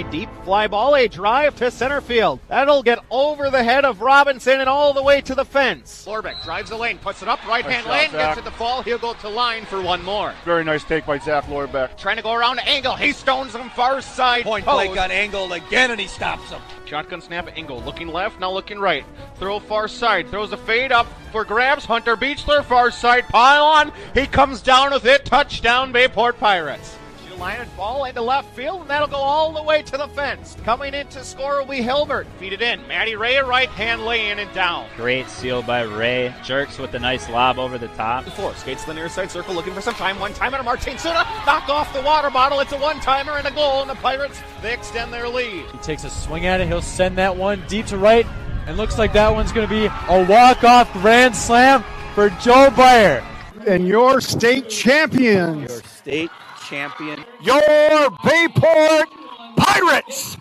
Deep fly ball, a drive to center field. That'll get over the head of Robinson and all the way to the fence. Lorbeck drives the lane, puts it up, right-hand lane, gets it to fall. He'll go to line for one more. Very nice take by Zach Lorbeck. Trying to go around to Engel. He stones him far side. Point blank on Engel again, and he stops him. Shotgun snap, Engel looking left, now looking right. Throw far side, throws a fade up for grabs. Hunter Beechler, far side pile on. He comes down with it. Touchdown, Bayport Pirates. Line and ball into left field, and that'll go all the way to the fence. Coming in to score will be Hilbert. Feed it in. Matty Ray, a right-hand lane and down. Great steal by Ray. Jerks with a nice lob over the top. Four skates to the near side circle, looking for some time. One-timer, Martin Suna. Knock off the water bottle. It's a one-timer and a goal, and the Pirates, they extend their lead. He takes a swing at it. He'll send that one deep to right, and looks like that one's going to be a walk-off grand slam for Joe Byer. And your state champions. Your state champion. Your Bayport Pirates.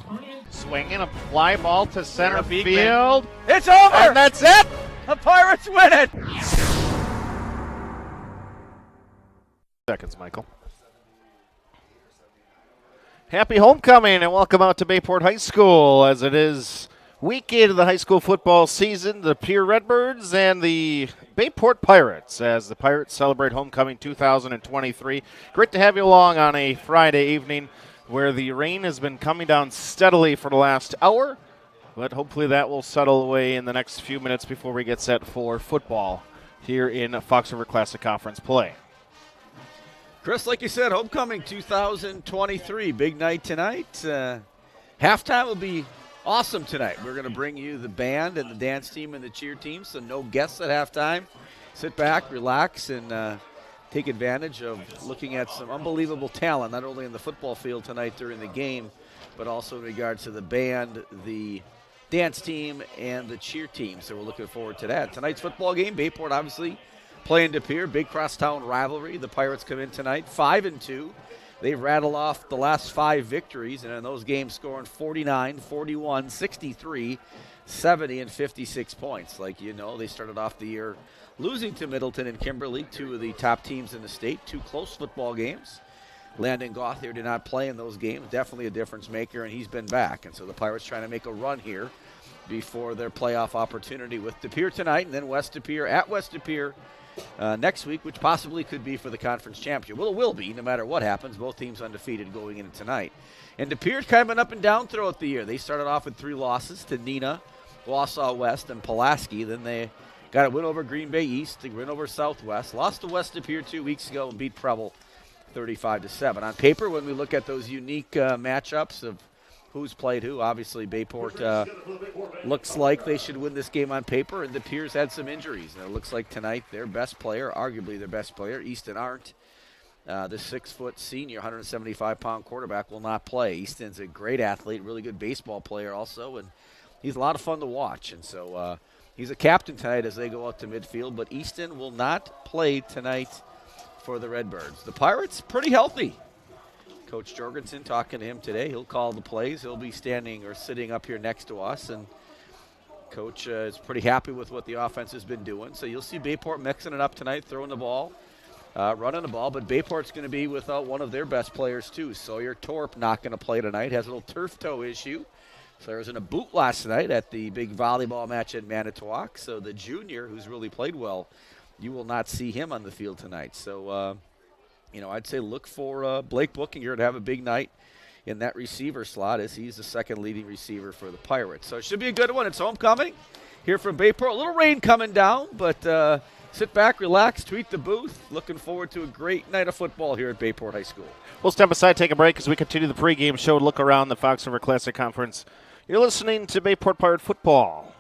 Swinging a fly ball to center field. It's over! And that's it! The Pirates win it! Seconds, Michael. Happy homecoming and welcome out to Bayport High School as it is week 8 of the high school football season. The Pere Redbirds and the Bayport Pirates as the Pirates celebrate homecoming 2023. Great to have you along on a Friday evening where the rain has been coming down steadily for the last hour, but hopefully that will settle away in the next few minutes before we get set for football here in Fox River Classic Conference play. Chris, like you said, homecoming 2023. Big night tonight. Halftime will be awesome tonight. We're going to bring you the band and the dance team and the cheer team, so no guests at halftime. Sit back, relax, and take advantage of looking at some unbelievable talent, not only in the football field tonight during the game, but also in regards to the band, the dance team, and the cheer team. So we're looking forward to that. Tonight's football game, Bayport obviously playing De Pere, big crosstown rivalry. The Pirates come in tonight 5-2. They've rattled off the last 5 victories, and in those games scoring 49, 41, 63, 70, and 56 points. Like you know, they started off the year losing to Middleton and Kimberly, 2 of the top teams in the state, 2 close football games. Landon Gauthier did not play in those games, definitely a difference maker, and he's been back. And so the Pirates trying to make a run here before their playoff opportunity with De Pere tonight, and then West De Pere at West De Pere next week, which possibly could be for the conference championship. Well, it will be, no matter what happens. Both teams undefeated going into tonight. And De Pere's kind of been up and down throughout the year. They started off with 3 losses to Neenah, Wausau West, and Pulaski. Then they got a win over Green Bay East, a win over Southwest, lost to West De Pere 2 weeks ago, and beat Preble 35-7. On paper, when we look at those unique matchups of who's played who, obviously Bayport looks like they should win this game on paper, and De Pere's had some injuries. And it looks like tonight their best player, arguably their best player, Easton Arndt, the 6-foot senior, 175-pound quarterback, will not play. Easton's a great athlete, really good baseball player also, and he's a lot of fun to watch. And so he's a captain tonight as they go out to midfield, but Easton will not play tonight for the Redbirds. The Pirates, pretty healthy. Coach Jorgensen talking to him today. He'll call the plays. He'll be standing or sitting up here next to us, and Coach is pretty happy with what the offense has been doing. So you'll see Bayport mixing it up tonight, throwing the ball, running the ball, but Bayport's going to be without one of their best players too. Sawyer Torp not going to play tonight, has a little turf toe issue. So there was in a boot last night at the big volleyball match at Manitowoc. So the junior, who's really played well, you will not see him on the field tonight. So, I'd say look for Blake Bookinger to have a big night in that receiver slot as he's the second leading receiver for the Pirates. So it should be a good one. It's homecoming here from Bayport. A little rain coming down, but sit back, relax, tweet the booth. Looking forward to a great night of football here at Bayport High School. We'll step aside, take a break as we continue the pregame show. Look around the Fox River Classic Conference. You're listening to Bayport Pirate Football.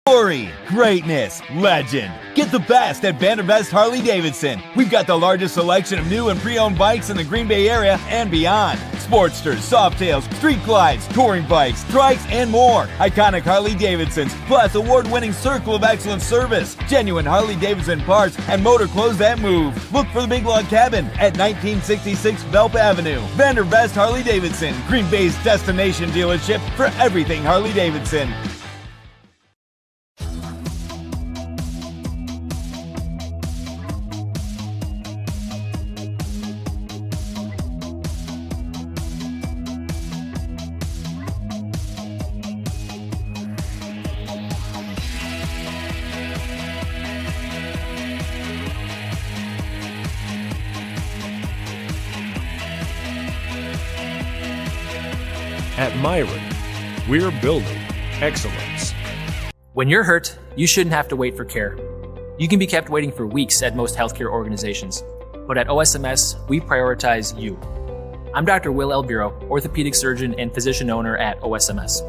Glory, greatness, legend. Get the best at Vanderbest Harley-Davidson. We've got the largest selection of new and pre-owned bikes in the Green Bay area and beyond. Sportsters, Softails, Street Glides, touring bikes, trikes, and more. Iconic Harley-Davidsons, plus award-winning Circle of Excellence service. Genuine Harley-Davidson parts and motor clothes that move. Look for the Big Log Cabin at 1966 Velp Avenue. Vanderbest Harley-Davidson, Green Bay's destination dealership for everything Harley-Davidson. At Myron, we're building excellence. When you're hurt, you shouldn't have to wait for care. You can be kept waiting for weeks at most healthcare organizations, but at OSMS, we prioritize you. I'm Dr. Will Elburo, orthopedic surgeon and physician owner at OSMS.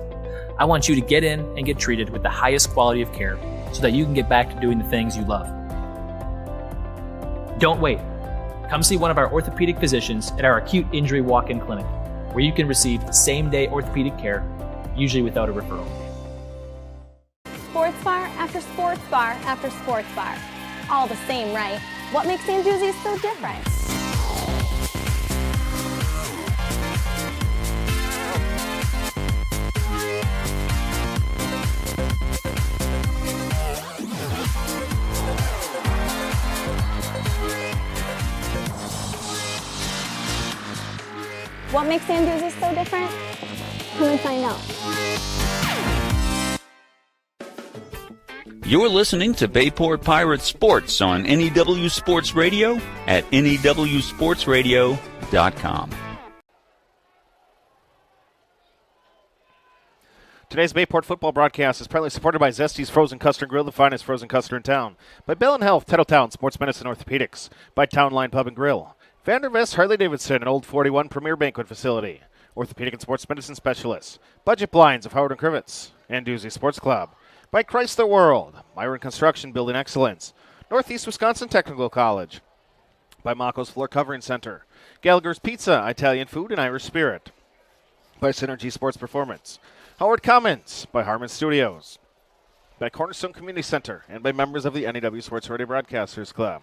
I want you to get in and get treated with the highest quality of care so that you can get back to doing the things you love. Don't wait. Come see one of our orthopedic physicians at our acute injury walk-in clinic, where you can receive same-day orthopedic care, usually without a referral. Sports bar after sports bar after sports bar. All the same, right? What makes Sandusky so different? What makes Sandusky so different? Come and find out. You're listening to Bayport Pirates Sports on NEW Sports Radio at newsportsradio.com. Today's Bayport football broadcast is proudly supported by Zesty's Frozen Custard Grill, the finest frozen custard in town. By Bell and Health, Titletown, Sports Medicine Orthopedics. By Town Line Pub and Grill. Vandervest Harley Davidson, an Old 41 Premier Banquet Facility. Orthopedic and Sports Medicine Specialists. Budget Blinds of Howard and Crivets. And Doozy Sports Club. By Chrysler World, Myron Construction Building Excellence, Northeast Wisconsin Technical College, by Mako's Floor Covering Center, Gallagher's Pizza, Italian Food, and Irish Spirit, by Synergy Sports Performance, Howard Commons, by Harmon Studios, by Cornerstone Community Center, and by members of the NEW Sports Radio Broadcasters Club.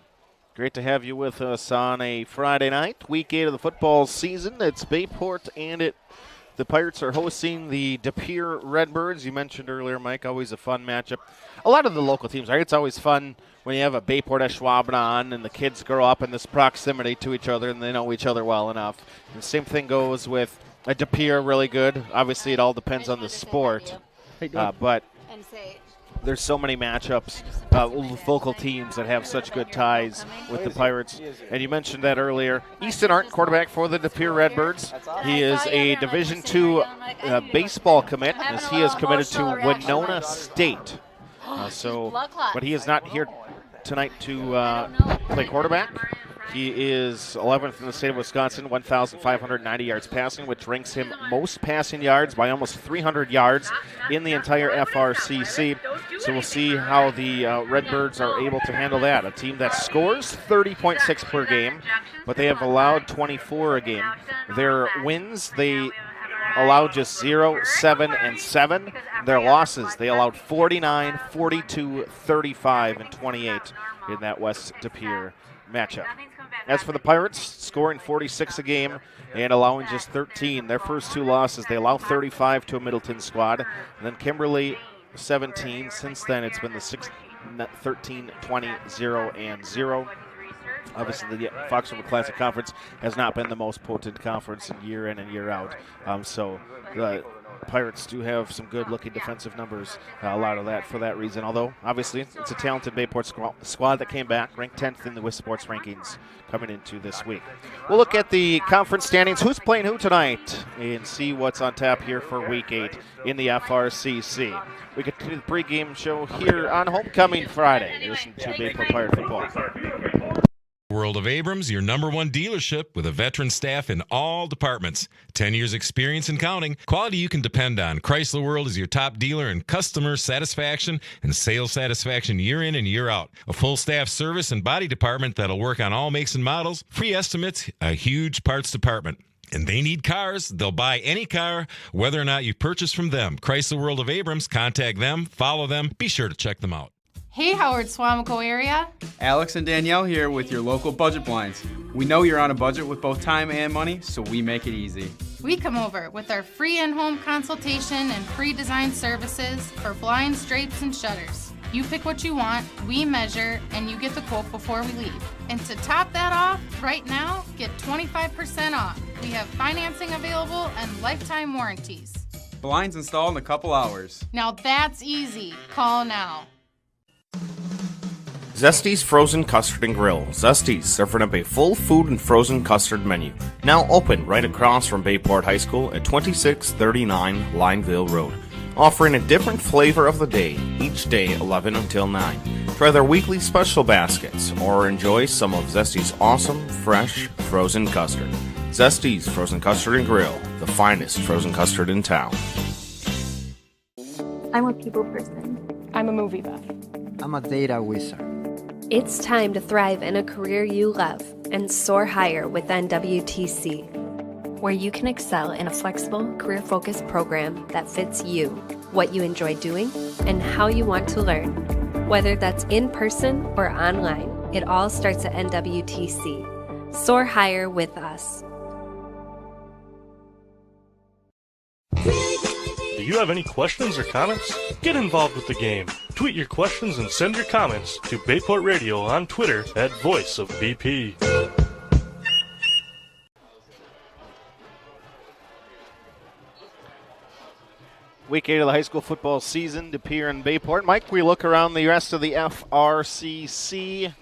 Great to have you with us on a Friday night, week 8 of the football season. It's Bayport and the Pirates are hosting the De Pere Redbirds. You mentioned earlier, Mike, always a fun matchup. A lot of the local teams, right? It's always fun when you have a Bayport Schwaben on and the kids grow up in this proximity to each other and they know each other well enough. And the same thing goes with a De Pere, really good. Obviously, it all depends on the sport. But there's so many matchups with local teams that have such good ties with the Pirates. And you mentioned that earlier. Easton Arndt, quarterback for the De Pere Redbirds. He is a Division II baseball commit, as he is committed to Winona State. But he is not here tonight to play quarterback. He is 11th in the state of Wisconsin, 1,590 yards passing, which ranks him most passing yards by almost 300 yards in the entire FRCC. So we'll see how the Redbirds are able to handle that. A team that scores 30.6 per game, but they have allowed 24 a game. Their wins, they allowed just 0, 7, and 7. Their losses, they allowed 49, 42, 35, and 28 in that West De Pere matchup. As for the Pirates, scoring 46 a game and allowing just 13. Their first two losses, they allow 35 to a Middleton squad. And then Kimberly, 17. Since then, it's been the 13, 20, 0, and 0. Obviously, the Fox River Classic Conference has not been the most potent conference year in and year out. So the Pirates do have some good-looking defensive numbers, a lot of that for that reason. Although, obviously, it's a talented Bayport squad that came back, ranked 10th in the WIS Sports rankings coming into this week. We'll look at the conference standings, who's playing who tonight, and see what's on tap here for Week 8 in the FRCC. We continue the pregame show here on Homecoming Friday. You're listening to Bayport Pirate Football. World of Abrams, your #1 dealership with a veteran staff in all departments. 10 years experience and counting. Quality you can depend on. Chrysler World is your top dealer in customer satisfaction and sales satisfaction year in and year out. A full staff service and body department that'll work on all makes and models. Free estimates, a huge parts department. And they need cars. They'll buy any car, whether or not you purchase from them. Chrysler World of Abrams. Contact them. Follow them. Be sure to check them out. Hey, Howard Swamico area. Alex and Danielle here with your local budget blinds. We know you're on a budget with both time and money, so we make it easy. We come over with our free in-home consultation and free design services for blinds, drapes, and shutters. You pick what you want, we measure, and you get the quote before we leave. And to top that off, right now, get 25% off. We have financing available and lifetime warranties. Blinds installed in a couple hours. Now that's easy. Call now. Zesty's Frozen Custard and Grill. Zesty's, serving up a full food and frozen custard menu. Now open right across from Bayport High School at 2639 Lineville Road. Offering a different flavor of the day, each day 11 until 9. Try their weekly special baskets or enjoy some of Zesty's awesome, fresh, frozen custard. Zesty's Frozen Custard and Grill, the finest frozen custard in town. I'm a people person. I'm a movie buff. I'm a data wizard. It's time to thrive in a career you love and soar higher with NWTC, where you can excel in a flexible, career-focused program that fits you, what you enjoy doing, and how you want to learn. Whether that's in person or online, it all starts at NWTC. Soar higher with us. Do you have any questions or comments? Get involved with the game. Tweet your questions and send your comments to Bayport Radio on Twitter at Voice of BP. Week 8 of the high school football season to Pere and Bayport. Mike, we look around the rest of the FRCC.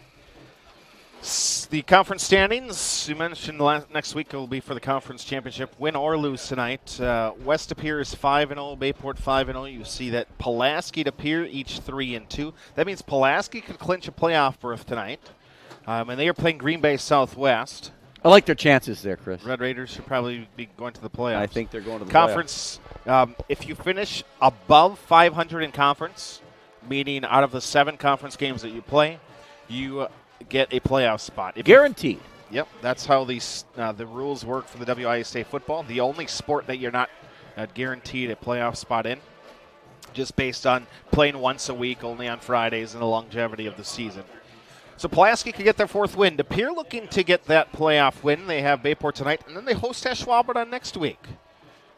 The conference standings, you mentioned next week will be for the conference championship. Win or lose tonight. West to Pere is 5-0, Bayport 5-0. You see that Pulaski to Pere each 3-2. That means Pulaski could clinch a playoff berth tonight. And they are playing Green Bay Southwest. I like their chances there, Chris. Red Raiders should probably be going to the playoffs. I think they're going to the conference. If you finish above 500 in conference, meaning out of the 7 conference games that you play, you get a playoff spot. Guaranteed. Yep, that's how the rules work for the WIA State football. The only sport that you're not guaranteed a playoff spot in, just based on playing once a week, only on Fridays, and the longevity of the season. So Pulaski could get their 4th win. De Pere looking to get that playoff win. They have Bayport tonight, and then they host Ashwaubenon next week.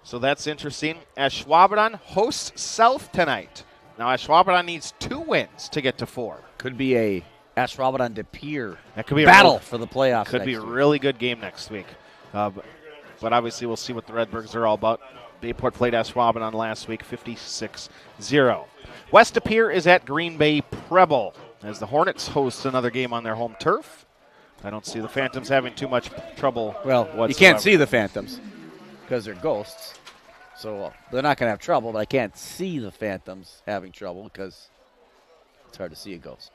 So that's interesting. Ashwaubenon hosts South tonight. Now Ashwaubenon needs 2 wins to get to 4. Could be a Ashwaubenon De Pere that could be battle for the playoffs. Could be a really good game next week. But obviously we'll see what the Redbirds are all about. Bayport played Ashwaubenon last week, 56-0. West De Pere is at Green Bay Preble as the Hornets host another game on their home turf. I don't see the Phantoms having too much trouble. Well, whatsoever. You can't see the Phantoms because they're ghosts. So they're not going to have trouble, but I can't see the Phantoms having trouble because it's hard to see a ghost.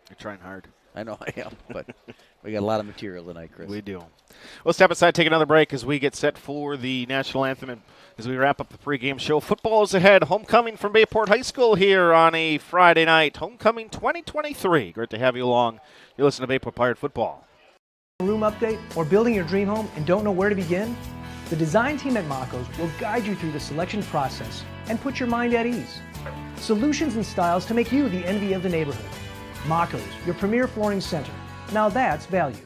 You're trying hard. I know I am, but we got a lot of material tonight, Chris. We do. We'll step aside, take another break as we get set for the national anthem and as we wrap up the pregame show. Football is ahead. Homecoming from Bayport High School here on a Friday night. Homecoming 2023. Great to have you along. You listen to Bayport Pirate Football. Room update or building your dream home and don't know where to begin? The design team at Maco's will guide you through the selection process and put your mind at ease. Solutions and styles to make you the envy of the neighborhood. Maco's, your premier flooring center. Now that's value.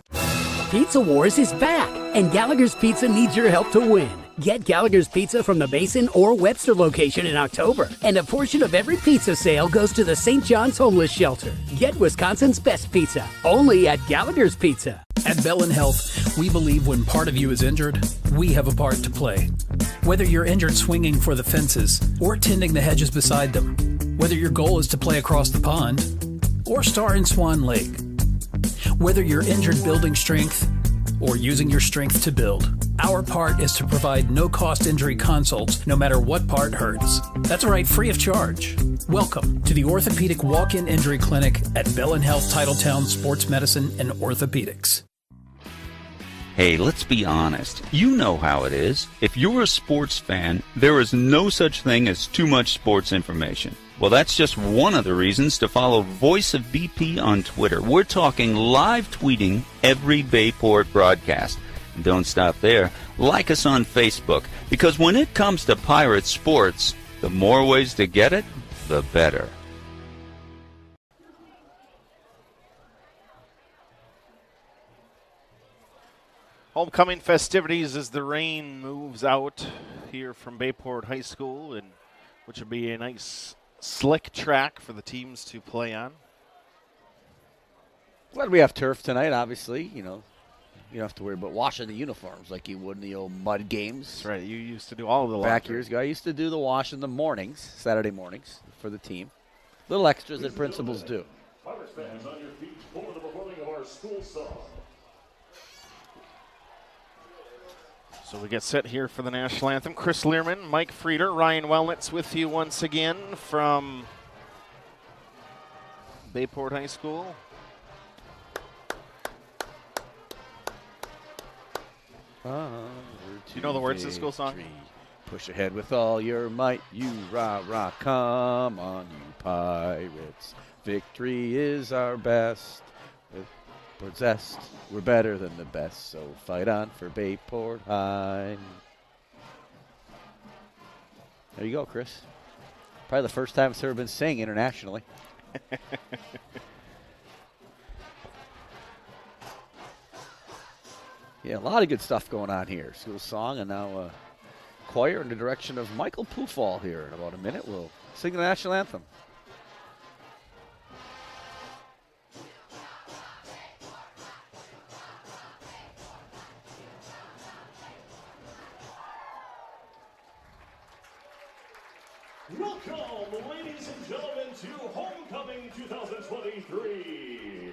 Pizza Wars is back, and Gallagher's Pizza needs your help to win. Get Gallagher's Pizza from the Basin or Webster location in October, and a portion of every pizza sale goes to the St. John's Homeless Shelter. Get Wisconsin's best pizza, only at Gallagher's Pizza. At Bellin Health, we believe when part of you is injured, we have a part to play. Whether you're injured swinging for the fences or tending the hedges beside them, whether your goal is to play across the pond or star in Swan Lake, whether you're injured building strength or using your strength to build, our part is to provide no-cost injury consults no matter what part hurts. That's right, free of charge. Welcome to the Orthopedic Walk-In Injury Clinic at Bellin Health Titletown Sports Medicine and Orthopedics. Hey, let's be honest. You know how it is. If you're a sports fan, there is no such thing as too much sports information. Well, that's just one of the reasons to follow Voice of BP on Twitter. We're talking live tweeting every Bayport broadcast. And don't stop there. Like us on Facebook, because when it comes to Pirate sports, the more ways to get it, the better. Homecoming festivities as the rain moves out here from Bayport High School, and which will be a nice slick track for the teams to play on. Glad we have turf tonight, obviously. You know, you don't have to worry about washing the uniforms like you would in the old mud games. That's right. You used to do all of the laundry. Back years ago, I used to do the wash in the mornings, Saturday mornings, for the team. Little extras that principals do. Pirates fans on your feet for the performing of our school song. So we get set here for the national anthem. Chris Learman, Mike Frieder, Ryan Wellnitz with you once again from Bayport High School. Do you know the words to the school song? Push ahead with all your might, you rah-rah, come on, you pirates. Victory is our best. With zest, we're better than the best, so fight on for Bayport High. There you go, Chris. Probably the first time it's ever been sang internationally. Yeah, a lot of good stuff going on here. School song and now choir in the direction of Michael Poofall here. In about a minute, we'll sing the national anthem. Welcome, ladies and gentlemen, to Homecoming 2023.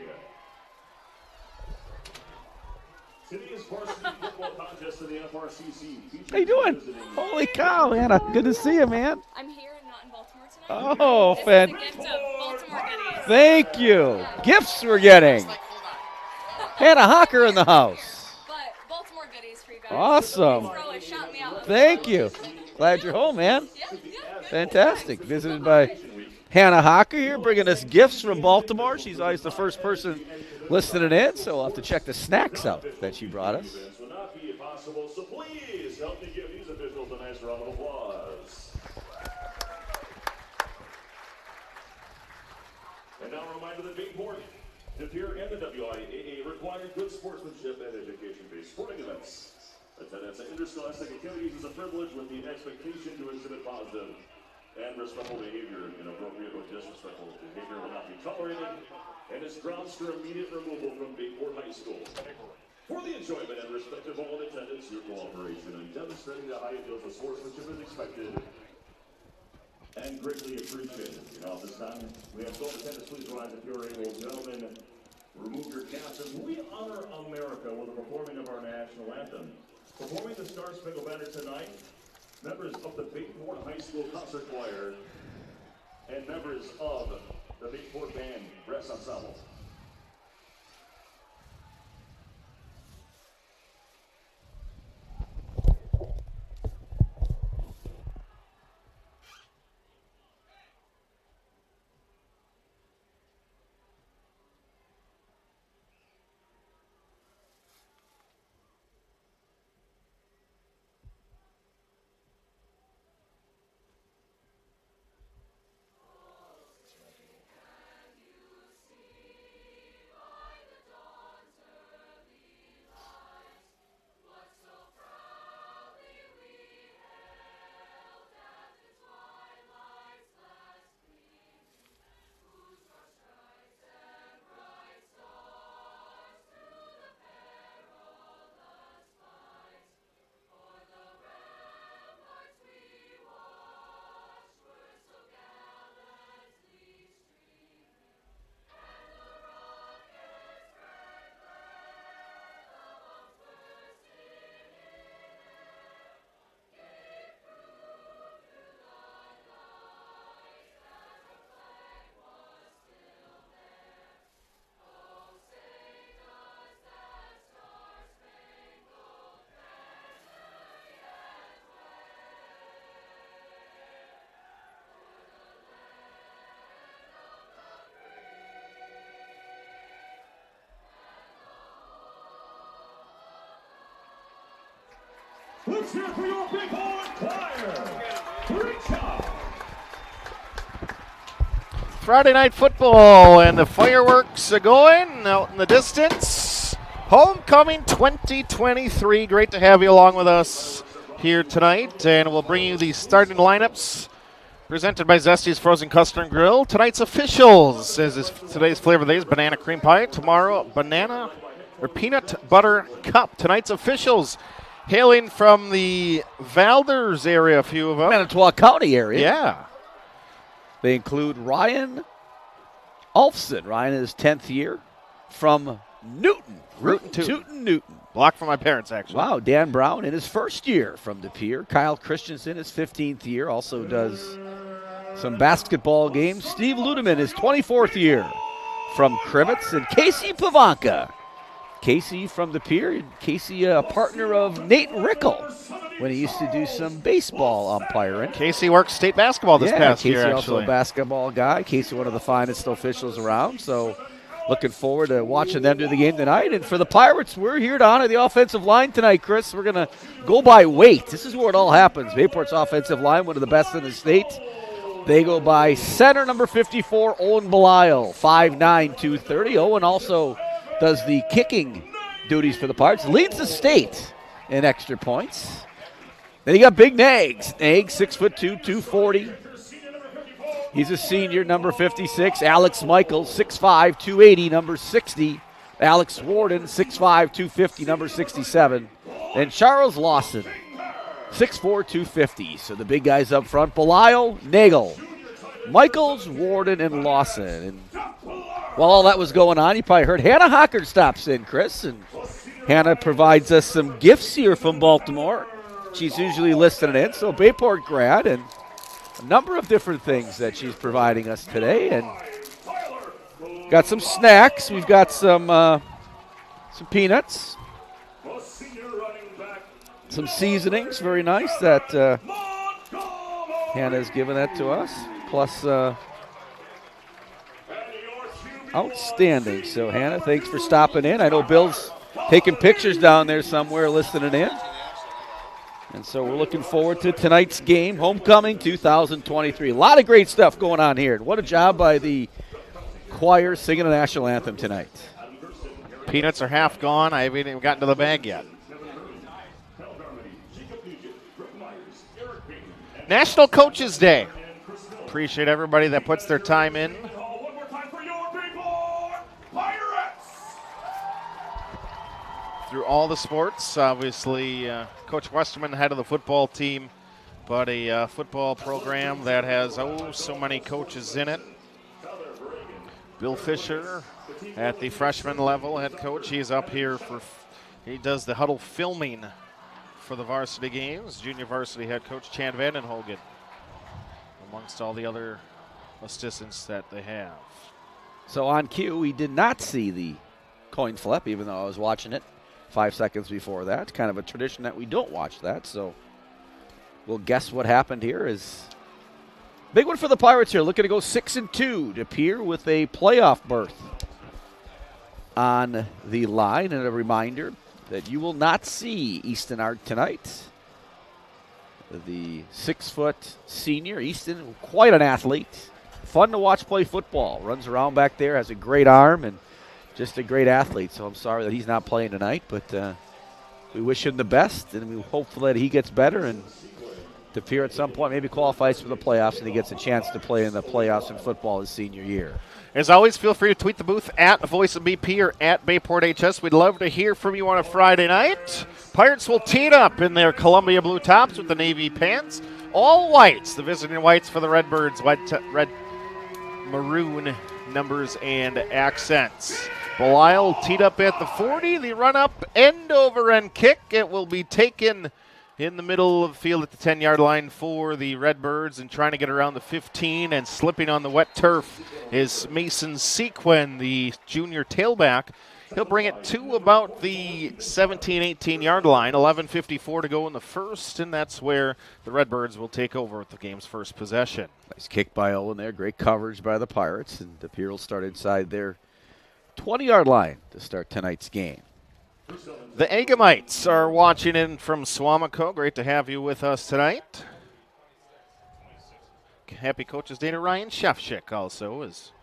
Today's varsity football contest of the FRCC. How you doing? Holy cow, Anna. Good to see you, man. I'm here and not in Baltimore tonight. Oh, This is fan. the gift of Baltimore goodies. Thank you. Gifts we're getting. Hannah Hawker in the house. But Baltimore goodies for you guys. Awesome. Pro is shouting me out. Thank you. Glad you're home, man. Fantastic. Visited by Hannah Hawker here, bringing us gifts from Baltimore. She's always the first person listening in, so we'll have to check the snacks out that she brought us. Will not be possible, so please help me give these officials a nice round of applause. And now a reminder that Bayport, the Pere and the WIAA require good sportsmanship and education-based sporting events. Attendance at interscholastic activities is a privilege with the expectation to exhibit positive and respectful behavior. Inappropriate or disrespectful behavior will not be tolerated and is grounds for immediate removal from Bayport High School. For the enjoyment and respect of all in attendance, your cooperation in demonstrating the high ideals of sportsmanship is expected and greatly appreciated. At this time, we have 12 attendants. Please rise if you're able. Gentlemen, remove your caps as we honor America with the performing of our national anthem. Performing the Star Spangled Banner tonight, members of the Bayport High School Concert Choir and members of the Bayport Band Brass Ensemble. Let's hear it for your big horn choir. Great job. Friday night football and the fireworks are going out in the distance. Homecoming 2023. Great to have you along with us here tonight, and we'll bring you the starting lineups presented by Zesty's Frozen Custard and Grill. Tonight's officials, today's flavor of the day is banana cream pie. Tomorrow, banana or peanut butter cup. Tonight's officials, hailing from the Valders area, a few of them. Manitowoc County area. Yeah. They include Ryan Ulfson, Ryan, in his 10th year from Newton. Newton. Block from my parents, actually. Wow, Dan Brown in his first year from De Pere. Kyle Christensen, his 15th year, also does some basketball games. Steve Ludeman, his 24th year from Crivets. And Casey Pavanka. Casey from De Pere. Casey, a partner of Nate Rickle when he used to do some baseball umpiring. Casey worked state basketball this past year, Casey actually. also a basketball guy. Casey, one of the finest officials around. So looking forward to watching them do the game tonight. And for the Pirates, we're here to honor the offensive line tonight, Chris. We're going to go by weight. This is where it all happens. Bayport's offensive line, one of the best in the state. They go by center number 54, Owen Belisle, 5'9", 230. Owen also does the kicking duties for the Pirates. Leads the state in extra points. Then you got Big Nags. Nags, 6'2", 240. He's a senior, number 56. Alex Michaels, 6'5", 280, number 60. Alex Warden, 6'5", 250, number 67. And Charles Lawson, 6'4", 250. So the big guys up front, Belisle, Nagel, Michaels, Warden, and Lawson. And while all that was going on, you probably heard Hannah Hockert stops in, Chris. And Hannah provides us some gifts here from Baltimore. She's usually listing it in. So Bayport grad and a number of different things that she's providing us today. And got some snacks. We've got some peanuts. Some seasonings, very nice, that Hannah's given that to us. Plus, outstanding. So, Hannah, thanks for stopping in. I know Bill's taking pictures down there somewhere, listening in. And so we're looking forward to tonight's game, Homecoming 2023. A lot of great stuff going on here. And what a job by the choir singing the national anthem tonight. Peanuts are half gone. I haven't even gotten to the bag yet. National Coaches Day. Appreciate everybody that puts their time in. Through all the sports. Obviously, Coach Westerman, head of the football team, but a football program that has, so many coaches in it. Bill Fisher at the freshman level, head coach. He's up here he does the huddle filming for the varsity games. Junior varsity head coach Chan Vandenhogen, amongst all the other assistants that they have. So on cue, we did not see the coin flip, even though I was watching it 5 seconds before that. It's kind of a tradition that we don't watch that, so we'll guess what happened here. Is big one for the Pirates here, looking to go 6-2 to appear with a playoff berth on the line. And a reminder that you will not see Easton Art tonight. The 6-foot senior, Easton, quite an athlete. Fun to watch play football. Runs around back there, has a great arm, and just a great athlete. So I'm sorry that he's not playing tonight, but we wish him the best, and we hope that he gets better and to appear at some point, maybe qualifies for the playoffs, and he gets a chance to play in the playoffs in football his senior year. As always, feel free to tweet the booth at Voice of BP or at Bayport HS. We'd love to hear from you on a Friday night. Pirates will tee it up in their Columbia blue tops with the navy pants. All whites, the visiting whites for the Redbirds, red maroon numbers and accents. Belisle teed up at the 40. The run-up, end-over-end kick. It will be taken in the middle of the field at the 10-yard line for the Redbirds, and trying to get around the 15 and slipping on the wet turf is Mason Sequin, the junior tailback. He'll bring it to about the 17, 18-yard line. 11:54 to go in the first, and that's where the Redbirds will take over with the game's first possession. Nice kick by Owen there. Great coverage by the Pirates, and the Pere will start inside their 20-yard line to start tonight's game. The Agamites are watching in from Swamico. Great to have you with us tonight. Happy Coaches Day to Ryan Shefchick also, as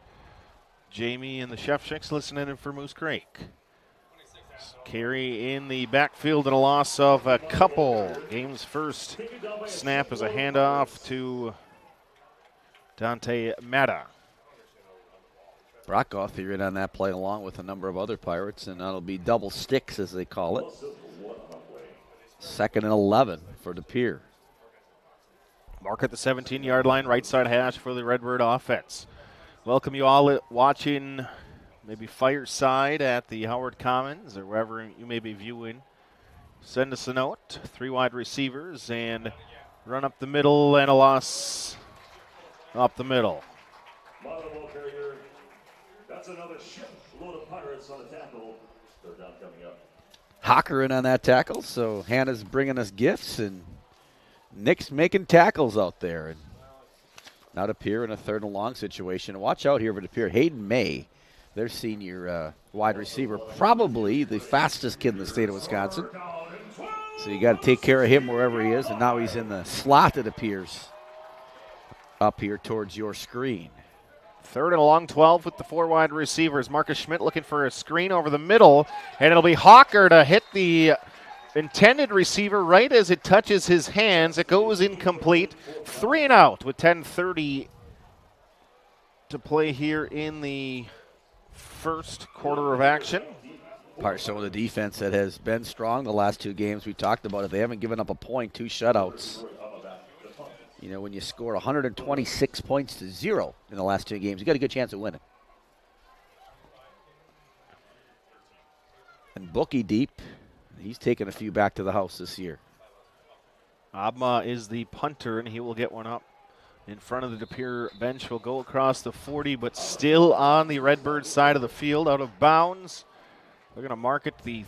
Jamie and the Shefchicks listening in for Moose Creek. Carry in the backfield and a loss of a couple. Game's first snap is a handoff to Dante Mata. Brockoff here in on that play along with a number of other Pirates, and that'll be double sticks as they call it. 2nd and 11 for De Pere. Mark at the 17-yard line, right side hash for the Redbird offense. welcome you all watching maybe Fireside at the Howard Commons or wherever you may be viewing. Send us a note. 3 wide receivers and run up the middle and a loss up the middle. Bottom ball carrier. That's another shipload of Pirates on the tackle. Third down coming up. Hocker in on that tackle, so Hannah's bringing us gifts, and Nick's making tackles out there. And now to Pere in a 3rd and long situation. Watch out here for the Pere. Hayden May, their senior wide receiver, probably the fastest kid in the state of Wisconsin. So you got to take care of him wherever he is, and now he's in the slot, it appears, up here towards your screen. 3rd and a long 12 with the 4 wide receivers. Marcus Schmidt looking for a screen over the middle, and it'll be Hawker to hit the intended receiver right as it touches his hands. It goes incomplete. 3 and out with 10:30 to play here in the first quarter of action. Part showing the defense that has been strong the last 2 games. We talked about it. They haven't given up a point, 2 shutouts. You know, when you score 126 points to 0 in the last 2 games, you got a good chance of winning. And Bookie deep. He's taken a few back to the house this year. Abma is the punter, and he will get one up in front of the De Pere bench. Will go across the 40, but still on the Redbirds side of the field, out of bounds. They're going to mark it the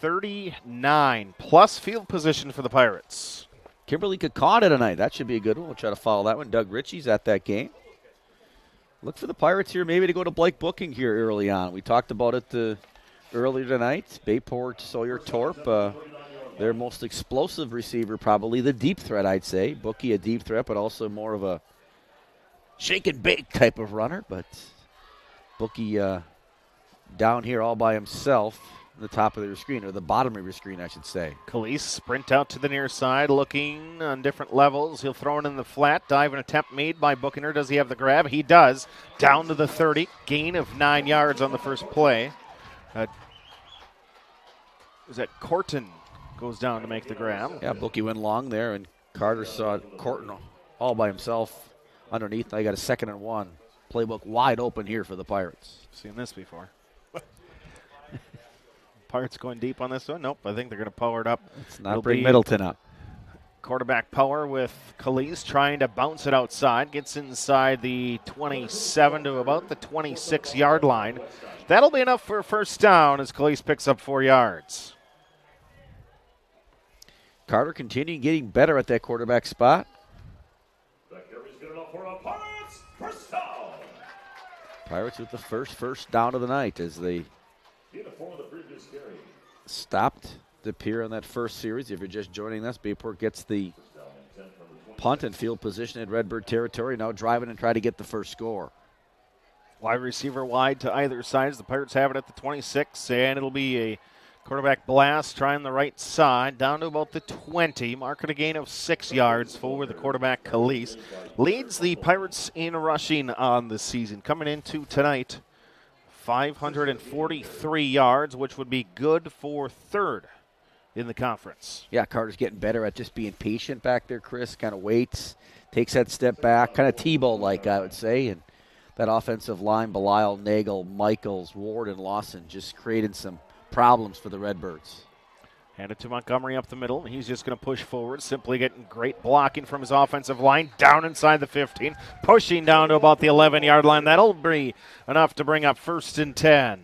39, plus field position for the Pirates. Kimberly Kakana tonight. That should be a good one. We'll try to follow that one. Doug Ritchie's at that game. Look for the Pirates here maybe to go to Blake Booking here early on. We talked about it earlier tonight. Bayport, Sawyer Torp, their most explosive receiver, probably the deep threat, I'd say. Bookie a deep threat, but also more of a shake and bake type of runner. But Bookie down here all by himself. The top of your screen, or the bottom of your screen, I should say. Khalees sprint out to the near side, looking on different levels. He'll throw it in the flat. Dive and attempt made by Buckner. Does he have the grab? He does. Down to the 30. Gain of 9 yards on the first play. Is that Corton goes down to make the grab? Yeah, Bookie went long there, and Carter saw Corton all by himself underneath. I got a 2nd and 1. Playbook wide open here for the Pirates. Seen this before. Pirates going deep on this one? Nope, I think they're going to power it up. Let's not bring Middleton up. Quarterback power with Khalees trying to bounce it outside. Gets inside the 27 to about the 26-yard line. That'll be enough for a first down as Khalees picks up 4 yards. Carter continuing getting better at that quarterback spot. Pirates with the first down of the night as they stopped De Pere on that first series. If you're just joining us, Bayport gets the punt and field position at Redbird territory, now driving and try to get the first score. Wide receiver wide to either side as the Pirates have it at the 26, and it'll be a quarterback blast trying the right side down to about the 20, marking a gain of 6 yards for the quarterback Khalees. Leads the Pirates in rushing on the season. Coming into tonight, 543 yards, which would be good for 3rd in the conference. Yeah, Carter's getting better at just being patient back there, Chris. Kind of waits, takes that step back, kind of Tebow-like, I would say. And that offensive line, Belial, Nagel, Michaels, Ward, and Lawson just creating some problems for the Redbirds. Hand it to Montgomery up the middle. He's just going to push forward, simply getting great blocking from his offensive line, down inside the 15, pushing down to about the 11-yard line. That'll be enough to bring up 1st and 10.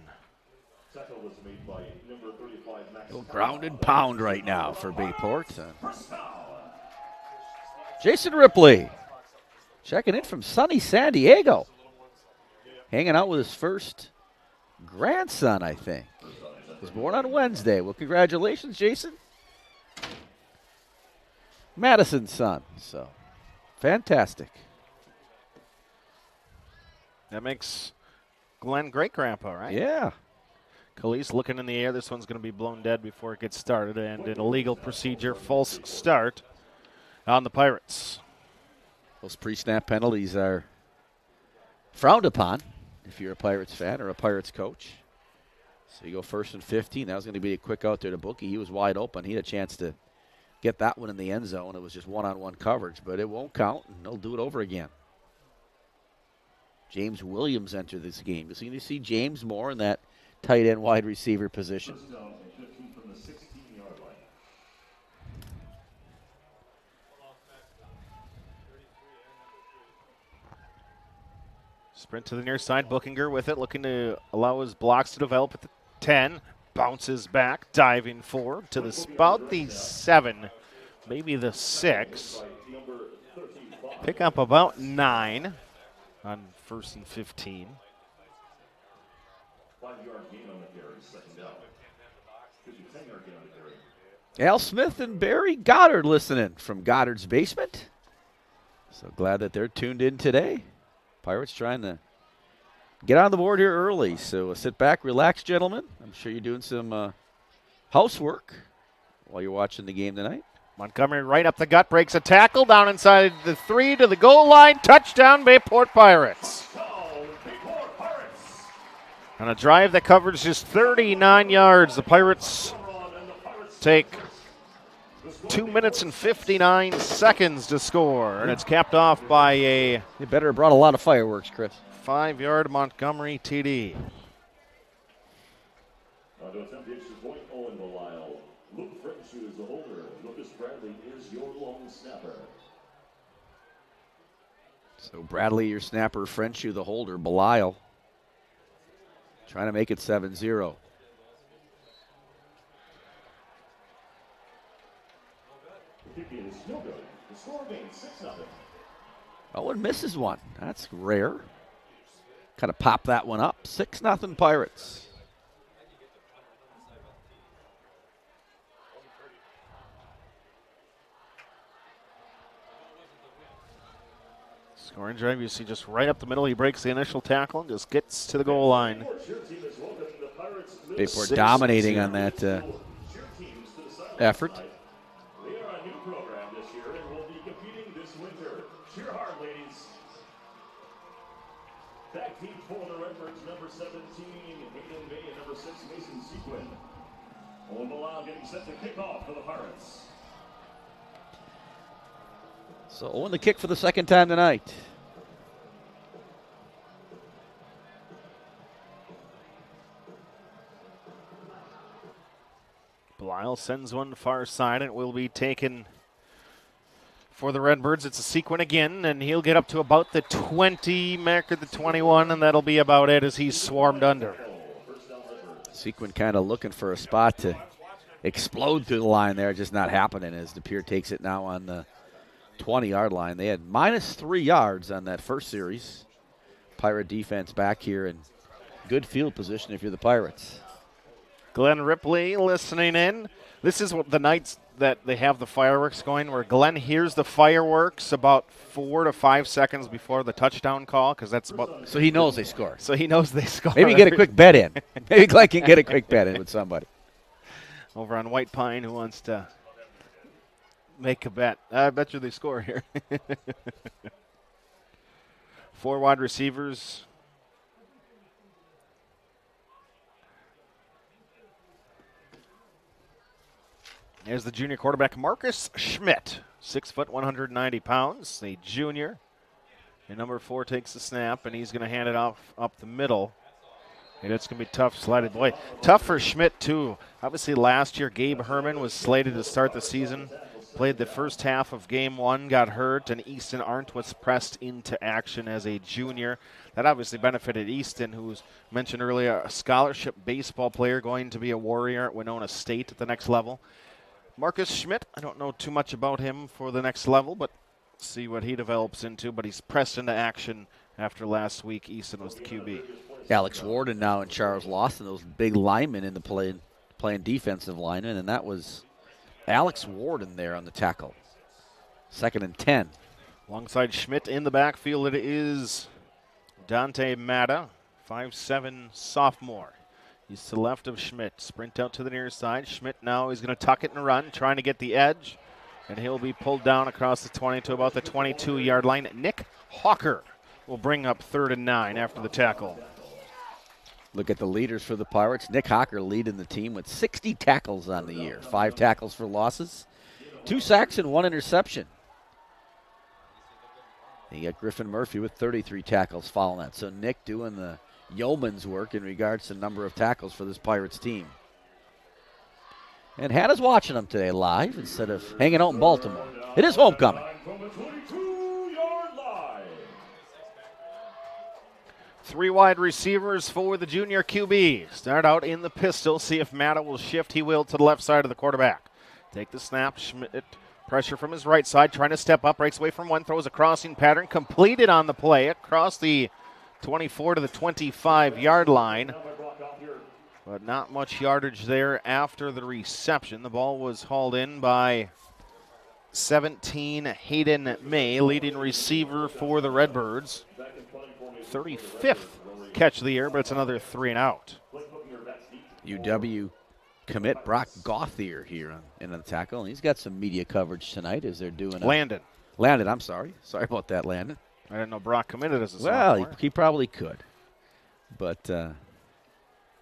Ground and pound right now for Bayport. Jason Ripley checking in from sunny San Diego. Hanging out with his first grandson, I think. Was born on Wednesday. Well, congratulations, Jason. Madison's son. So, fantastic. That makes Glenn great-grandpa, right? Yeah. Khalees looking in the air. This one's going to be blown dead before it gets started. And an illegal procedure, false start on the Pirates. Those pre-snap penalties are frowned upon if you're a Pirates fan or a Pirates coach. So you go 1st and 15. That was going to be a quick out there to Bookie. He was wide open. He had a chance to get that one in the end zone. It was just one-on-one coverage, but it won't count, and they'll do it over again. James Williams enter this game. You're going to see James more in that tight end wide receiver position. First down and 15 from the 16-yard line. Sprint to the near side. Bookinger with it, looking to allow his blocks to develop at the 10. Bounces back, diving forward to about the 7, maybe the 6. Pick up about 9 on 1st and 15. 5-yard gain on the carry, second down. 10-yard gain on the carry. Al Smith and Barry Goddard listening from Goddard's basement. So glad that they're tuned in today. Pirates trying to get on the board here early. So sit back, relax, gentlemen. I'm sure you're doing some housework while you're watching the game tonight. Montgomery right up the gut, breaks a tackle down inside the 3 to the goal line. Touchdown, Bayport Pirates. On a drive that covers just 39 yards, the Pirates take 2 minutes and 59 seconds to score, and it's capped off by a... You better have brought a lot of fireworks, Chris. 5-yard Montgomery TD. On to attempt the extra point, Owen Belisle. Luke French is the holder. Lucas Bradley is your long snapper. So Bradley, your snapper, French, the holder, Belisle. Trying to make it 7-0. Kick is no good. The score remains 6-0. Owen misses one. That's rare. Kind of pop that one up. 6-0 Pirates. Scoring drive, you see just right up the middle. He breaks the initial tackle and just gets to the goal line. Bayport dominating on that effort. They are a new program this year and will be competing this winter. Cheer hard, ladies. Back team for the Redbirds, number 17, Hayden Bay, and number 6, Mason Sequin. Owen Belisle getting set to kick off for the Pirates. So Owen the kick for the second time tonight. Belisle sends one far side, and it will be taken for the Redbirds. It's a Sequin again, and he'll get up to about the 20 mark at the 21, and that'll be about it as he's swarmed under. Sequin kind of looking for a spot to explode through the line there, just not happening as Pere takes it now on the 20-yard line. They had -3 yards on that first series. Pirate defense back here in good field position if you're the Pirates. Glenn Ripley listening in. This is what the nights that they have the fireworks going, where Glenn hears the fireworks about 4 to 5 seconds before the touchdown call, because that's about... So he knows they score. So he knows they score. Maybe get a quick bet in. Maybe Glenn can get a quick bet in with somebody. Over on White Pine, who wants to make a bet. I bet you they score here. 4 wide receivers. There's the junior quarterback, Marcus Schmidt, 6 foot, 190 pounds, a junior. And number 4 takes the snap, and he's going to hand it off up the middle. And it's going to be tough, slided. Boy, tough for Schmidt, too. Obviously, last year, Gabe Herman was slated to start the season. Played the first half of game 1, got hurt, and Easton Arndt was pressed into action as a junior. That obviously benefited Easton, who was mentioned earlier, a scholarship baseball player going to be a Warrior at Winona State at the next level. Marcus Schmidt, I don't know too much about him for the next level, but see what he develops into. But he's pressed into action after last week. Easton was the QB. Alex Warden now and Charles Lawson, those big linemen in the playing defensive linemen, and that was Alex Warden there on the tackle. 2nd and 10. Alongside Schmidt in the backfield, it is Dante Matta, 5'7" sophomore. He's to the left of Schmidt. Sprint out to the near side. Schmidt now is going to tuck it and run, trying to get the edge. And he'll be pulled down across the 20 to about the 22-yard line. Nick Hawker will bring up 3rd and 9 after the tackle. Look at the leaders for the Pirates. Nick Hawker leading the team with 60 tackles on the year. 5 tackles for losses, 2 sacks, and 1 interception. You got Griffin Murphy with 33 tackles following that. So Nick doing the yeoman's work in regards to number of tackles for this Pirates team. And Hannah's watching them today live instead of hanging out in Baltimore. It is homecoming. Three wide receivers for the junior QB. Start out in the pistol. See if Matta will shift. He will to the left side of the quarterback. Take the snap. Schmidt, pressure from his right side. Trying to step up. Breaks away from one. Throws a crossing pattern. Completed on the play. Across the 24 to the 25-yard line. But not much yardage there after the reception. The ball was hauled in by 17, Hayden May, leading receiver for the Redbirds. 35th catch of the year, but it's another 3 and out. UW commit Brock Gauthier here in the tackle, and he's got some media coverage tonight as they're doing Landon, I'm sorry. Sorry about that, Landon. I didn't know Brock committed as a sophomore. sophomore. He probably could. But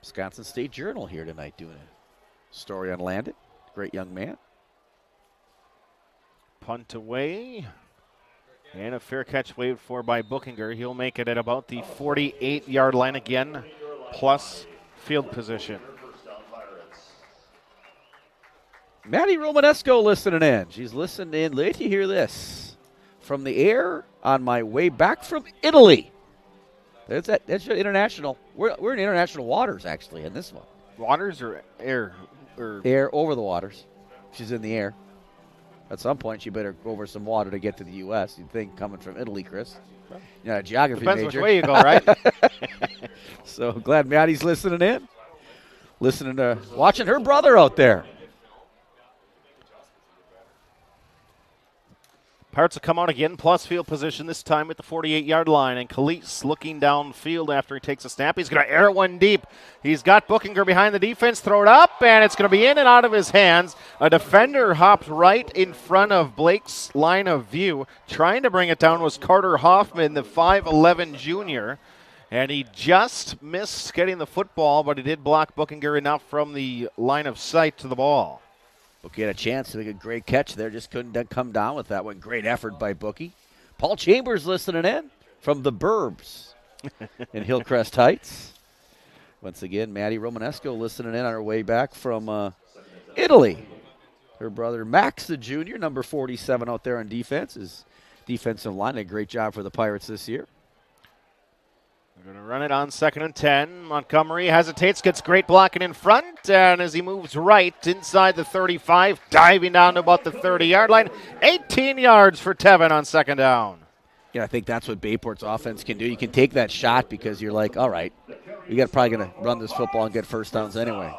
Wisconsin State Journal here tonight doing a story on Landon. Great young man. Punt away. And a fair catch waved for by Bookinger. He'll make it at about the 48-yard line again, plus field position. Maddie Romanesco listening in. She's listening in. Let you hear this. From the air on my way back from Italy. That's international. We're in international waters, actually, in this one. Waters or air? Air over the waters. She's in the air. At some point, she better go over some water to get to the U.S. You'd think coming from Italy, Chris. You're not a geography Depends major. which way you go, right? So glad Maddie's listening in. Watching her brother out there. Pirates will come out again, plus field position, this time at the 48-yard line. And Calise looking downfield after he takes a snap. He's going to air one deep. He's got Bookinger behind the defense. Throw it up, and it's going to be in and out of his hands. A defender hopped right in front of Blake's line of view. Trying to bring it down was Carter Hoffman, the 5'11 junior. And he just missed getting the football, but he did block Bookinger enough from the line of sight to the ball. Bookie had a chance to make a great catch there, just couldn't come down with that one. Great effort by Bookie. Paul Chambers listening in from the Burbs in Hillcrest Heights. Once again, Maddie Romanesco listening in on her way back from Italy. Her brother Max, the junior, number 47 out there on defense. His defensive line, a great job for the Pirates this year. They're going to run it on 2nd and 10. Montgomery hesitates, gets great blocking in front, and as he moves right inside the 35, diving down to about the 30-yard line, 18 yards for Tevin on 2nd down. Yeah, I think that's what Bayport's offense can do. You can take that shot because you're like, all right, we got probably going to run this football and get first downs anyway.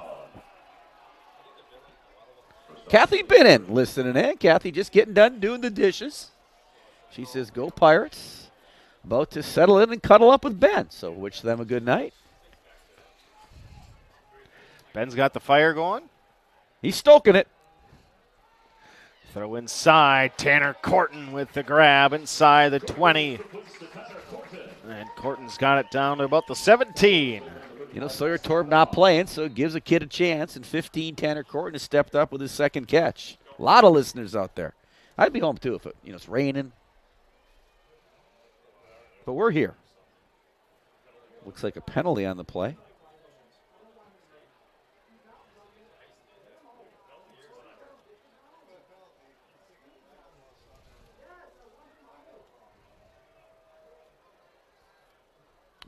Kathy Binnon listening in. Kathy just getting done doing the dishes. She says, go Pirates. About to settle in and cuddle up with Ben. So wish them a good night. Ben's got the fire going. He's stoking it. Throw inside. Tanner Corton with the grab inside the 20. And Corton's got it down to about the 17. You know, Sawyer Torb not playing, so it gives a kid a chance. And 15, Tanner Corton has stepped up with his second catch. A lot of listeners out there. I'd be home, too, if it's raining. But we're here. Looks like a penalty on the play.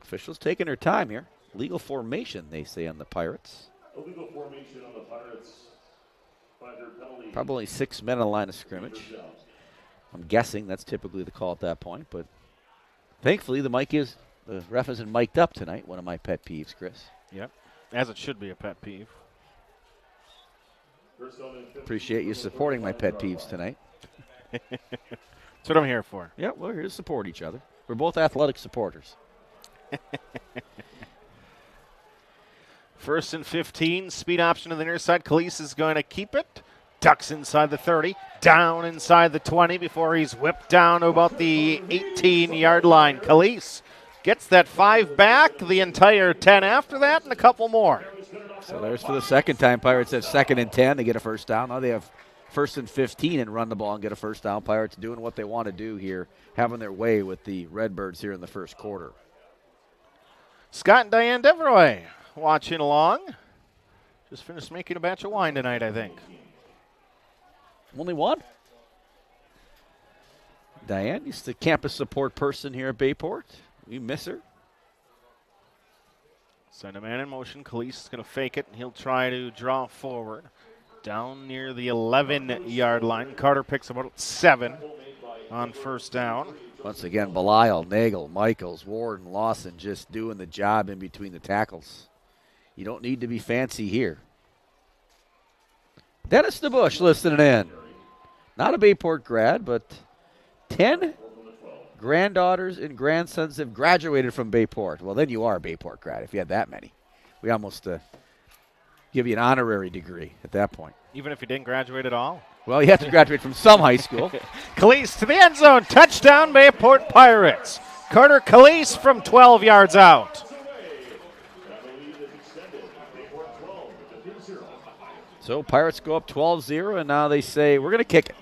Officials taking their time here. Legal formation, they say, on the Pirates. Illegal formation on the Pirates. Probably 6 men on the line of scrimmage. I'm guessing that's typically the call at that point, but thankfully the ref isn't mic'd up tonight. One of my pet peeves, Chris. Yep, as it should be a pet peeve. Appreciate you supporting my pet peeves tonight. That's what I'm here for. Yeah, we're here to support each other. We're both athletic supporters. 1st and 15, speed option to the near side. Calise is going to keep it. Ducks inside the 30, down inside the 20 before he's whipped down to about the 18-yard line. Calise gets that 5 back, the entire 10 after that, and a couple more. So there's for the second time Pirates have 2nd and 10. They get a first down. Now they have 1st and 15 and run the ball and get a first down. Pirates doing what they want to do here, having their way with the Redbirds here in the first quarter. Scott and Diane Deveroy watching along. Just finished making a batch of wine tonight, I think. Only one? Diane is the campus support person here at Bayport. We miss her. Send a man in motion. Khalees is going to fake it, and he'll try to draw forward. Down near the 11-yard line. Carter picks about 7 on first down. Once again, Belial, Nagel, Michaels, Warden, Lawson just doing the job in between the tackles. You don't need to be fancy here. Dennis DeBush listening in. Not a Bayport grad, but 10 granddaughters and grandsons have graduated from Bayport. Well, then you are a Bayport grad if you had that many. We almost give you an honorary degree at that point. Even if you didn't graduate at all? Well, you have to graduate from some high school. Khalees to the end zone. Touchdown, Bayport Pirates. Carter Khalees from 12 yards out. So Pirates go up 12-0, and now they say, we're going to kick it.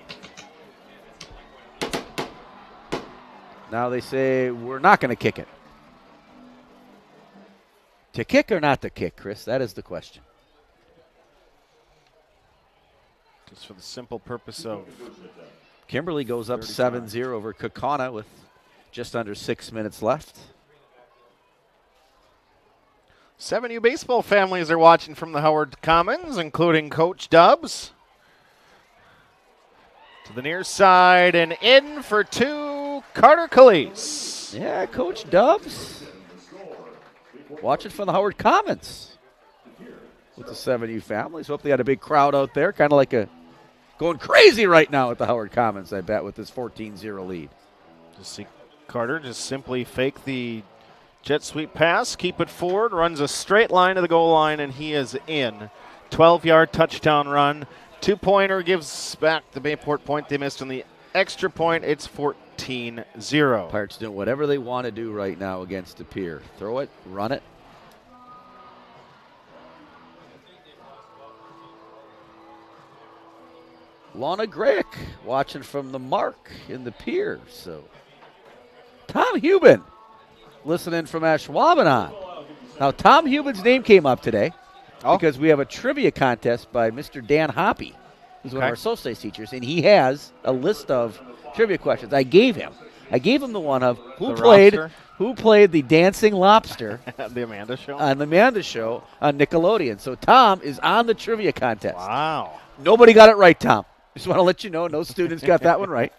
Now they say, we're not going to kick it. To kick or not to kick, Chris? That is the question. Just for the simple purpose of... Kimberly goes up 7-0 over Kaukauna with just under 6 minutes left. 7U baseball families are watching from the Howard Commons, including Coach Dubs. To the near side and in for 2, Carter Khalees. Yeah, Coach Dubs. Watching from the Howard Commons with the 7U families. Hope they had a big crowd out there, kind of like going crazy right now at the Howard Commons, I bet, with this 14-0 lead. Just see Carter just simply fake the jet sweep pass, keep it forward, runs a straight line to the goal line, and he is in. 12-yard touchdown run. 2-pointer gives back the Bayport point they missed on the extra point. It's 14-0. Pirates doing whatever they want to do right now against the Pere. Throw it, run it. Lana Grayek watching from the mark in the Pere. So Tom Hubin listening from Ashwaubenon. Now, Tom Hubin's name came up today because we have a trivia contest by Mr. Dan Hoppy, who's one of our social studies teachers, and he has a list of trivia questions. I gave him the one of who played the dancing lobster the Amanda Show on the Amanda Show on Nickelodeon. So Tom is on the trivia contest. Wow. Nobody got it right, Tom. Just want to let you know, no students got that one right.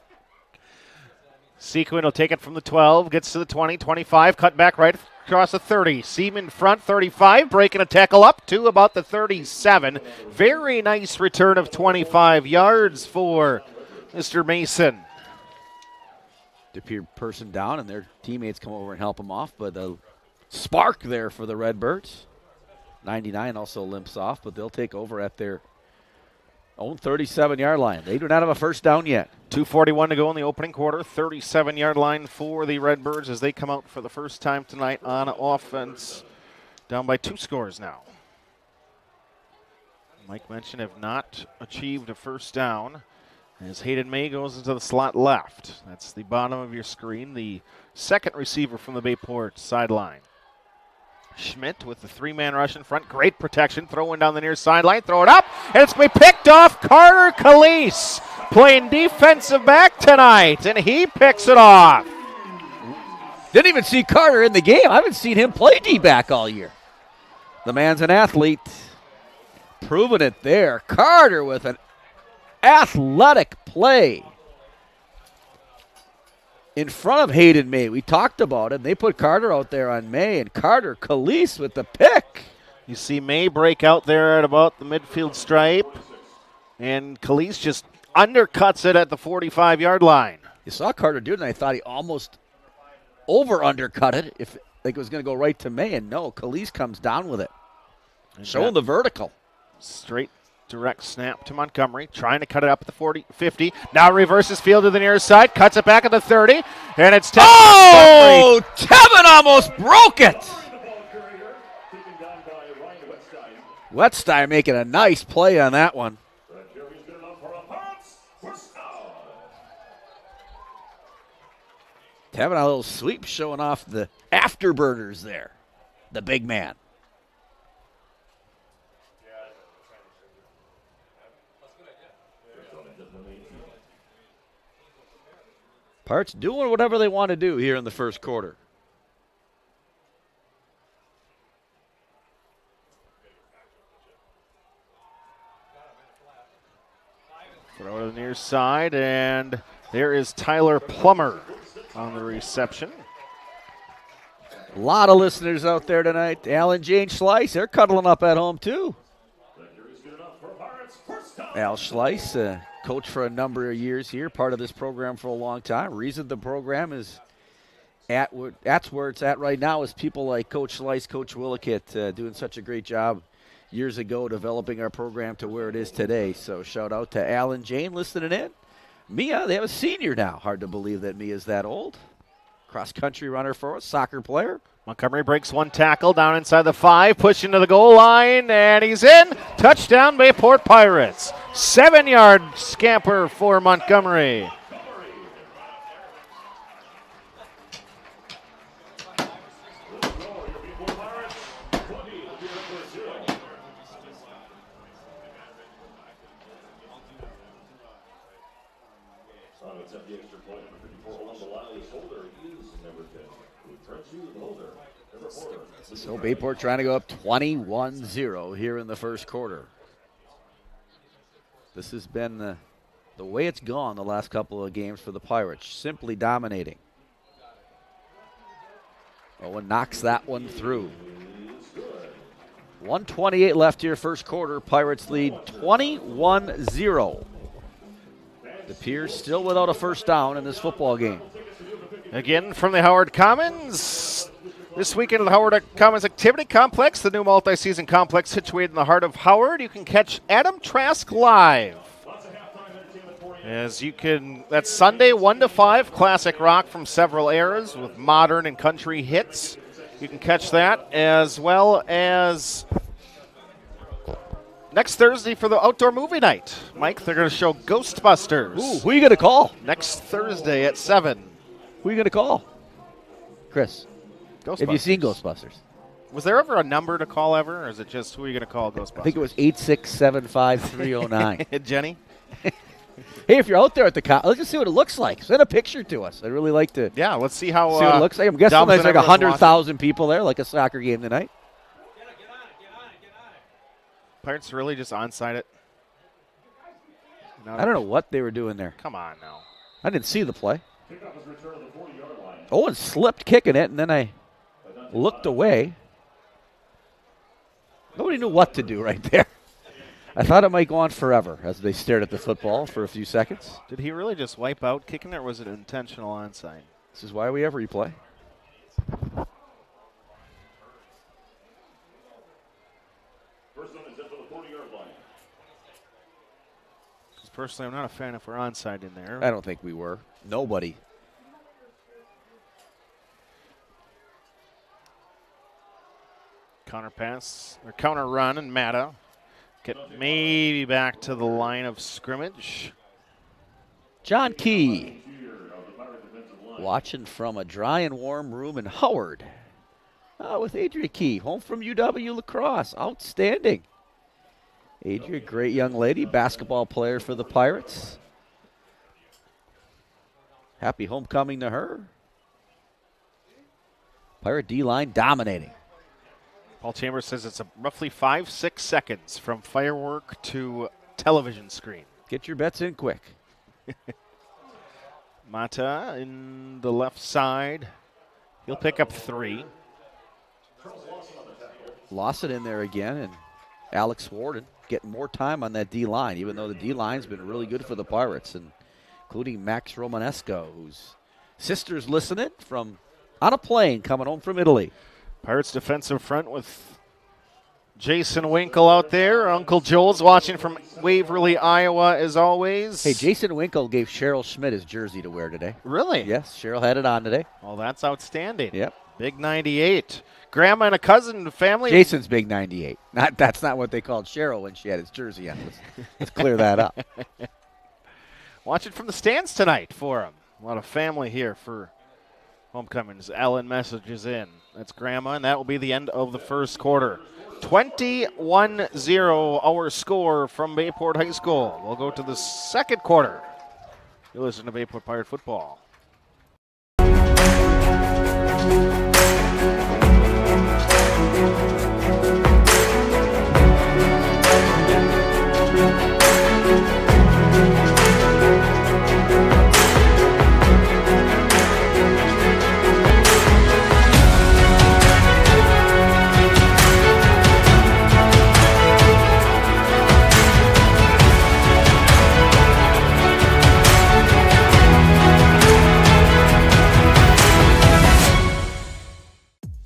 Sequin will take it from the 12, gets to the 20, 25, cut back right across the 30. Seaman front, 35, breaking a tackle up to about the 37. Very nice return of 25 yards for Mr. Mason. Appear person down, and their teammates come over and help him off, but a spark there for the Redbirds. 99 also limps off, but they'll take over at their own 37-yard line. They do not have a first down yet. 2:41 to go in the opening quarter. 37-yard line for the Redbirds as they come out for the first time tonight on offense. Down by 2 scores now. Mike mentioned have not achieved a first down as Hayden May goes into the slot left. That's the bottom of your screen. The second receiver from the Bayport sideline. Schmidt with the 3-man rush in front. Great protection. Throwing down the near sideline. Throw it up. And it's going to be picked off. Carter Khalees playing defensive back tonight. And he picks it off. Didn't even see Carter in the game. I haven't seen him play D-back all year. The man's an athlete. Proving it there. Carter with an athletic play in front of Hayden May. We talked about it. They put Carter out there on May, and Carter Khalees with the pick. You see May break out there at about the midfield stripe, and Khalees just undercuts it at the 45-yard line. You saw Carter do it, and I thought he almost over-undercut it if like it was going to go right to May, and no, Khalees comes down with it. Showing the vertical. Straight direct snap to Montgomery, trying to cut it up at the 40, 50. Now reverses field to the near side, cuts it back at the 30, and it's Tevin. Oh, Tevin almost broke it. Wetstein making a nice play on that one. Having a little sweep, showing off the afterburners there. The big man. Pirates doing whatever they want to do here in the first quarter. Throw to the near side, and there is Tyler Plummer on the reception. A lot of listeners out there tonight. Al Jane Schleiss, they're cuddling up at home too. Al Schleiss, coach for a number of years here, part of this program for a long time. Reason the program is that's where it's at right now is people like Coach Schleiss, Coach Willikett doing such a great job years ago developing our program to where it is today. So shout out to Al and Jane listening in. Mia, they have a senior now. Hard to believe that Mia's that old. Cross-country runner for us, soccer player. Montgomery breaks one tackle down inside the 5, pushing to the goal line, and he's in. Touchdown, Bayport Pirates. 7-yard scamper for Montgomery. So Bayport trying to go up 21-0 here in the first quarter. This has been the way it's gone the last couple of games for the Pirates, simply dominating. Owen knocks that one through. 1:28 left here, first quarter. Pirates lead 21-0. The Piers still without a first down in this football game. Again from the Howard Commons. This weekend at the Howard Commons Activity Complex, the new multi-season complex situated in the heart of Howard. You can catch Adam Trask live. That's Sunday 1 to 5, classic rock from several eras with modern and country hits. You can catch that as well as next Thursday for the outdoor movie night. Mike, they're going to show Ghostbusters. Ooh, who are you going to call? Next Thursday at 7. Who are you going to call? Chris. Have you seen Ghostbusters? Was there ever a number to call ever, or is it just who are you going to call Ghostbusters? I think it was 8675309. Jenny? Hey, if you're out there at the let's just see what it looks like. Send a picture to us. I'd really like to. Yeah, let's see how what it looks like. I'm guessing there's like 100,000 people there, like a soccer game tonight. Pirates really just onside it. I don't know what they were doing there. Come on now. I didn't see the play. Owen slipped kicking it, and then I looked away. Nobody knew what to do right there. I thought it might go on forever as they stared at the football for a few seconds. Did he really just wipe out kicking it, or was it intentional onside? This is why we have replay. Because personally, I'm not a fan if we're onside in there. I don't think we were. Nobody. Counter pass, or counter run, and Matta get maybe back to the line of scrimmage. John Key watching from a dry and warm room in Howard with Adria Key, home from UW Lacrosse. Outstanding. Adria, great young lady, basketball player for the Pirates. Happy homecoming to her. Pirate D-line dominating. Paul Chambers says it's roughly 5-6 seconds from firework to television screen. Get your bets in quick. Mata in the left side. He'll pick up 3. Lawson in there again, and Alex Warden getting more time on that D-line, even though the D-line's been really good for the Pirates, and including Max Romanesco, whose sister's listening from on a plane coming home from Italy. Pirates defensive front with Jason Winkle out there. Uncle Joel's watching from Waverly, Iowa, as always. Hey, Jason Winkle gave Cheryl Schmidt his jersey to wear today. Really? Yes, Cheryl had it on today. Well, that's outstanding. Yep. Big 98. Grandma and a cousin family. Jason's big 98. That's not what they called Cheryl when she had his jersey on. Let's clear that up. Watching from the stands tonight for him. A lot of family here for Homecomings. Ellen messages in. That's Grandma, and that will be the end of the first quarter. 21-0 our score from Bayport High School. We'll go to the second quarter. You listen to Bayport Pirate Football.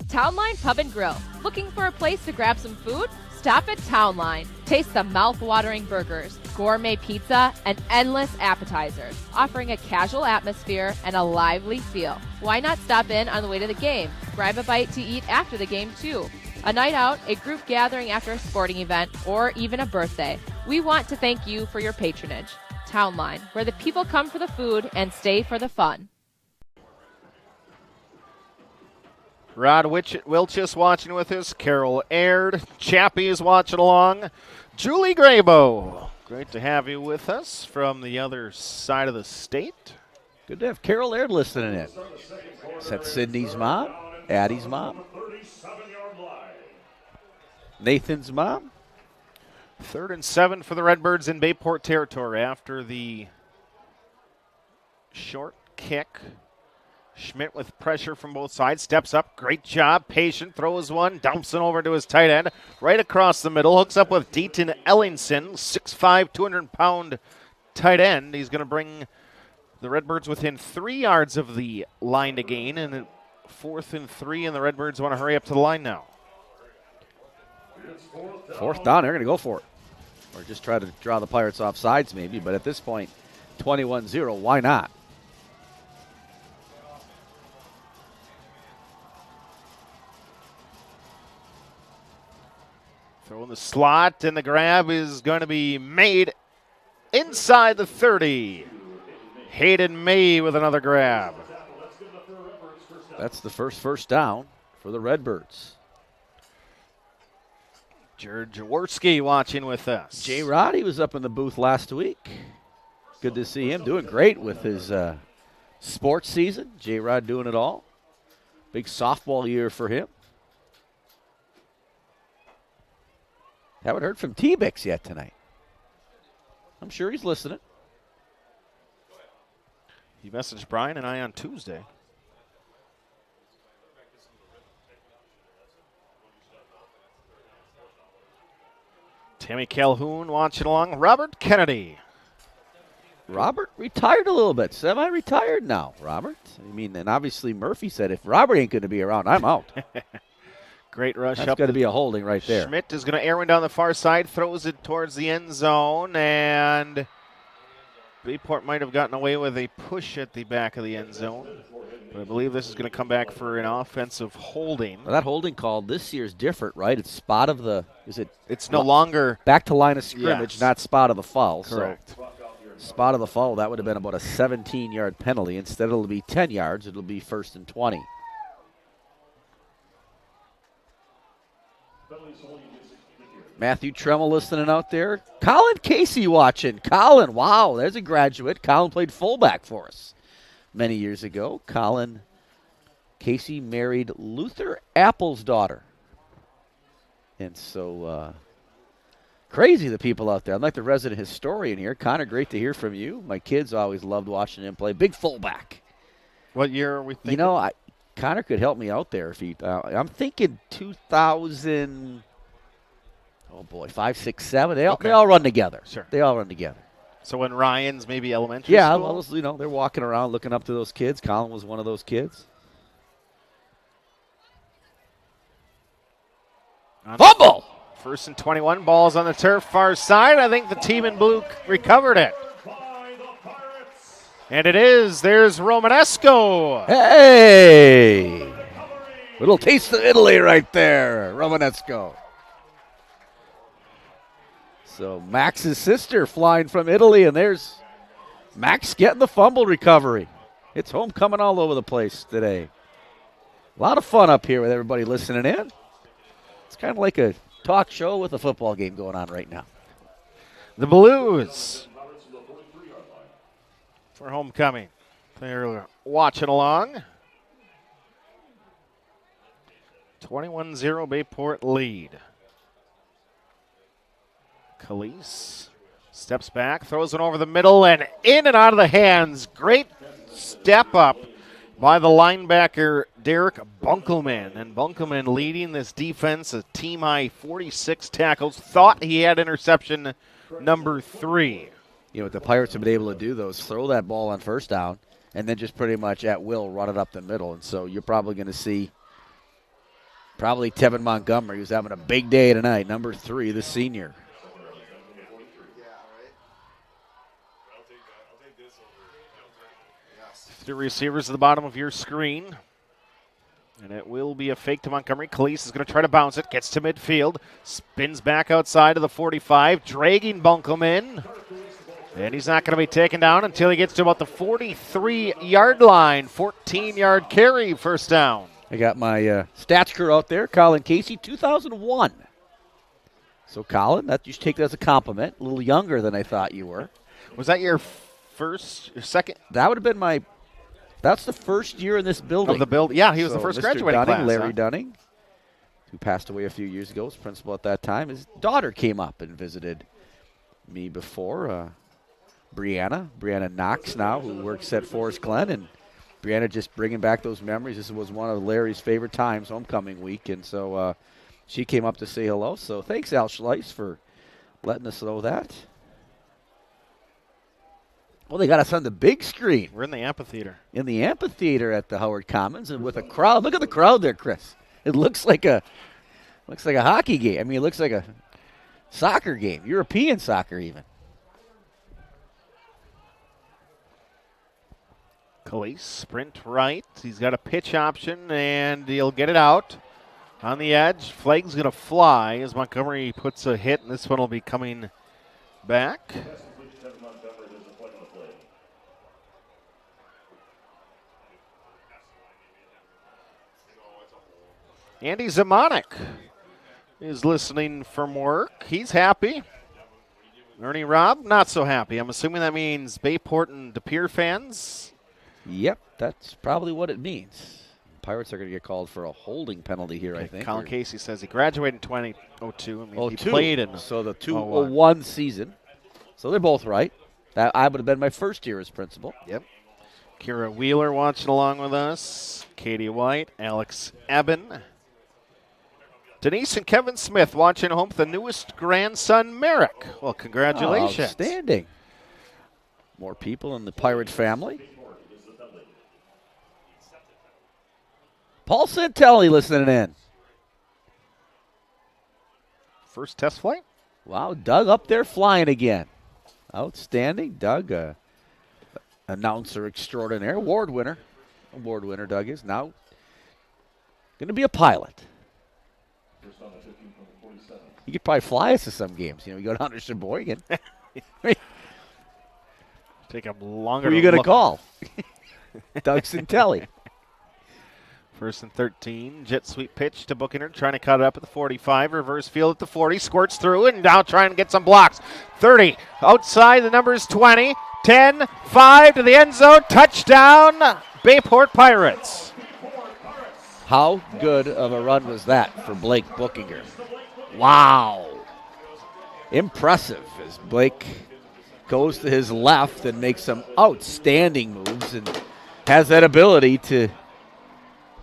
Townline Pub and Grill. Looking for a place to grab some food? Stop at Townline. Taste the mouth-watering burgers, gourmet pizza, and endless appetizers, offering a casual atmosphere and a lively feel. Why not stop in on the way to the game? Grab a bite to eat after the game, too. A night out, a group gathering after a sporting event, or even a birthday. We want to thank you for your patronage. Townline, where the people come for the food and stay for the fun. Rod Wilchis watching with us. Carol Aird. Chappie is watching along. Julie Graybo. Great to have you with us from the other side of the state. Good to have Carol Aird listening in. Is that Sydney's mom? Addie's mom? Nathan's mom? 3rd and 7 for the Redbirds in Bayport territory after the short kick. Schmidt with pressure from both sides, steps up, great job, patient, throws one, dumps it over to his tight end, right across the middle, hooks up with Deaton Ellingson, 6'5", 200-pound tight end. He's going to bring the Redbirds within 3 yards of the line to gain, and 4th and 3, and the Redbirds want to hurry up to the line now. 4th down, they're going to go for it. Or just try to draw the Pirates off sides maybe, but at this point, 21-0, why not? Throw in the slot, and the grab is going to be made inside the 30. Hayden May with another grab. That's the first down for the Redbirds. Jared Jaworski watching with us. Jay Roddy was up in the booth last week. Good to see him doing great with his sports season. Jay Rod doing it all. Big softball year for him. Haven't heard from T-Bix yet tonight. I'm sure he's listening. He messaged Brian and I on Tuesday. Tammy Calhoun watching along. Robert Kennedy. Robert retired a little bit. Semi-retired now, Robert. I mean, and obviously Murphy said, if Robert ain't going to be around, I'm out. Great rush That's up. That's got to be a holding right there. Schmidt is going to air one down the far side, throws it towards the end zone, and Bayport might have gotten away with a push at the back of the end zone. But I believe this is going to come back for an offensive holding. Well, that holding call this year is different, right? It's spot of the, It's no longer back to line of scrimmage, yes. Not spot of the foul. Correct. So spot of the foul, that would have been about a 17-yard penalty. Instead, it'll be 10 yards. It'll be 1st and 20. Matthew Tremmel listening out there. Colin Casey watching. Colin, wow, there's a graduate. Colin played fullback for us many years ago. Colin Casey married Luther Apple's daughter. And so crazy the people out there. I'm like the resident historian here. Connor, great to hear from you. My kids always loved watching him play. Big fullback. What year are we thinking? You know, Connor could help me out there if he. I'm thinking 2000. Oh boy, 5, 6, 7. They all run together. Sure, they all run together. So when Ryan's maybe elementary yeah, school? well, they're walking around looking up to those kids. Colin was one of those kids. Fumble! 1st and 21. Ball's on the turf, far side. I think the team in blue recovered it. And it is. There's Romanesco. Hey! Little taste of Italy right there, Romanesco. So Max's sister flying from Italy, and there's Max getting the fumble recovery. It's homecoming all over the place today. A lot of fun up here with everybody listening in. It's kind of like a talk show with a football game going on right now. The Blues for homecoming. They're watching along. 21-0 Bayport lead. Calise steps back, throws it over the middle, and in and out of the hands. Great step up by the linebacker, Derek Bunkelman. And Bunkelman leading this defense, a team-high 46 tackles. Thought he had interception number 3. You know what the Pirates have been able to do, though, is throw that ball on first down and then just pretty much at will run it up the middle. And so you're probably going to see Tevin Montgomery, who's having a big day tonight, number 3, the senior. The receivers at the bottom of your screen. And it will be a fake to Montgomery. Calise is going to try to bounce it. Gets to midfield. Spins back outside of the 45. Dragging Bunkelman. And he's not going to be taken down until he gets to about the 43-yard line. 14-yard carry, first down. I got my stats crew out there. Colin Casey, 2001. So, Colin, you should take that as a compliment. A little younger than I thought you were. Was that your second? That would have been that's the first year in this building. Of the build, yeah, he was the first Mr. graduating Dunning, class. Larry Dunning, who passed away a few years ago, was principal at that time. His daughter came up and visited me before. Brianna Knox now, who works at Forest Glen, and Brianna just bringing back those memories. This was one of Larry's favorite times, homecoming week, and so she came up to say hello. So thanks, Al Schleiss, for letting us know that. Well, they got us on the big screen. We're in the amphitheater. In the amphitheater at the Howard Commons, and with a crowd. Look at the crowd there, Chris. It looks like a hockey game. I mean, it looks like a soccer game, European soccer even. Calise, sprint right. He's got a pitch option, and he'll get it out. On the edge, flag's going to fly as Montgomery puts a hit, and this one will be coming back. Andy Zimonik is listening from work. He's happy. Ernie Robb, not so happy. I'm assuming that means Bayport and De Pere fans. Yep, that's probably what it means. Pirates are going to get called for a holding penalty here, I think. Colin Casey says he graduated in 2002. I mean, he 02. played in so the 2001 season. So they're both right. I would have been my first year as principal. Yep. Kira Wheeler watching along with us. Katie White, Alex Eben. Denise and Kevin Smith watching home with the newest grandson, Merrick. Well, congratulations. Oh, outstanding. More people in the Pirate family. Paul Santelli listening in. First test flight. Wow, Doug up there flying again. Outstanding. Doug, announcer extraordinaire, award winner. Doug is now going to be a pilot. You could probably fly us to some games. You go down to Sheboygan. Take him longer. Who are you going to call? Doug Santelli. First and 13. Jet sweep pitch to Bookinger, trying to cut it up at the 45. Reverse field at the 40. Squirts through and now trying to get some blocks. 30. Outside, the number is 20. 10. 5 to the end zone. Touchdown, Bayport Pirates. How good of a run was that for Blake Bookinger? Wow. Impressive as Blake goes to his left and makes some outstanding moves and has that ability to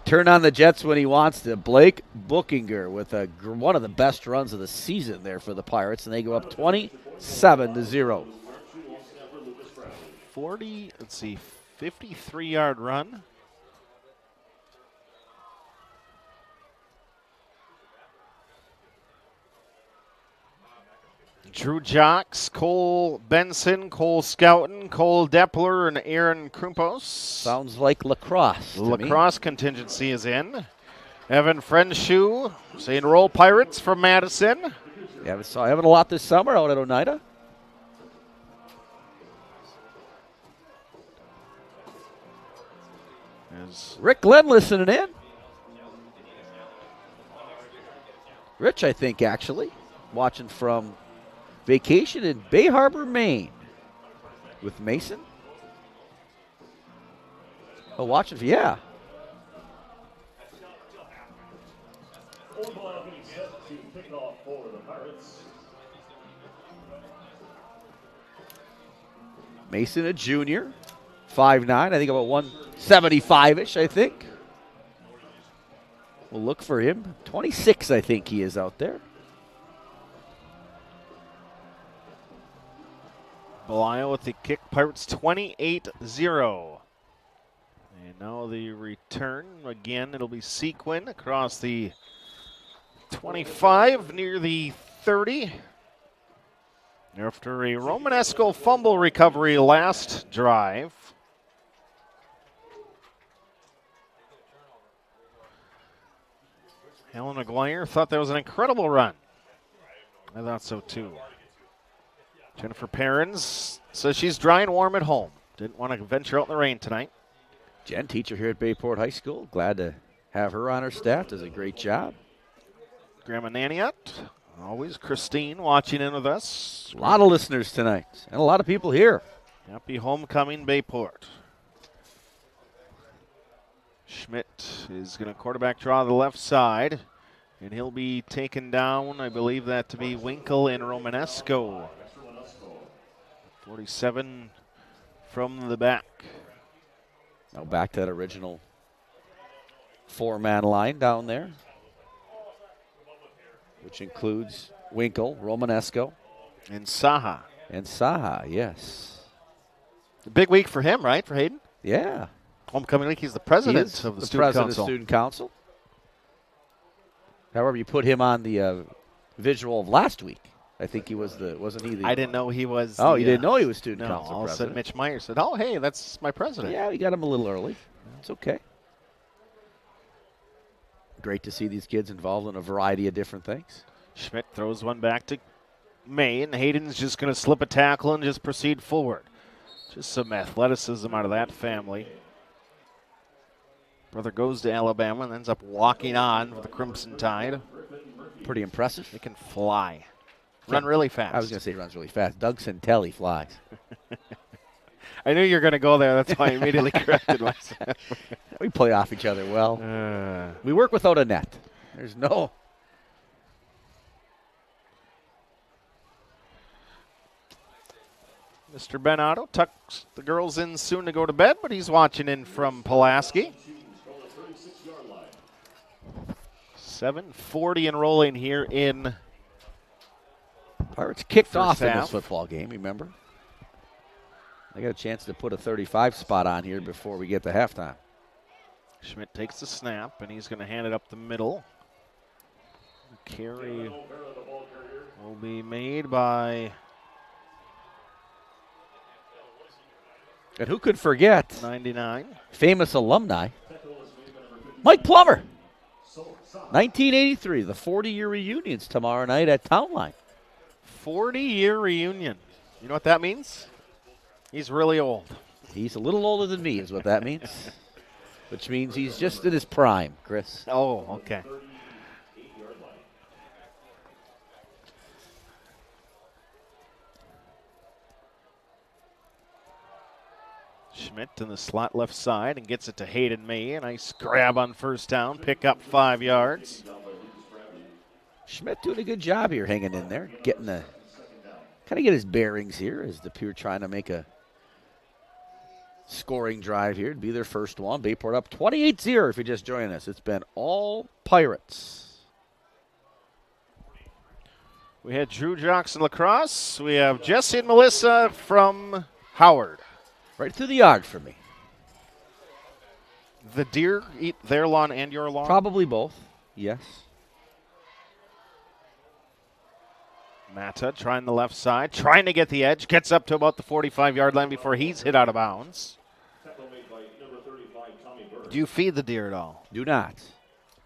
turn on the Jets when he wants to. Blake Bookinger with one of the best runs of the season there for the Pirates, and they go up 27-0. 53-yard run. Drew Jocks, Cole Benson, Cole Scouten, Cole Depler, and Aaron Krumpos. Sounds like lacrosse. Lacrosse contingency is in. Evan Frenshu saying roll Pirates from Madison. Yeah, I having a lot this summer out at Oneida. As Rick Glenn listening in. Rich, I think, actually, watching from vacation in Bay Harbor, Maine with Mason. Oh, watching, yeah. Kickoff for the Pirates. Mason, a junior, 5'9", I think about 175-ish, I think. We'll look for him. 26, I think he is out there. Belial with the kick. Pirates 28-0. And now the return. Again, it'll be Sequin across the 25 near the 30. After a Romanesco fumble recovery last drive. Helen McGuire thought that was an incredible run. I thought so too. Jennifer Perrins says she's dry and warm at home. Didn't want to venture out in the rain tonight. Jen, teacher here at Bayport High School. Glad to have her on our staff. Does a great job. Grandma Naniat, always Christine watching in with us. A lot of listeners tonight and a lot of people here. Happy homecoming, Bayport. Schmidt is going to quarterback draw the left side, and he'll be taken down, I believe that to be Winkle and Romanesco. 47 from the back. Now back to that original four-man line down there, which includes Winkle, Romanesco. And Saha. And Saha, yes. A big week for him, right, for Hayden? Yeah. Homecoming week, he's the president of the Student Council. Student Council. However, you put him on the visual of last week. I think he was wasn't he the? I didn't know he was. Oh, you didn't know he was Student Council all president. of a sudden, Mitch Meyer said, "Oh, hey, that's my president." Yeah, we got him a little early. It's okay. Great to see these kids involved in a variety of different things. Schmidt throws one back to May, and Hayden's just going to slip a tackle and just proceed forward. Just some athleticism out of that family. Brother goes to Alabama and ends up walking on with the Crimson Tide. Pretty impressive. They can fly. Run really fast. I was going to say runs really fast. Doug Santelli flies. I knew you were going to go there. That's why I immediately corrected myself. We play off each other well. We work without a net. There's no... Mr. Benotto tucks the girls in soon to go to bed, but he's watching in from Pulaski. 7:40 and rolling here in Pirates kicked off in half. this football game, remember? They got a chance to put a 35 spot on here before we get to halftime. Schmidt takes the snap, and he's going to hand it up the middle. The carry will be made by... And who could forget 99. Famous alumni, Mike Plummer. 1983, the 40-year reunion's tomorrow night at Town Line. 40-year reunion. You know what that means? He's really old. He's a little older than me is what that means. Which means he's just in his prime, Chris. Oh, okay. Schmidt in the slot left side and gets it to Hayden May. A nice grab on first down, pick up 5 yards. Schmidt doing a good job here hanging in there, getting the kind of get his bearings here as the Pure trying to make a scoring drive here. It'd be their first one. Bayport up 28-0 if you're just joining us. It's been all Pirates. We had Drew Jackson Lacrosse. We have Jesse and Melissa from Howard. Right through the yard for me. The deer eat their lawn and your lawn? Probably both, yes. Mata trying the left side, trying to get the edge, gets up to about the 45-yard line before he's hit out of bounds. Do you feed the deer at all? Do not.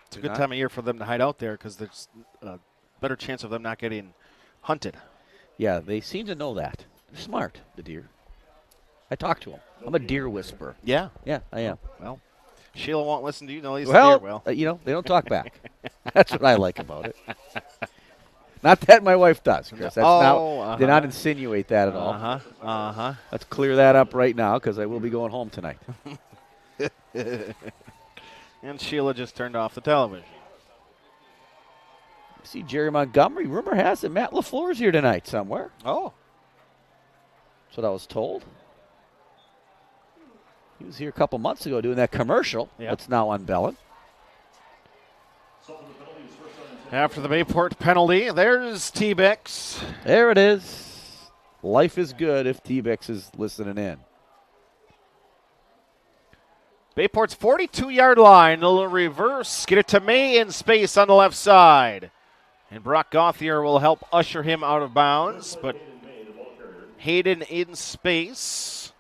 It's a good time of year for them to hide out there because there's a better chance of them not getting hunted. Yeah, they seem to know that. They're smart, the deer. I talk to them. I'm a deer whisperer. Yeah? Yeah, I am. Well, Sheila won't listen to you. No, Well, they don't talk back. That's what I like about it. Not that my wife does, Chris. That's did not insinuate that at all. Let's clear that up right now because I will be going home tonight. And Sheila just turned off the television. See Jerry Montgomery. Rumor has it Matt LaFleur's here tonight somewhere. Oh. That's what I was told. He was here a couple months ago doing that commercial that's now on Bellin. After the Bayport penalty, there's T-Bex. There it is. Life is good if T-Bex is listening in. Bayport's 42-yard line. They'll reverse, get it to May in space on the left side. And Brock Gauthier will help usher him out of bounds, but Hayden in space.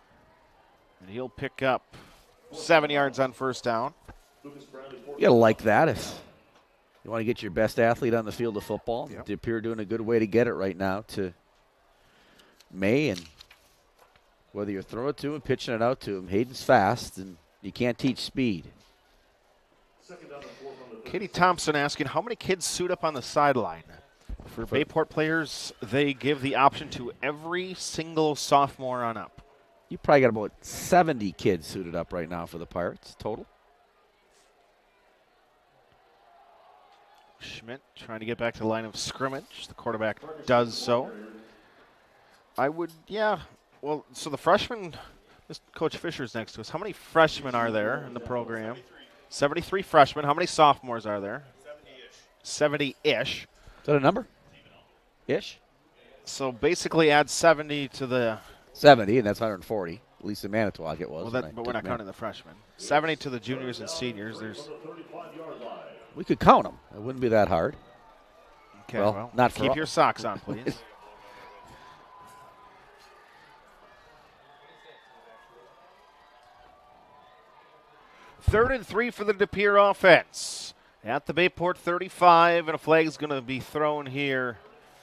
And he'll pick up 7 yards on first down. You got to like that if you want to get your best athlete on the field of football. Yep. DePere doing a good way to get it right now to May. And whether you're throwing it to him, pitching it out to him, Hayden's fast, and you can't teach speed. Katie Thompson asking, how many kids suit up on the sideline? For Bayport players, they give the option to every single sophomore on up. You probably got about 70 kids suited up right now for the Pirates total. Schmidt trying to get back to the line of scrimmage. The quarterback does so. Well, so the freshman, Coach Fisher's next to us. How many freshmen are there in the program? 73 freshmen. How many sophomores are there? 70-ish. Is that a number? Ish? So basically add 70 to the 70, and that's 140. At least in Manitowoc it was. But we're not counting the freshmen. 70 to the juniors and seniors. We could count them. It wouldn't be that hard. Okay, well not for keep your socks on, please. Third and 3 for the DePere offense. At the Bayport 35, and a flag is going to be thrown here.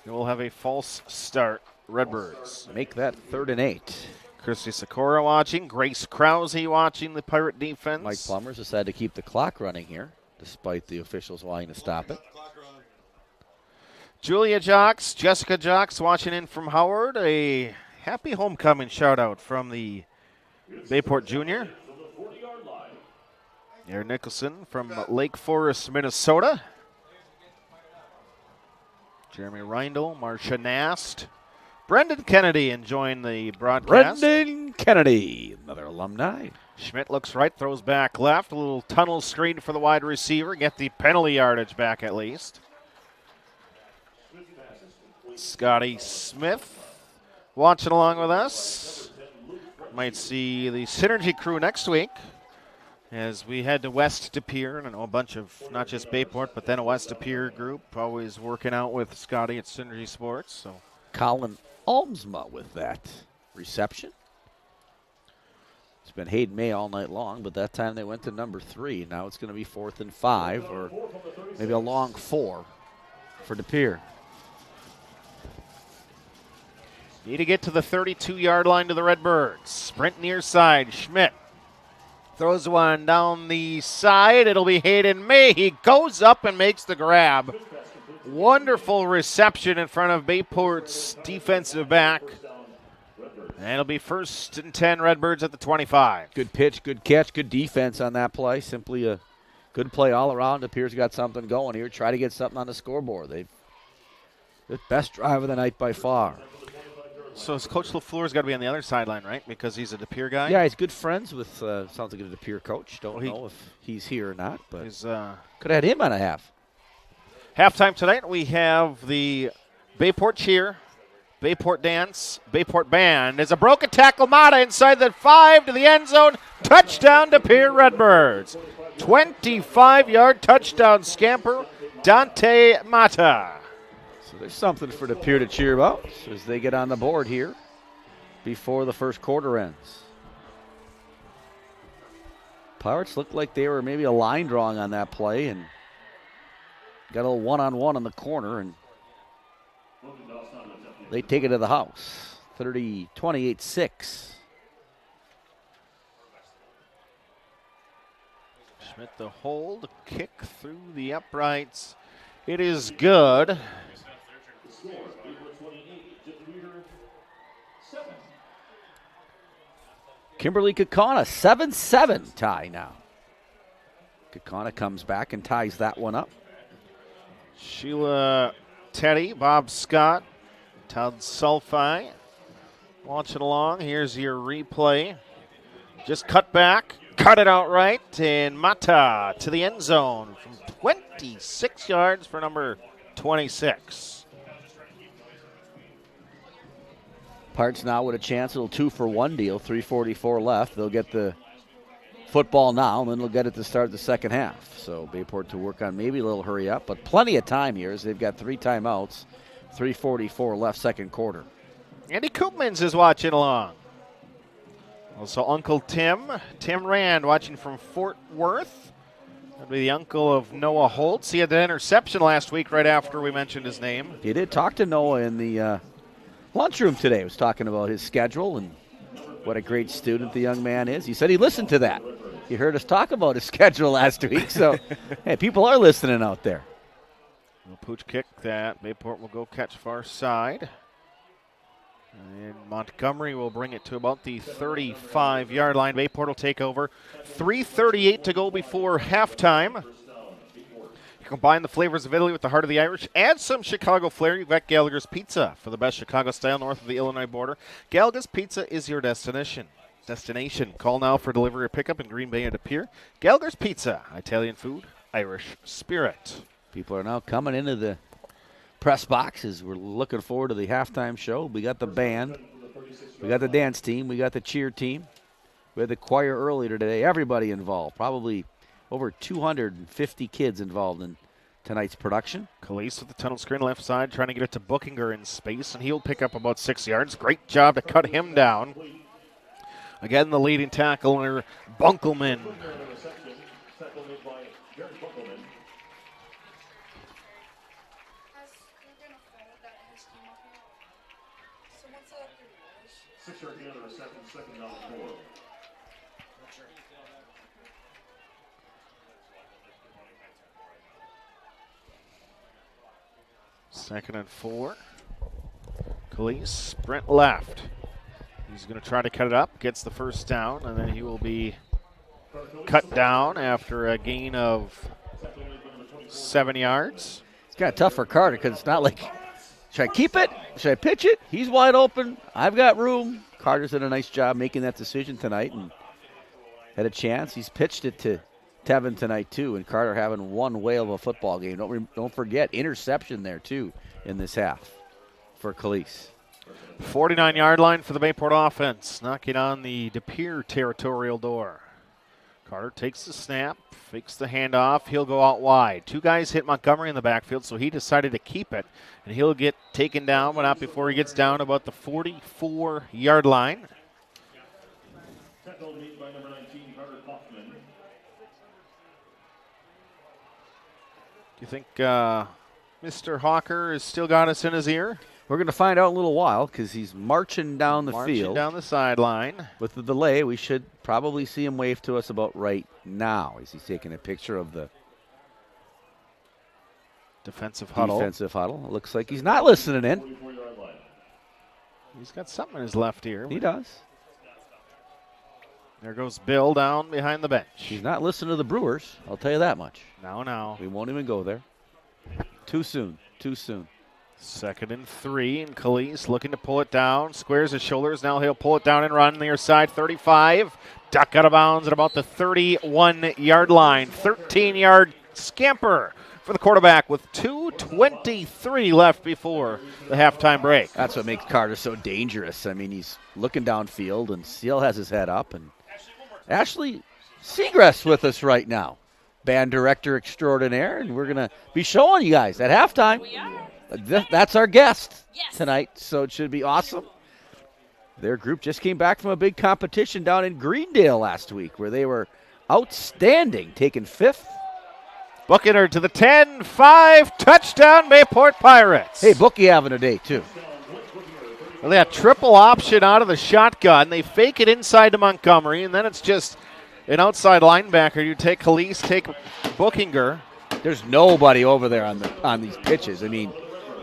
And we'll have a false start. Redbirds. Make that 3rd and 8. Christy Sikora watching. Grace Krause watching the Pirate defense. Mike Plumbers decided to keep the clock running here, despite the officials wanting to stop it. Julia Jocks, Jessica Jocks watching in from Howard. A happy homecoming shout-out from the Bayport Junior. Aaron Nicholson from Lake Forest, Minnesota. Jeremy Reindl, Marcia Nast. Brendan Kennedy enjoying the broadcast. Brendan Kennedy, another alumni. Schmidt looks right, throws back left. A little tunnel screen for the wide receiver. Get the penalty yardage back at least. Scotty Smith watching along with us. Might see the Synergy crew next week as we head to West DePere. And I know a bunch of, not just Bayport, but then a West DePere group, always working out with Scotty at Synergy Sports. So Colin Almsma with that reception. It's been Hayden May all night long, but that time they went to number 3. Now it's going to be 4th and 5, or maybe a long 4 for DePere. Need to get to the 32-yard line to the Redbirds. Sprint near side. Schmidt throws one down the side. It'll be Hayden May. He goes up and makes the grab. Wonderful reception in front of Bayport's defensive back. And it'll be 1st and 10 Redbirds at the 25. Good pitch, good catch, good defense on that play. Simply a good play all around. DePere's got something going here. Try to get something on the scoreboard. They've the best drive of the night by far. So Coach LaFleur's got to be on the other sideline, right? Because he's a DePere guy? Yeah, he's good friends with, sounds like a DePere coach. Don't know if he's here or not, but could have had him on a half. Halftime tonight, we have the Bayport cheer, Bayport dance, Bayport band. There's a broken tackle, Mata inside the 5 to the end zone. Touchdown DePere Redbirds. 25-yard touchdown scamper, Dante Mata. So there's something for DePere to cheer about as they get on the board here before the first quarter ends. Pirates looked like they were maybe a line drawing on that play and got a little one-on-one in the corner, and they take it to the house. 28-6. Schmidt the hold, kick through the uprights. It is good. Kimberly Kakana, 7-7 tie now. Kakana comes back and ties that one up. Sheila Teddy, Bob Scott, Todd Sulfi watching along. Here's your replay. Just cut back, cut it out right, and Mata to the end zone from 26 yards for number 26. Pirates now with a chance, a little 2-for-1 deal, 3:44 left. They'll get the football now, and then they'll get it to start the second half. So Bayport to work on maybe a little hurry up, but plenty of time here as they've got 3 timeouts, 3:44 left second quarter. Andy Koopmans is watching along. Also Uncle Tim Rand watching from Fort Worth. That'd be the uncle of Noah Holtz. He had that interception last week right after we mentioned his name. He did talk to Noah in the lunchroom today. He was talking about his schedule and what a great student the young man is. He said he listened to that. He heard us talk about his schedule last week. So, hey, people are listening out there. Pooch kick that. Bayport will go catch far side. And Montgomery will bring it to about the 35-yard line. Bayport will take over. 3:38 to go before halftime. You combine the flavors of Italy with the heart of the Irish. Add some Chicago flair. You've got Gallagher's Pizza for the best Chicago style north of the Illinois border. Gallagher's Pizza is your destination. Call now for delivery or pickup in Green Bay and De Pere. Gallagher's Pizza. Italian food, Irish spirit. People are now coming into the press boxes. We're looking forward to the halftime show. We got the band. We got the dance team. We got the cheer team. We had the choir earlier today. Everybody involved. Probably over 250 kids involved in tonight's production. Calise with the tunnel screen left side, trying to get it to Bookinger in space, and he'll pick up about 6 yards. Great job to cut him down. Again, the leading tackler, Bunkelman. Second and 4. Calise, sprint left. He's going to try to cut it up, gets the first down, and then he will be cut down after a gain of 7 yards. It's kind of tough for Carter because it's not like, should I keep it? Should I pitch it? He's wide open. I've got room. Carter's done a nice job making that decision tonight and had a chance. He's pitched it to Tevin tonight, too, and Carter having one whale of a football game. Don't forget, interception there, too, in this half for Calise. 49-yard line for the Bayport offense, knocking on the De Pere territorial door. Carter takes the snap, fakes the handoff. He'll go out wide. 2 guys hit Montgomery in the backfield, so he decided to keep it, and he'll get taken down, but not before he gets down about the 44-yard line. Do you think Mr. Hawker has still got us in his ear? We're going to find out in a little while because he's marching down the field. Marching down the sideline. With the delay, we should probably see him wave to us about right now as he's taking a picture of the defensive huddle. It looks like he's not listening in. He's got something in his left ear. He does. There goes Bill down behind the bench. He's not listening to the Brewers, I'll tell you that much. No. We won't even go there. Too soon. Second and 3, and Calise looking to pull it down. Squares his shoulders. Now he'll pull it down and run near side 35. Duck out of bounds at about the 31-yard line. 13-yard scamper for the quarterback with 2:23 left before the halftime break. That's what makes Carter so dangerous. I mean, he's looking downfield, and Seal has his head up. And Ashley Seagrass with us right now, band director extraordinaire, and we're going to be showing you guys at halftime. We are. That's our guest tonight, so it should be awesome. Their group just came back from a big competition down in Greendale last week where they were outstanding, taking 5th. Booking her to the 10-5 touchdown Bayport Pirates. Hey, Bookie having a day, too. Well, they have triple option out of the shotgun. They fake it inside to Montgomery, and then it's An outside linebacker, you take Khalees, take Bookinger. There's nobody over there on these pitches. I mean,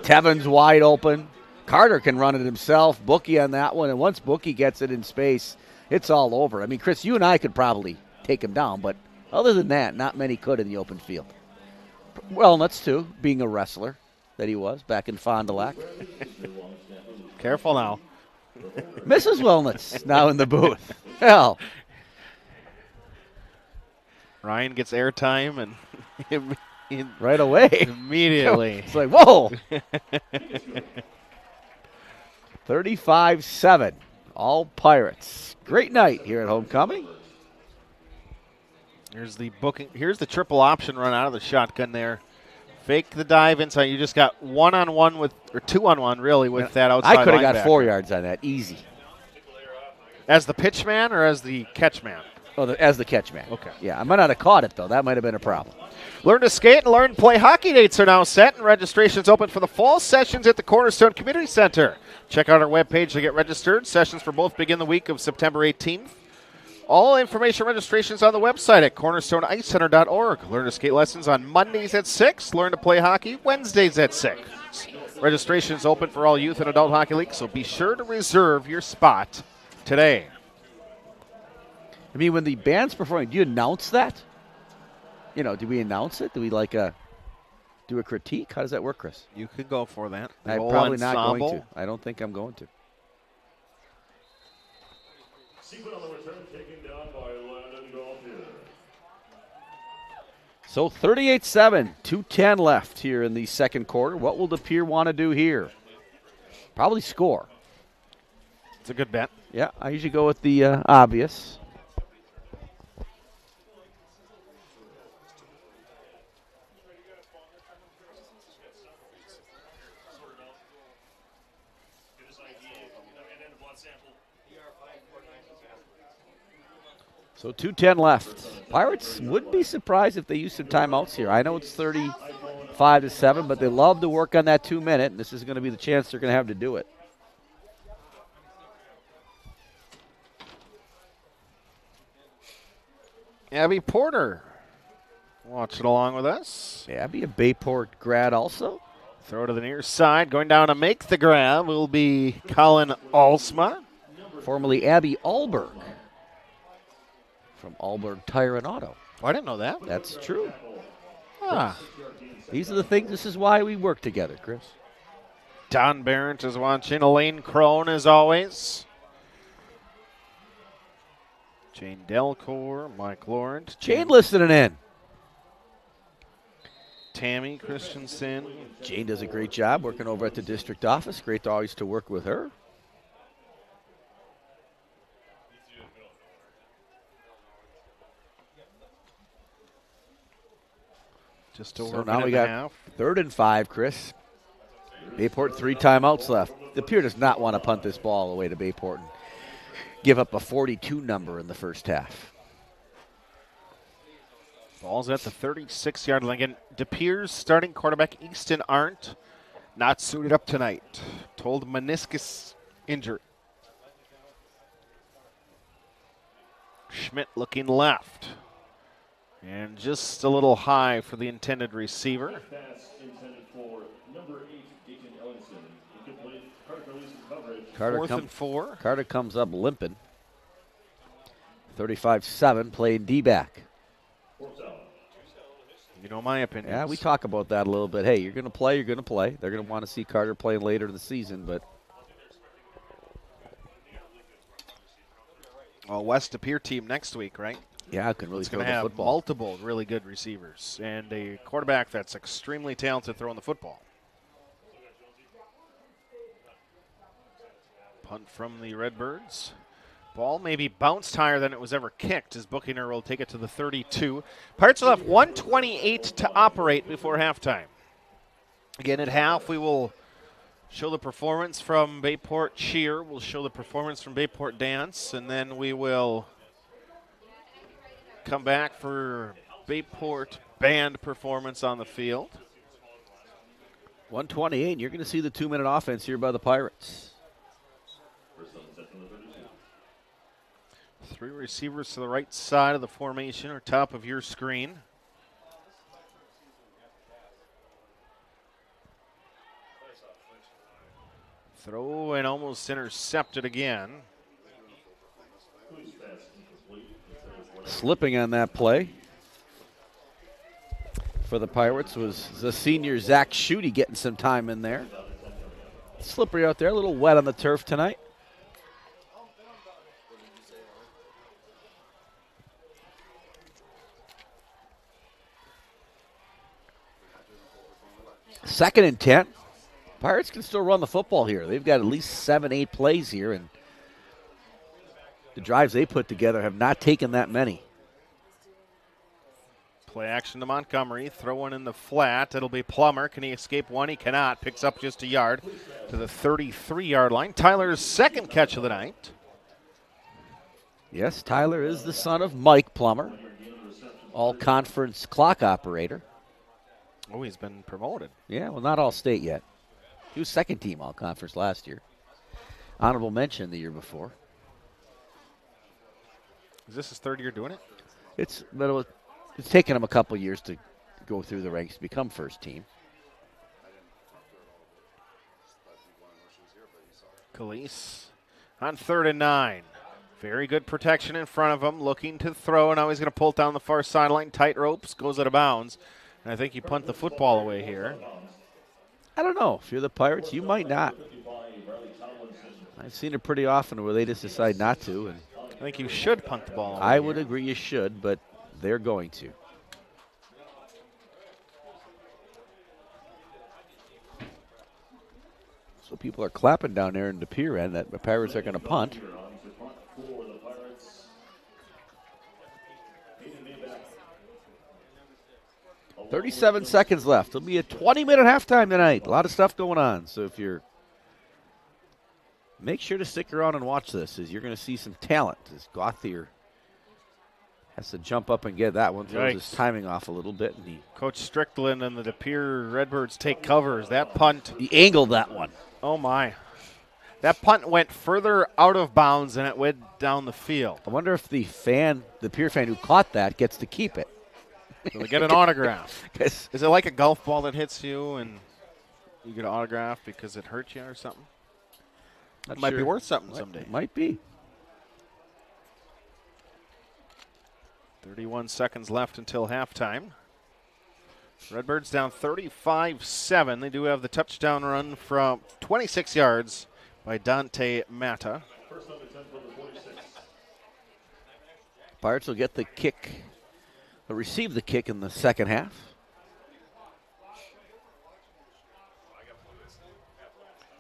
Tevin's wide open. Carter can run it himself. Bookie on that one. And once Bookie gets it in space, it's all over. I mean, Chris, you and I could probably take him down, but other than that, not many could in the open field. Wellnuts, too, being a wrestler that he was back in Fond du Lac. Careful now. Mrs. Wellnuts now in the booth. Hell. Ryan gets airtime and right away. Immediately. It's like, whoa. 35-7. All Pirates. Great night here at homecoming. Here's the booking. Here's the triple option run out of the shotgun there. Fake the dive inside. You just got 1-on-1 with, or 2-on-1 really with that outside. I could have got linebacker. 4 yards on that. Easy. As the pitch man or as the catch man? Oh, as the catch man. Okay. Yeah, I might not have caught it, though. That might have been a problem. Learn to skate and learn to play hockey dates are now set, and registration's open for the fall sessions at the Cornerstone Community Center. Check out our webpage to get registered. Sessions for both begin the week of September 18th. All information registrations on the website at cornerstoneicecenter.org. Learn to skate lessons on Mondays at 6. Learn to play hockey Wednesdays at 6. Registration is open for all youth and adult hockey leagues, so be sure to reserve your spot today. I mean, when the band's performing, do you announce that? You know, do we announce it? Do we do a critique? How does that work, Chris? You could go for that. I'm probably not going to. I don't think I'm going to. Sequin on the return, taken down by Landon Gaultier. So 38-7, 2:10 left here in the second quarter. What will the Pier want to do here? Probably score. It's a good bet. Yeah, I usually go with the obvious. So 2:10 left. Pirates wouldn't be surprised if they use some timeouts here. I know it's 35-7, but they love to work on that 2 minute, and this is going to be the chance they're going to have to do it. Abby Porter watching along with us. Abby, a Bayport grad also. Throw to the near side. Going down to make the grab will be Colin Alsma. Formerly Abby Alberg. From Alberg Tire and Auto. Oh, I didn't know that. That's true. Ah. These are the things. This is why we work together, Chris. Don Barrett is watching. Elaine Crone, as always. Jane Delcourt, Mike Laurent. Jane listening in. Tammy Christensen. Jane does a great job working over at the district office. Great always to work with her. Just over so a now minute we and a got half. 3rd and 5, Chris. Bayport 3 timeouts left. The Pier does not want to punt this ball away to Bayport and give up a 42 number in the first half. Ball's at the 36-yard line. Again, DePere's starting quarterback, Easton Arndt, not suited up tonight. Told meniscus injury. Schmidt looking left. And just a little high for the intended receiver. Pass intended for number 8, Dayton Ellingson. Incomplete. Carter releasing coverage. Fourth and 4. Carter comes up limping. 35-7, playing D-back. You know my opinion. Yeah, we talk about that a little bit. Hey, you're going to play, you're going to play. They're going to want to see Carter play later in the season, but. Well, West DePere team next week, right? Yeah, can really it's throw going to the have football. multiple really good receivers and a quarterback that's extremely talented throwing the football. Punt from the Redbirds. Ball maybe bounced higher than it was ever kicked as Bookinger will take it to the 32. Pirates will have 1:28 to operate before halftime. Again, at half, we will show the performance from Bayport Cheer. We'll show the performance from Bayport Dance, and then we will come back for Bayport Band performance on the field. 1:28, you're going to see the 2-minute offense here by the Pirates. Three receivers to the right side of the formation or top of your screen. Throw and almost intercepted again. Slipping on that play for the Pirates was the senior Zach Schutte getting some time in there. Slippery out there, a little wet on the turf tonight. Second and 10. Pirates can still run the football here. They've got at least 7-8 plays here, and the drives they put together have not taken that many. Play action to Montgomery. Throw one in the flat. It'll be Plummer. Can he escape one? He cannot. Picks up just a yard to the 33-yard line. Tyler's second catch of the night. Yes, Tyler is the son of Mike Plummer, all-conference clock operator. Oh, he's been promoted. Yeah, well, not all state yet. He was second team all-conference last year. Honorable mention the year before. Is this his third year doing it? It's taken him a couple years to go through the ranks to become first team. Calise on 3rd and 9. Very good protection in front of him. Looking to throw. Now he's going to pull it down the far sideline. Tight ropes. Goes out of bounds. And I think you punt the football away here. I don't know. If you're the Pirates, you might not. I've seen it pretty often where they just decide not to. And I think you should punt the ball away. I would agree you should, but they're going to. So people are clapping down there in the pier end that the Pirates are going to punt. 37 seconds left. It'll be a 20-minute halftime tonight. A lot of stuff going on. So if you're, make sure to stick around and watch this, as you're going to see some talent. As Gauthier has to jump up and get that one. Throws his timing off a little bit. And Coach Strickland and the De Pere Redbirds take covers. That punt. He angled that one. Oh, my. That punt went further out of bounds than it went down the field. I wonder if the Pere fan who caught that gets to keep it. So they get an autograph. Is it like a golf ball that hits you and you get an autograph because it hurt you or something? It might be worth something someday. Might be. 31 seconds left until halftime. Redbirds down 35-7. They do have the touchdown run from 26 yards by Dante Mata. Pirates will get the kick. They'll receive the kick in the second half.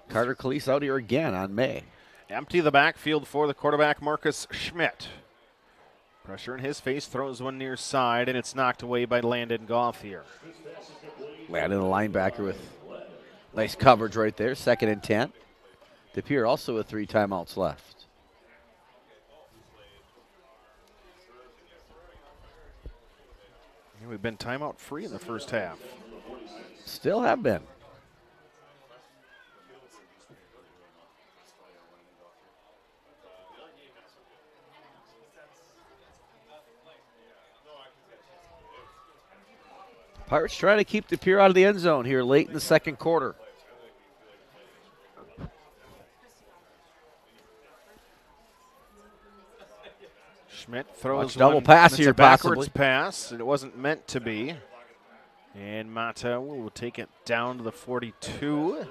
Carter Calise out here again on May. Empty the backfield for the quarterback, Marcus Schmidt. Pressure in his face, throws one near side, and it's knocked away by Landon Gauthier. Landon, a linebacker with nice coverage right there. 2nd and 10. De Pere also with 3 timeouts left. We've been timeout free in the first half. Still have been. Pirates trying to keep De Pere out of the end zone here late in the second quarter. Schmidt throws double pass here, a backwards possibly. pass, and it wasn't meant to be. And Mata will take it down to the 42.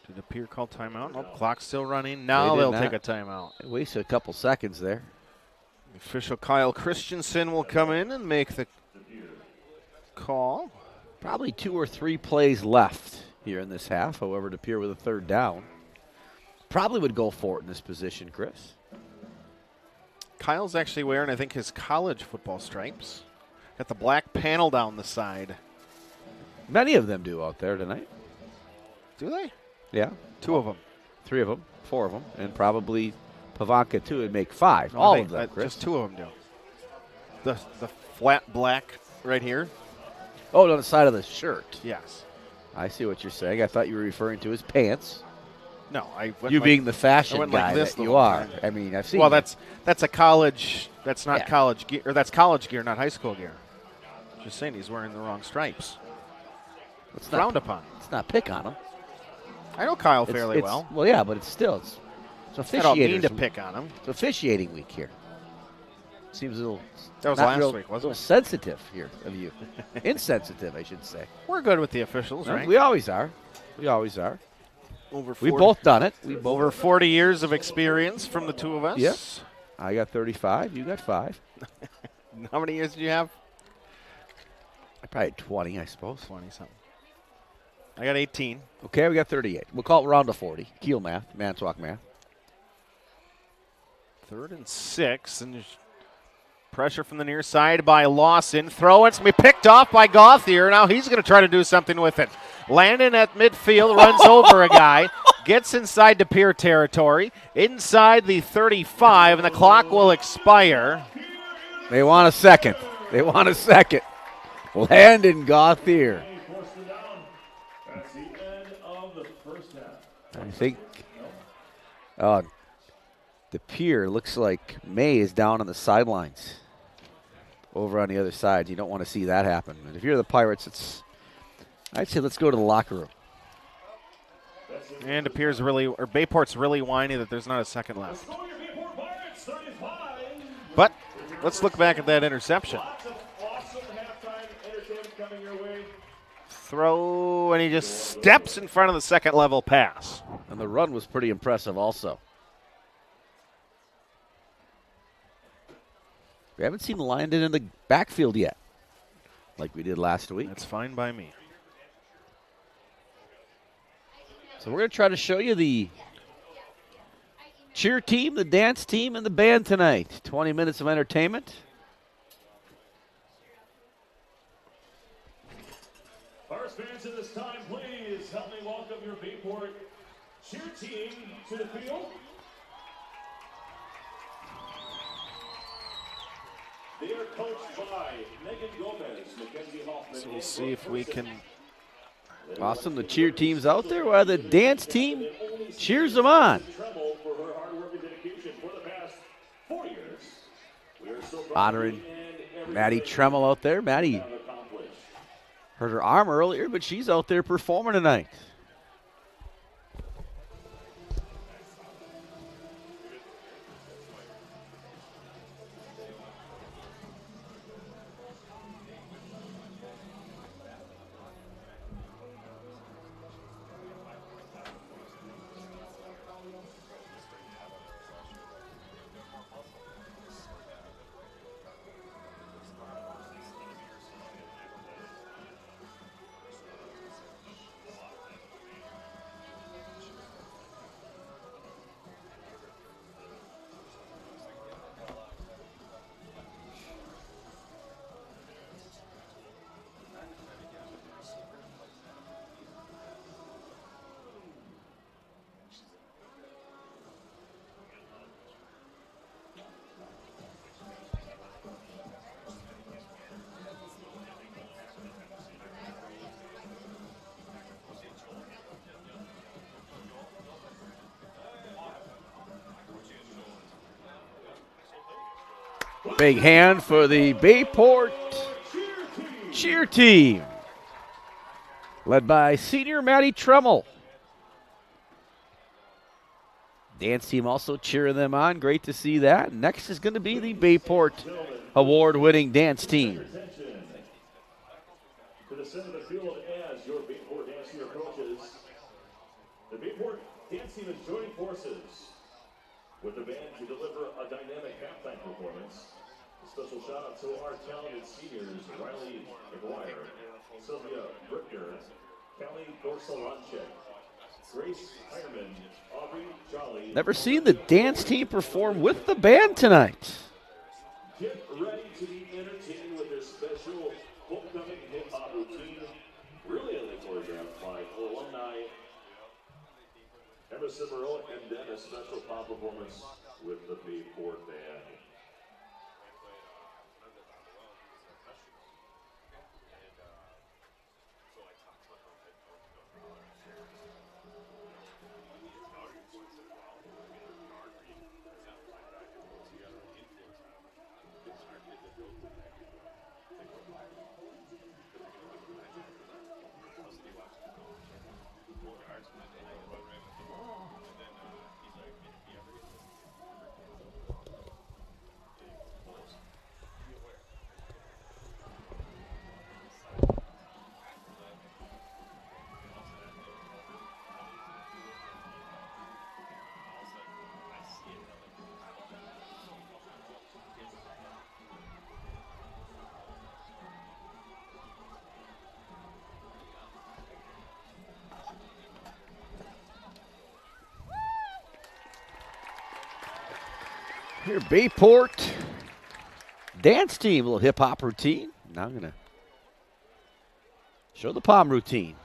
Did De Pere call timeout? Nope, clock's still running. Now they'll take a timeout. They wasted a couple seconds there. The official Kyle Christensen will come in and make the call. Probably 2 or 3 plays left here in this half. However, De Pere with a 3rd down. Probably would go for it in this position, Chris. Kyle's actually wearing, I think, his college football stripes. Got the black panel down the side. Many of them do out there tonight. Do they? Yeah. 2 of them. 3 of them. 4 of them. And probably Pavanka, too, would make 5. No, All of them, Chris. Just 2 of them do. The flat black right here. Oh, on the side of the shirt. Yes. I see what you're saying. I thought you were referring to his pants. No, I went You like, being the fashion I went guy like this that the you whole are. time. I mean, I've seen. Well, you. that's a college. That's not Yeah. college gear, or that's college gear, not high school gear. Just saying, he's wearing the wrong stripes. It's Frowned upon. It's not pick on him. I know Kyle fairly well. Well, yeah, but it's still it's I don't mean officiators. to pick on him. It's officiating week here. Seems a little. That was not last real, week, a wasn't little it? sensitive here of you. Insensitive, I should say. We're good with the officials, right? We always are. We always are. Over 40, We've both done it. Over 40 years of experience from the two of us. Yes. I got 35. You got 5. How many years do you have? I probably had 20, I suppose. 20-something. I got 18. Okay, we got 38. We'll call it round to 40. Keel math, Manitowoc math. 3rd and 6, and there's pressure from the near side by Lawson. Throw, it's going to be picked off by Gauthier. Now he's going to try to do something with it. Landon at midfield, runs over a guy, gets inside to Pere territory, inside the 35, and the clock will expire. They want a second. They want a second. Landon Gauthier. That's the end of the first half. I think the Pere looks like May is down on the sidelines over on the other side. You don't want to see that happen. And if you're the Pirates, I'd say let's go to the locker room. And Bayport's really whiny that there's not a second left. But let's look back at that interception. Throw, and he just steps in front of the second level pass. And the run was pretty impressive also. We haven't seen Landon in the backfield yet, like we did last week. That's fine by me. So we're going to try to show you the cheer team, the dance team, and the band tonight. 20 minutes of entertainment. Pirates fans, at this time, please help me welcome your Bayport cheer team to the field. They are coached by Megan Gomez, Mackenzie Hoffman. So we'll see if we can. Awesome, the cheer team's out there while the dance team cheers them on. Honoring Maddie Tremmel out there. Maddie hurt her arm earlier, but she's out there performing tonight. Big hand for the Bayport cheer team, led by senior Maddie Tremmel. Dance team also cheering them on. Great to see that. Next is going to be the Bayport award-winning dance team. To the center of the field as your Bayport dance team approaches. The Bayport dance team is joining forces with the band to deliver a dynamic halftime performance. A special shout out to our talented seniors, Riley McGuire, Sylvia Richter, Kelly Dorsalanchek, Grace Hireman, Aubrey Jolly. Never seen the dance team perform with the band tonight. Get ready to be entertained with their special homecoming hip-hop routine, brilliantly choreographed by alumni Emerson Moreau, and then a special pop performance with the Bayport band. Here, Bayport dance team, a little hip hop routine. Now I'm going to show the palm routine.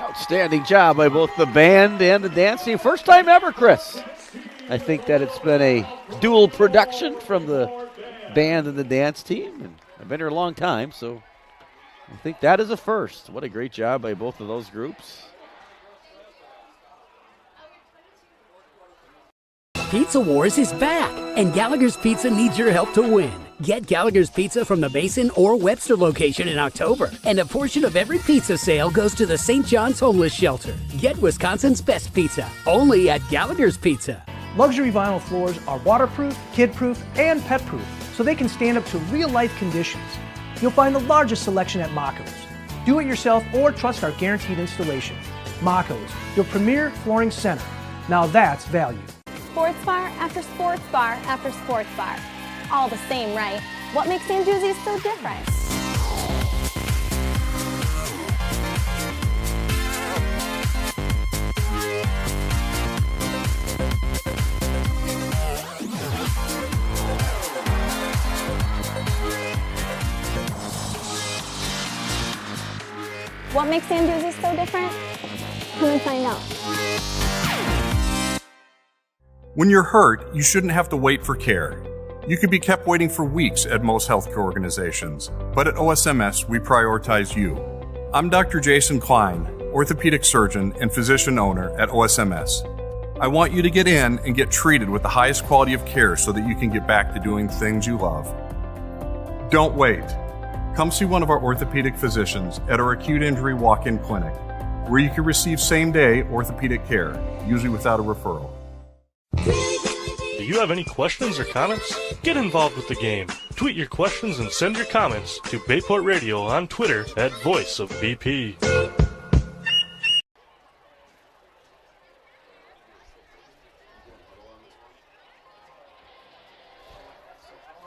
Outstanding job by both the band and the dance team. First time ever, Chris. I think that it's been a dual production from the band and the dance team. And I've been here a long time, so I think that is a first. What a great job by both of those groups. Pizza Wars is back, and Gallagher's Pizza needs your help to win. Get Gallagher's Pizza from the Basin or Webster location in October, and a portion of every pizza sale goes to the St. John's Homeless Shelter. Get Wisconsin's best pizza, only at Gallagher's Pizza. Luxury vinyl floors are waterproof, kid-proof, and pet-proof, so they can stand up to real-life conditions. You'll find the largest selection at Mako's. Do it yourself or trust our guaranteed installation. Mako's, your premier flooring center. Now that's value. Sports bar after sports bar after sports bar. All the same, right? What makes St. Josie's so different? What makes St. Josie's so different? Come and find out. When you're hurt, you shouldn't have to wait for care. You could be kept waiting for weeks at most healthcare organizations, but at OSMS, we prioritize you. I'm Dr. Jason Klein, orthopedic surgeon and physician owner at OSMS. I want you to get in and get treated with the highest quality of care so that you can get back to doing things you love. Don't wait. Come see one of our orthopedic physicians at our acute injury walk-in clinic, where you can receive same-day orthopedic care, usually without a referral. Do you have any questions or comments? Get involved with the game. Tweet your questions and send your comments to Bayport Radio on Twitter at Voice of BP.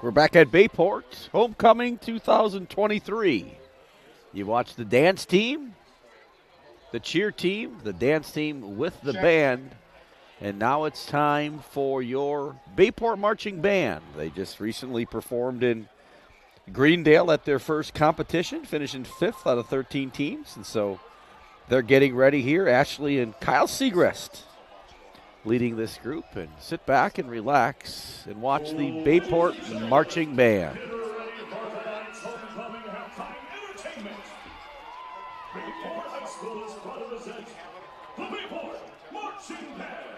We're back at Bayport, Homecoming 2023. You watch the dance team, the cheer team, the dance team with the band. And now it's time for your Bayport Marching Band. They just recently performed in Greendale at their first competition, finishing 5th out of 13 teams. And so they're getting ready here. Ashley and Kyle Segrest leading this group. And sit back and relax and watch the Bayport Marching Band. Bayport High School is proud to present the Bayport Marching Band.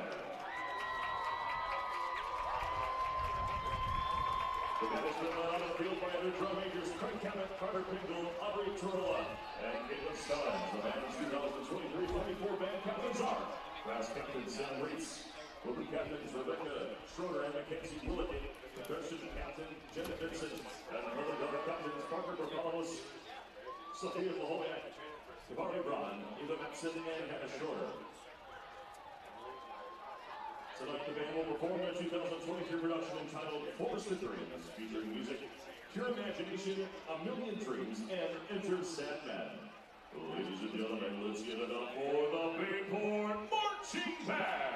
The band has been on the field by their drum majors Craig Cammett, Carter Pingle, Aubrey Torella, and Caitlin Stein. The band's 2023-24 band captains are brass captain Sam Reitz, women captains Rebecca Schroeder and Mackenzie Willigan, percussion captain Jenna Vincent, and other captains Parker Barbalos, Sophia Mahoyak, Tabari Braun, Eva Matson, and Hannah Schroeder. Tonight, the band will perform their 2023 production entitled Forest of Dreams, featuring music, Pure Imagination, A Million Dreams, and Enter Sandman. Ladies and gentlemen, let's give it up for the Bayport Marching Band!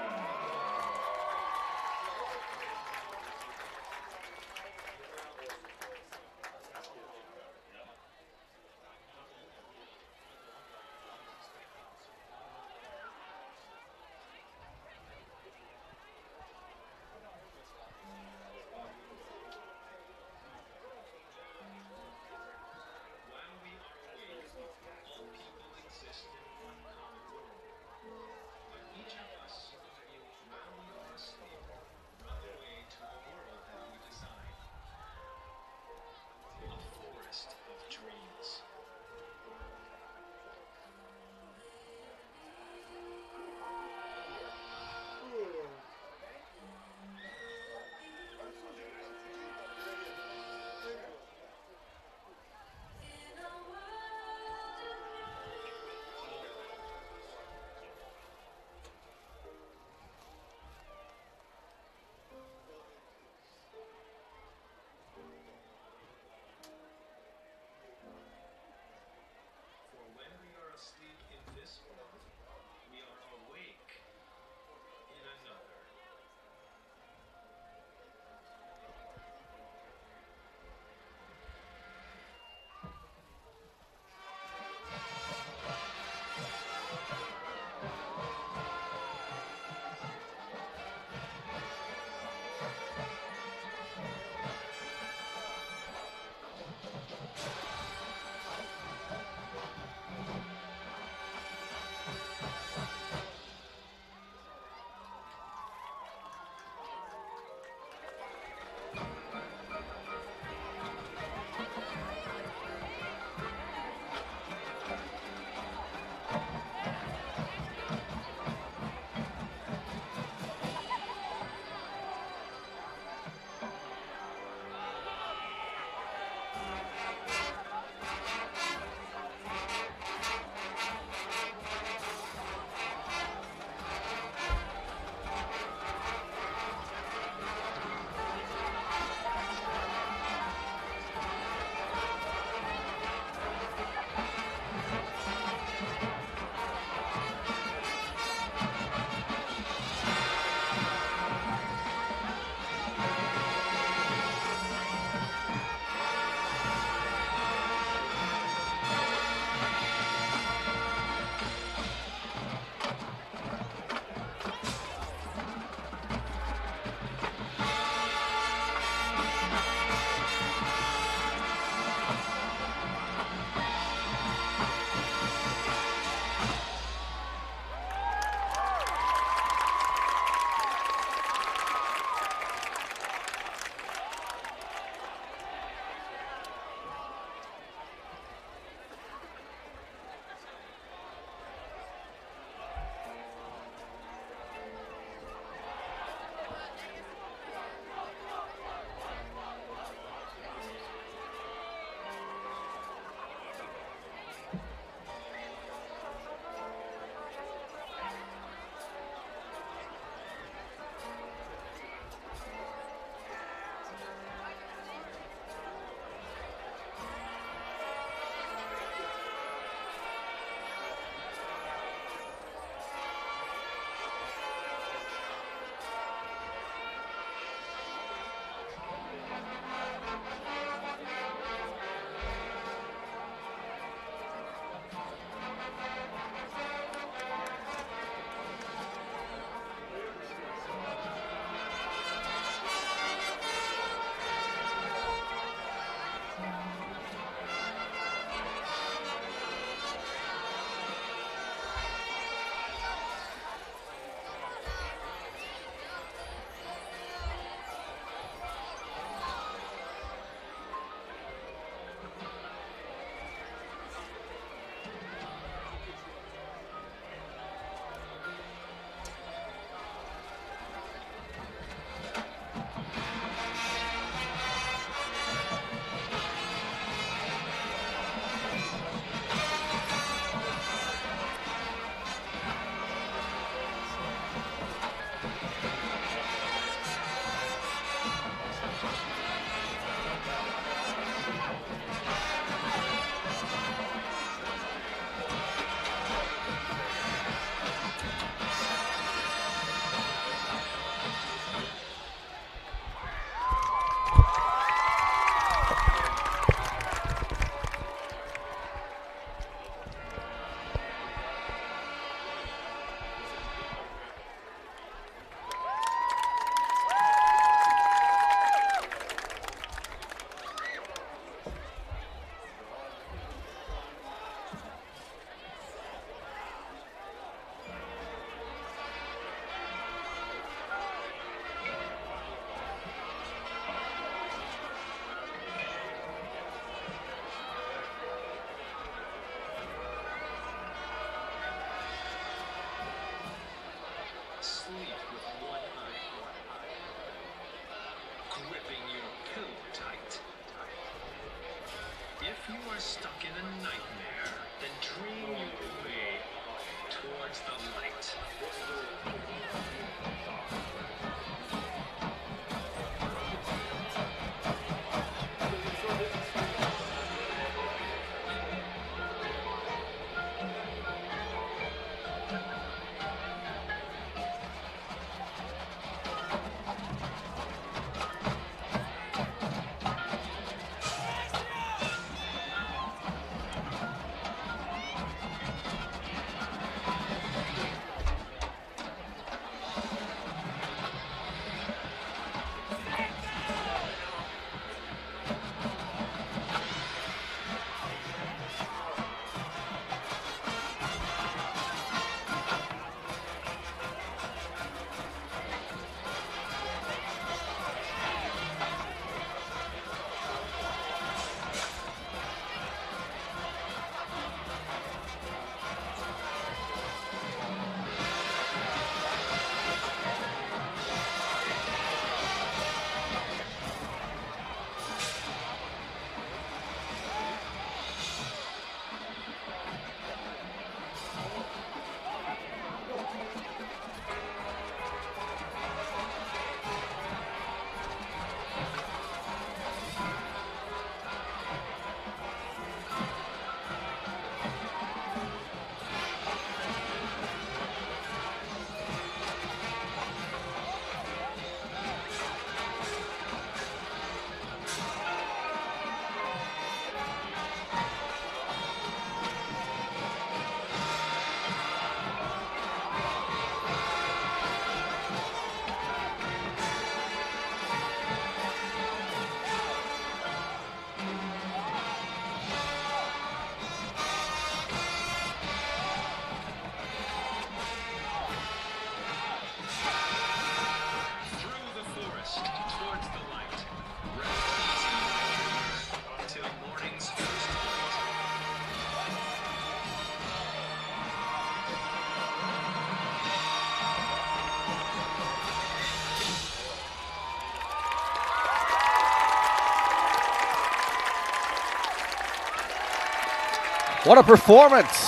What a performance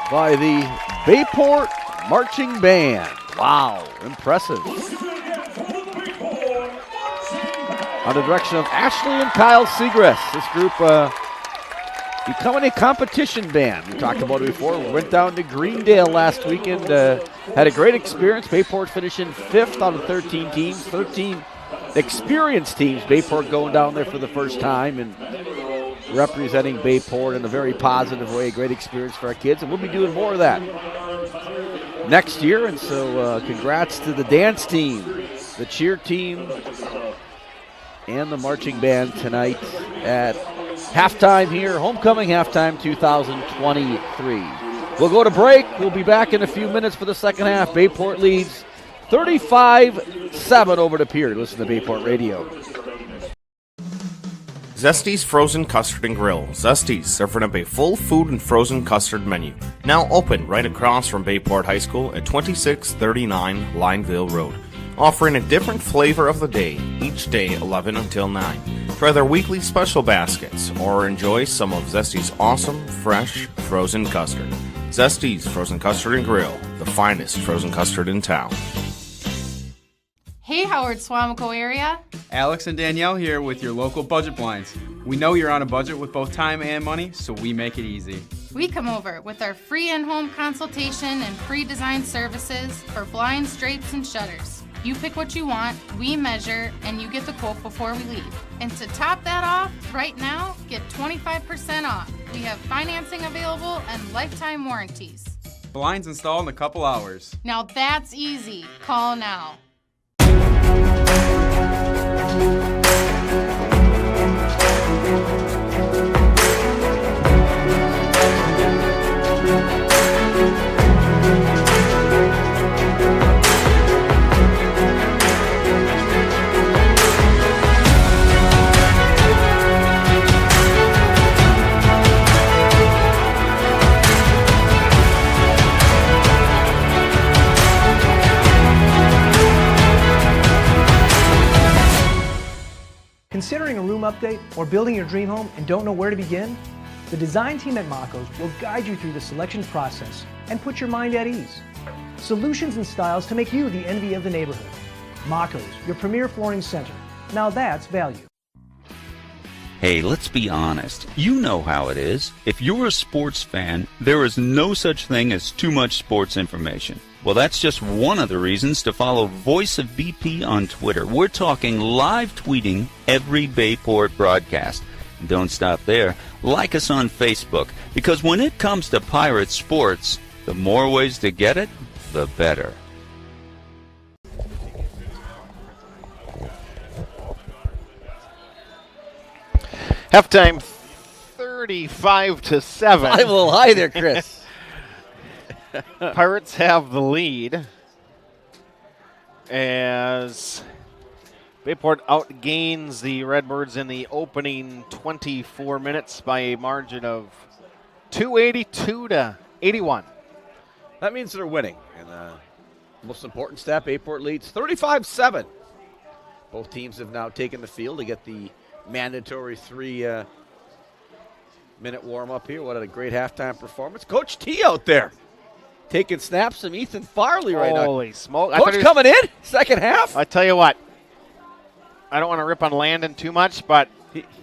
by the Bayport Marching Band. Wow, impressive. Under the direction of Ashley and Kyle Segrest, this group becoming a competition band. We talked about it before. We went down to Greendale last weekend, had a great experience. Bayport finishing 5th out of 13 teams, 13 experienced teams. Bayport going down there for the first time and representing Bayport in a very positive way. Great experience for our kids, and we'll be doing more of that next year. And so congrats to the dance team, the cheer team, and the marching band tonight at halftime here, homecoming halftime 2023. We'll go to break. We'll be back in a few minutes for the second half. Bayport leads 35-7 over to Pere. Listen to Bayport Radio. Zesty's Frozen Custard and Grill. Zesty's, serving up a full food and frozen custard menu. Now open right across from Bayport High School at 2639 Lineville Road. Offering a different flavor of the day, each day 11 until 9. Try their weekly special baskets or enjoy some of Zesty's awesome, fresh, frozen custard. Zesty's Frozen Custard and Grill, the finest frozen custard in town. Hey, Howard Swamico area. Alex and Danielle here with your local budget blinds. We know you're on a budget with both time and money, so we make it easy. We come over with our free in-home consultation and free design services for blinds, drapes, and shutters. You pick what you want, we measure, and you get the quote before we leave. And to top that off, right now, get 25% off. We have financing available and lifetime warranties. Blinds installed in a couple hours. Now that's easy. Call now. Considering a room update or building your dream home and don't know where to begin? The design team at Mako's will guide you through the selection process and put your mind at ease. Solutions and styles to make you the envy of the neighborhood. Mako's, your premier flooring center. Now that's value. Hey, let's be honest. You know how it is. If you're a sports fan, there is no such thing as too much sports information. Well, that's just one of the reasons to follow Voice of BP on Twitter. We're talking live tweeting every Bayport broadcast. And don't stop there. Like us on Facebook, because when it comes to Pirate sports, the more ways to get it, the better. Halftime 35-7. I'm a little high there, Chris. Pirates have the lead as Bayport outgains the Redbirds in the opening 24 minutes by a margin of 282-81. That means they're winning. And most important stat, Bayport leads 35-7. Both teams have now taken the field to get the mandatory 3-minute warm-up here. What a great halftime performance. Coach T out there taking snaps from Ethan Farley right now. Holy smoke. Coach coming in, second half. I tell you what, I don't want to rip on Landon too much, but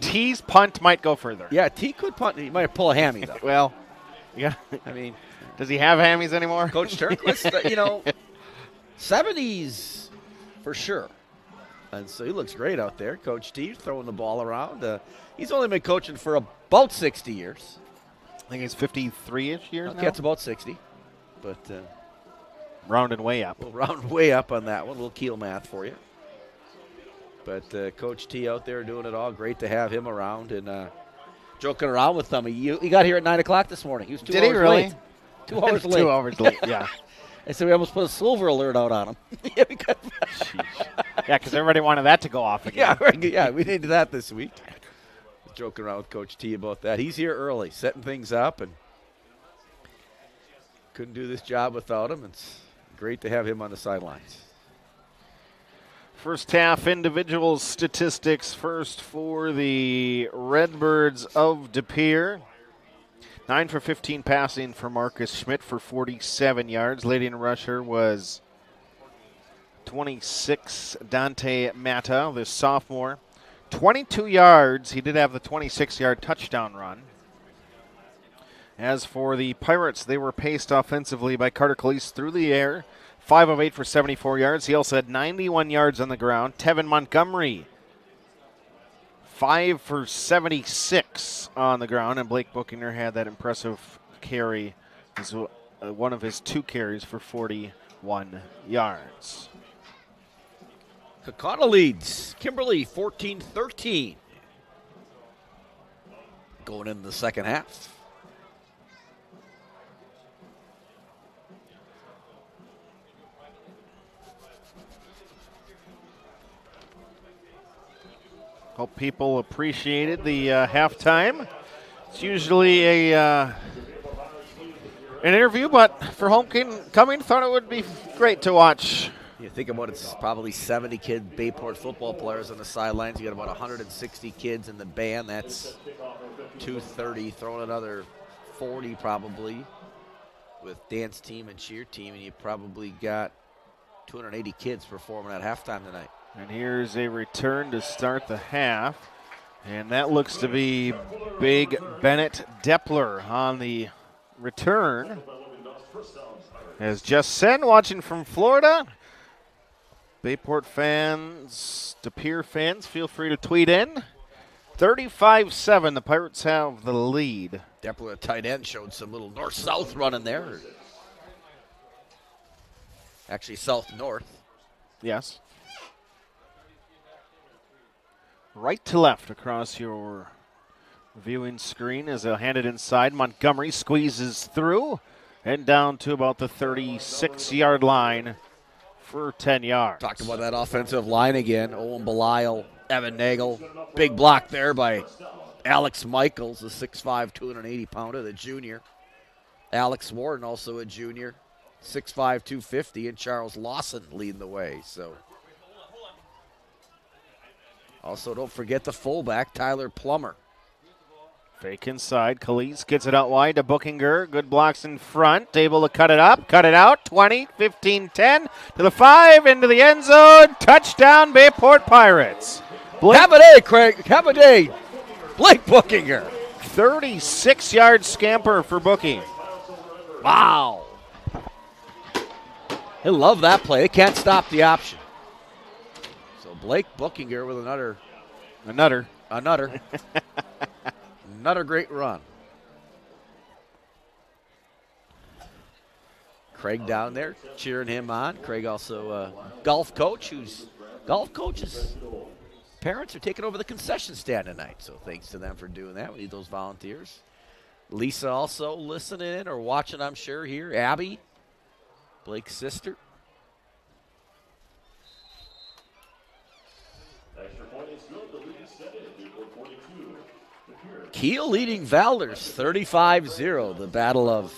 T's punt might go further. Yeah, T could punt. He might pull a hammy, though. Well, yeah. I mean, does he have hammies anymore? Coach Turnquist, 70s for sure. And so he looks great out there. Coach T throwing the ball around. He's only been coaching for about 60 years. I think he's 53-ish years now. That's about 60. But rounding way up. We'll round way up on that one. A little Keel math for you. But Coach T out there doing it all. Great to have him around and joking around with them. He got here at 9 o'clock this morning. He was 2 hours late. Did he really? 2 hours late. 2 hours late, yeah. And so we almost put a silver alert out on him. Yeah, because everybody wanted that to go off again. Yeah, we needed that this week. Joking around with Coach T about that. He's here early, setting things up, and couldn't do this job without him. It's great to have him on the sidelines. First half individual statistics first for the Redbirds of De Pere. 9 for 15 passing for Marcus Schmidt for 47 yards. Leading rusher was 26, Dante Mata, the sophomore. 22 yards. He did have the 26-yard touchdown run. As for the Pirates, they were paced offensively by Carter Calise through the air. 5 of 8 for 74 yards. He also had 91 yards on the ground. Tevin Montgomery, 5 for 76 on the ground. And Blake Bookinger had that impressive carry as one of his 2 carries for 41 yards. Kakana leads Kimberly 14-13. Going into the second half. Hope people appreciated the halftime. It's usually an interview, but for homecoming, thought it would be great to watch. You think about it, it's probably 70 kid Bayport football players on the sidelines. You got about 160 kids in the band. That's 230. Throw in another 40 probably with dance team and cheer team, and you probably got 280 kids performing at halftime tonight. And here's a return to start the half. And that looks to be Big Bennett Depler on the return. As Just Sen watching from Florida. Bayport fans, De Pere fans, feel free to tweet in. 35-7, the Pirates have the lead. Depler, a tight end, showed some little north-south running there. Actually, south-north. Yes. Right to left across your viewing screen as they'll hand it inside. Montgomery squeezes through and down to about the 36-yard line for 10 yards. Talked about that offensive line again. Owen Belisle, Evan Nagel. Big block there by Alex Michaels, the 6'5", 280-pounder, the junior. Alex Warden, also a junior, 6'5", 250, and Charles Lawson leading the way. So, also, don't forget the fullback, Tyler Plummer. Fake inside. Calise gets it out wide to Bookinger. Good blocks in front. Able to cut it up, cut it out. 20, 15, 10 to the 5, into the end zone. Touchdown, Bayport Pirates. Have a day, Craig. Have a day. Blake Bookinger. 36-yard scamper for Bookie. Wow. I love that play. They can't stop the option. So Blake Bookinger with another great run. Craig down there cheering him on. Craig also a golf coach coaches' parents are taking over the concession stand tonight. So thanks to them for doing that. We need those volunteers. Lisa also listening or watching, I'm sure, here. Abby, Blake's sister. Kiel leading Valders 35-0. The battle of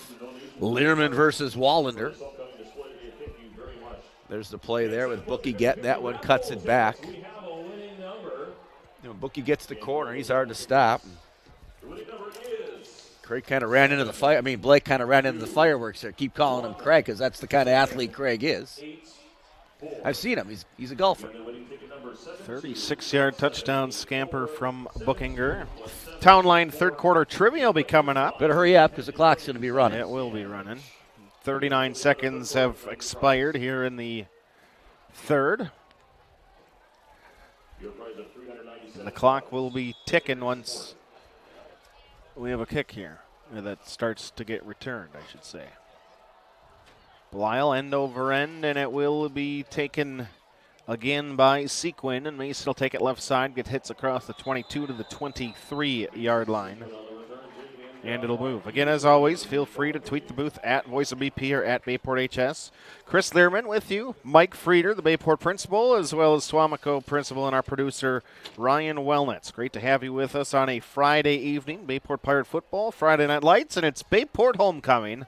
Learman versus Wallander. There's the play there with Bookie getting that one, cuts it back. When Bookie gets the corner, he's hard to stop. Craig kind of ran into the fire. Blake kind of ran into the fireworks there. Keep calling him Craig because that's the kind of athlete Craig is. I've seen him. He's a golfer. 36-yard touchdown scamper from Bookinger. Town Line third quarter trivia will be coming up. Better hurry up because the clock's going to be running. It will be running. 39 seconds have expired here in the third. And the clock will be ticking once we have a kick here that starts to get returned, I should say. Belisle end over end, and it will be taken again by Sequin, and Mason will take it left side, get hits across the 22 to the 23-yard line, and it'll move. Again, as always, feel free to tweet the booth at Voice of BP or at Bayport HS. Chris Learman with you, Mike Frieder, the Bayport principal, as well as Swamico principal, and our producer, Ryan Wellnitz. Great to have you with us on a Friday evening, Bayport Pirate football, Friday Night Lights, and it's Bayport homecoming.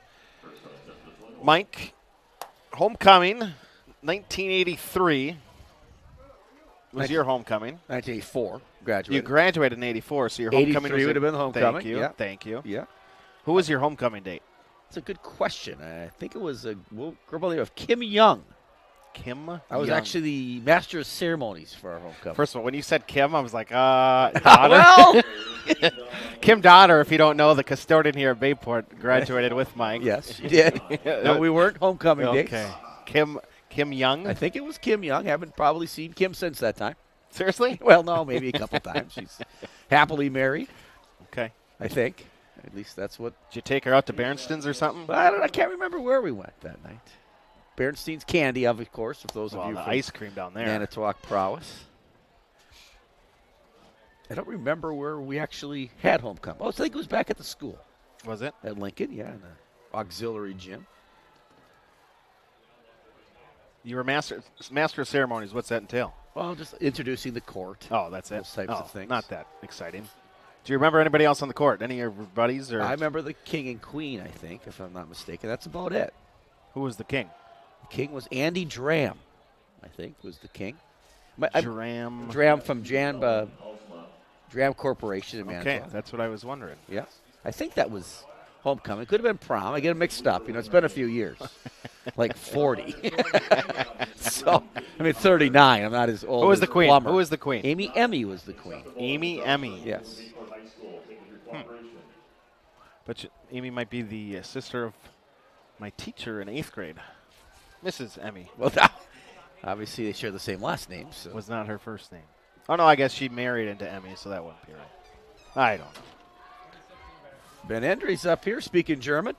Mike, homecoming, 1983 was your homecoming. 1984, graduated. You graduated in 84, so your homecoming was would have been homecoming. Thank you. Yeah. Thank you. Yeah. Who was your homecoming date? It's a good question. I think it was a girl by the name of Kim Young. Kim I was Young. actually the master of ceremonies for our homecoming. First of all, when you said Kim, I was like, Daughter. Well, Kim Daughter, if you don't know, the custodian here at Bayport, graduated with Mike. yes, she did. No, we weren't homecoming dates. Okay. Kim Young? I think it was Kim Young. Haven't probably seen Kim since that time. Seriously? Well, no, maybe a couple times. She's happily married. Okay. I think. At least that's what. Did you take her out to Berenston's or something? I can't remember where we went that night. Berenston's Candy, of course, for those of you the from ice cream down there. Manitowoc prowess. I don't remember where we actually had homecoming. Oh, I think it was back at the school. Was it? At Lincoln, yeah, in the auxiliary gym. You were master of ceremonies. What's that entail? Well, just introducing the court. Oh, that's it. Those types of things. Not that exciting. Do you remember anybody else on the court? Any of your buddies? Or I remember the king and queen, I think, if I'm not mistaken. That's about it. Who was the king? The king was Andy Dram, I think, was the king. Dram. Dram from Dram Corporation in Manitowoc. Okay, that's what I was wondering. Yes. I think that was homecoming. It could have been prom. I get them mixed up. It's been a few years. Like 40. So, 39. I'm not as old. Who was as the queen? Plummer. Who was the queen? Amy Emmy was the queen. Amy Emmy. Yes. But Amy might be the sister of my teacher in 8th grade, Mrs. Emmy. Well, obviously they share the same last name. So. Was not her first name. Oh, no, I guess she married into Emmy, so that wouldn't be right. I don't know. Ben Endry's up here speaking German.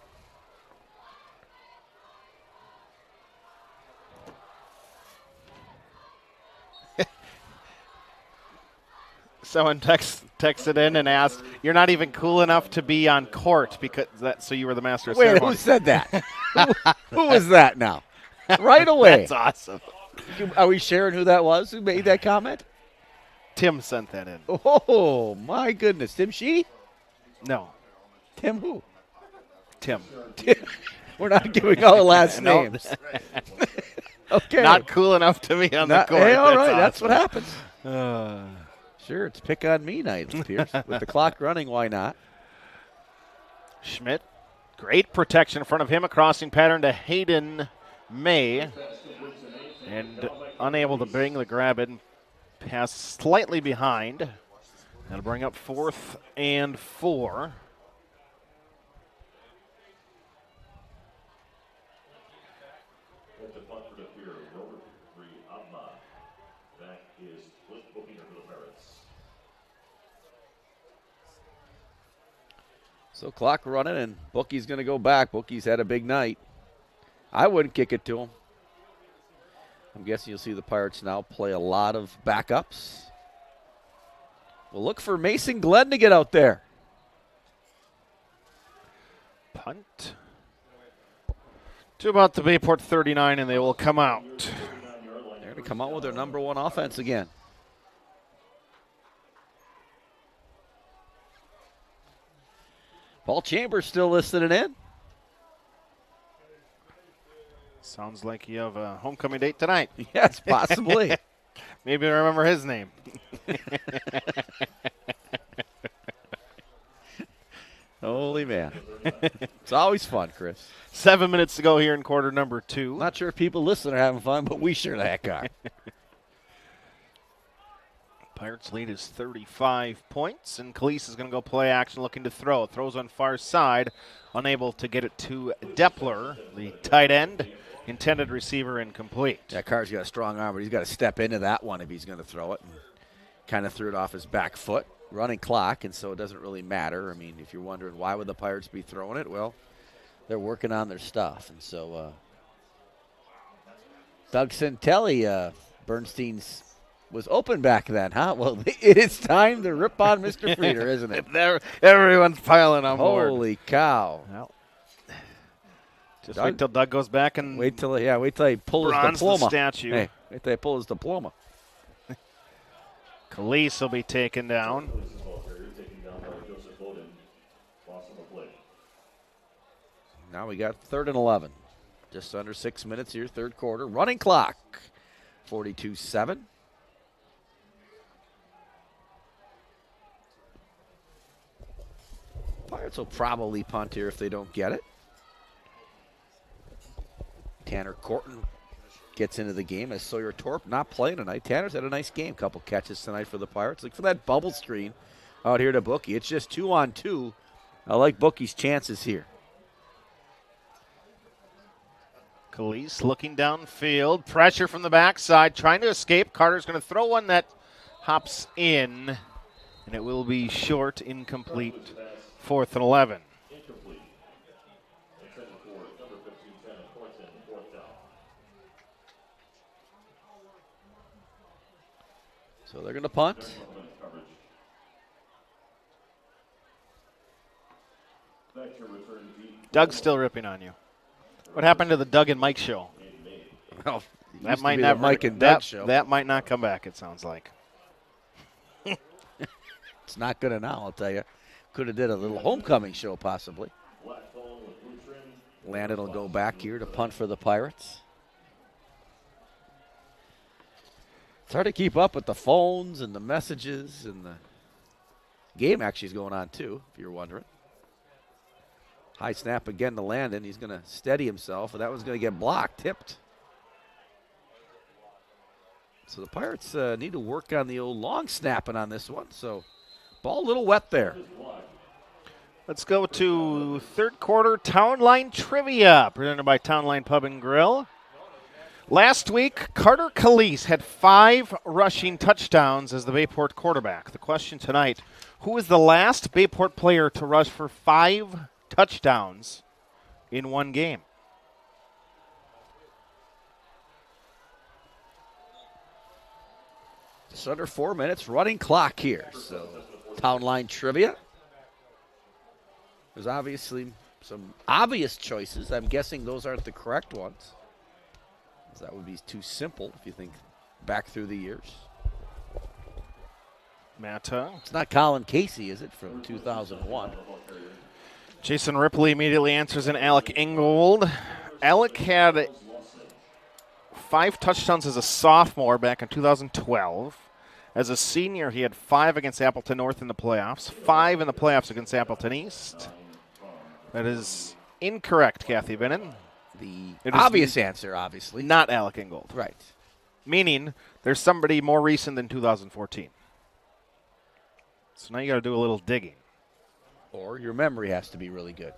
Someone texted in and asked, "You're not even cool enough to be on court so you were the master of ceremonies." Wait, who said that? who was that now? Right away. That's awesome. Are we sharing who that was who made that comment? Tim sent that in. Oh, my goodness. Tim Sheedy? No. Tim who? Tim. We're not giving all the last No. names. Okay. Not cool enough to be on the court. Hey, all right. Awesome. That's what happens. Sure, it's pick on me night, it appears. With the clock running, why not? Schmidt, great protection in front of him. A crossing pattern to Hayden May. And unable to bring the grab in. Pass slightly behind. That'll bring up 4th and 4. So clock running, and Bookie's going to go back. Bookie's had a big night. I wouldn't kick it to him. I'm guessing you'll see the Pirates now play a lot of backups. We'll look for Mason Glenn to get out there. Punt. To about the Bayport 39, and they will come out. They're going to come out with their number one offense again. Paul Chambers still listening in. Sounds like you have a homecoming date tonight. Yes, possibly. Maybe I remember his name. Holy man. It's always fun, Chris. 7 minutes to go here in quarter number 2. Not sure if people listening are having fun, but we sure the heck are. Pirates lead is 35 points, and Khalees is going to go play action looking to throw. Throws on far side, unable to get it to Depler, the tight end. Intended receiver incomplete. That Carr's got a strong arm, but he's got to step into that one if he's going to throw it. And kind of threw it off his back foot. Running clock, and so it doesn't really matter. I mean, if you're wondering why would the Pirates be throwing it, well, they're working on their stuff. And so Doug Santelli, Bernstein's was open back then, huh? Well, it is time to rip on Mr. Frieder, isn't it? Everyone's piling on board. Holy cow. Well, just wait till Doug goes back and wait till he pulls his diploma. The statue. Hey, wait till he pulls his diploma. Khalees will be taken down. Now we got 3rd and 11. Just under 6 minutes here, third quarter. Running clock, 42-7. Pirates will probably punt here if they don't get it. Tanner Corton gets into the game as Sawyer Torp not playing tonight. Tanner's had a nice game. Couple catches tonight for the Pirates. Look for that bubble screen out here to Bookie. It's just 2-on-2. I like Bookie's chances here. Calise looking downfield. Pressure from the backside. Trying to escape. Carter's going to throw one that hops in. And it will be short, incomplete. 4th and 11. So they're going to punt. Doug's still ripping on you. What happened to the Doug and Mike show? Well, that might not Mike and Doug show. That might not come back, it sounds like. It's not good now, I'll tell you. Could have did a little homecoming show possibly. Landon will go back here to punt for the Pirates. It's hard to keep up with the phones and the messages, and the game actually is going on too, if you're wondering. High snap again to Landon. He's going to steady himself, and that one's going to get blocked, tipped. So the Pirates need to work on the old long snapping on this one. So ball a little wet there. Let's go to third quarter Town Line Trivia, presented by Town Line Pub and Grill. Last week, Carter Calise had 5 rushing touchdowns as the Bayport quarterback. The question tonight, who is the last Bayport player to rush for 5 touchdowns in one game? Just under 4 minutes, running clock here. So Town Line Trivia. There's obviously some obvious choices. I'm guessing those aren't the correct ones. That would be too simple if you think back through the years. Matta. It's not Colin Casey, is it, from 2001? Jason Ripley immediately answers in Alec Ingold. Alec had 5 touchdowns as a sophomore back in 2012. As a senior, he had 5 against Appleton North in the playoffs, 5 in the playoffs against Appleton East. That is incorrect, Kathy Bennon. The obvious answer, obviously. Not Alec Ingold. Right. Meaning there's somebody more recent than 2014. So now you got to do a little digging. Or your memory has to be really good.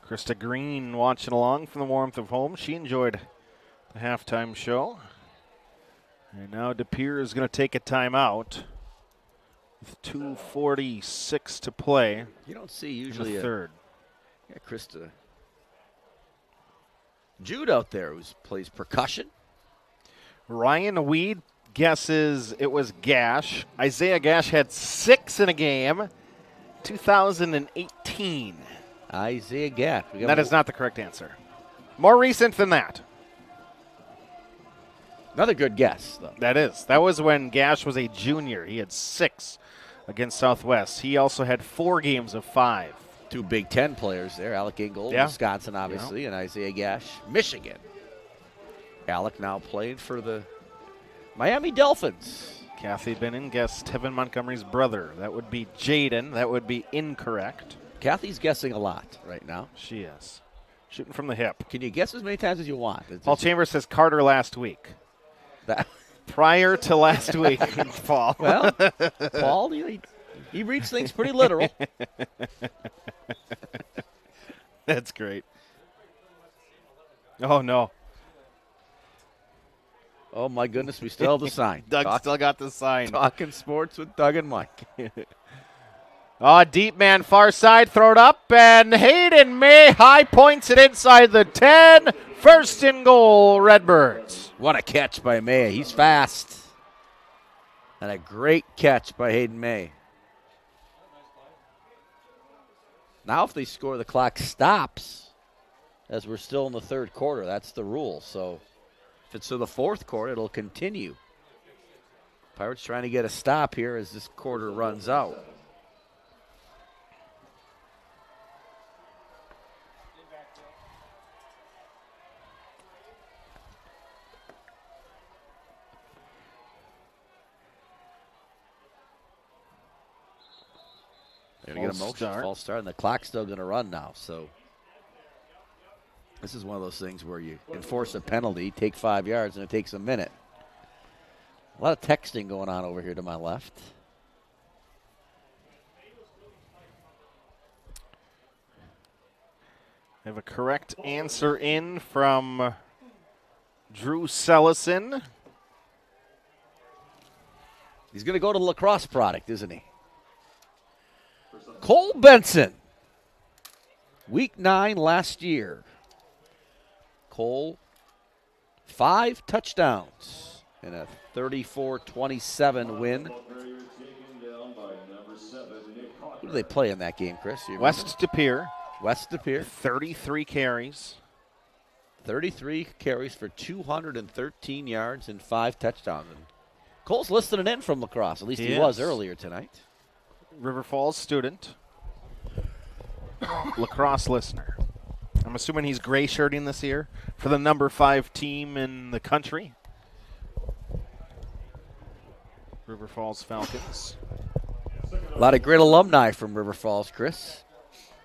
Krista Green watching along from the warmth of home. She enjoyed the halftime show. And now DePere is going to take a timeout with 2:46 to play. You don't see usually a third. Yeah, Krista Jude out there who plays percussion. Ryan Weed guesses it was Gash. Isaiah Gash had 6 in a game, 2018. Isaiah Gash. That is not the correct answer. More recent than that. Another good guess, though. That is. That was when Gash was a junior. He had 6 against Southwest. He also had 4 games of 5. 2 Big Ten players there. Alec Ingold, Wisconsin, obviously, and Isaiah Gash, Michigan. Alec now playing for the Miami Dolphins. Kathy Bennon guessed Tevin Montgomery's brother. That would be Jaden. That would be incorrect. Kathy's guessing a lot right now. She is. Shooting from the hip. Can you guess as many times as you want? Paul Chambers says Carter last week. Prior to last week, Paul. Well, Paul, he reads things pretty literal. That's great. Oh, no. Oh, my goodness, we still have the sign. Doug still got the sign. Talking sports with Doug and Mike. Deep man, far side, throw it up, and Hayden May high points it inside the 10. First and goal, Redbirds. What a catch by May. He's fast. And a great catch by Hayden May. Now if they score, the clock stops as we're still in the third quarter. That's the rule. So if it's to the fourth quarter, it'll continue. Pirates trying to get a stop here as this quarter runs out. Gonna get a motion, false start, and the clock's still going to run now. So this is one of those things where you enforce a penalty, take 5 yards, and it takes a minute. A lot of texting going on over here to my left. I have a correct answer in from Drew Sellison. He's going to go to the lacrosse product, isn't he? Cole Benson. Week 9 last year. Cole, 5 touchdowns in a 34-27 win. Who do they play in that game, Chris? West De Pere. West De Pere. 33 carries. 33 carries for 213 yards and 5 touchdowns. And Cole's listed an in from lacrosse. At least he was earlier tonight. River Falls student. Lacrosse listener. I'm assuming he's gray shirting this year for the number 5 team in the country. River Falls Falcons. A lot of great alumni from River Falls, Chris.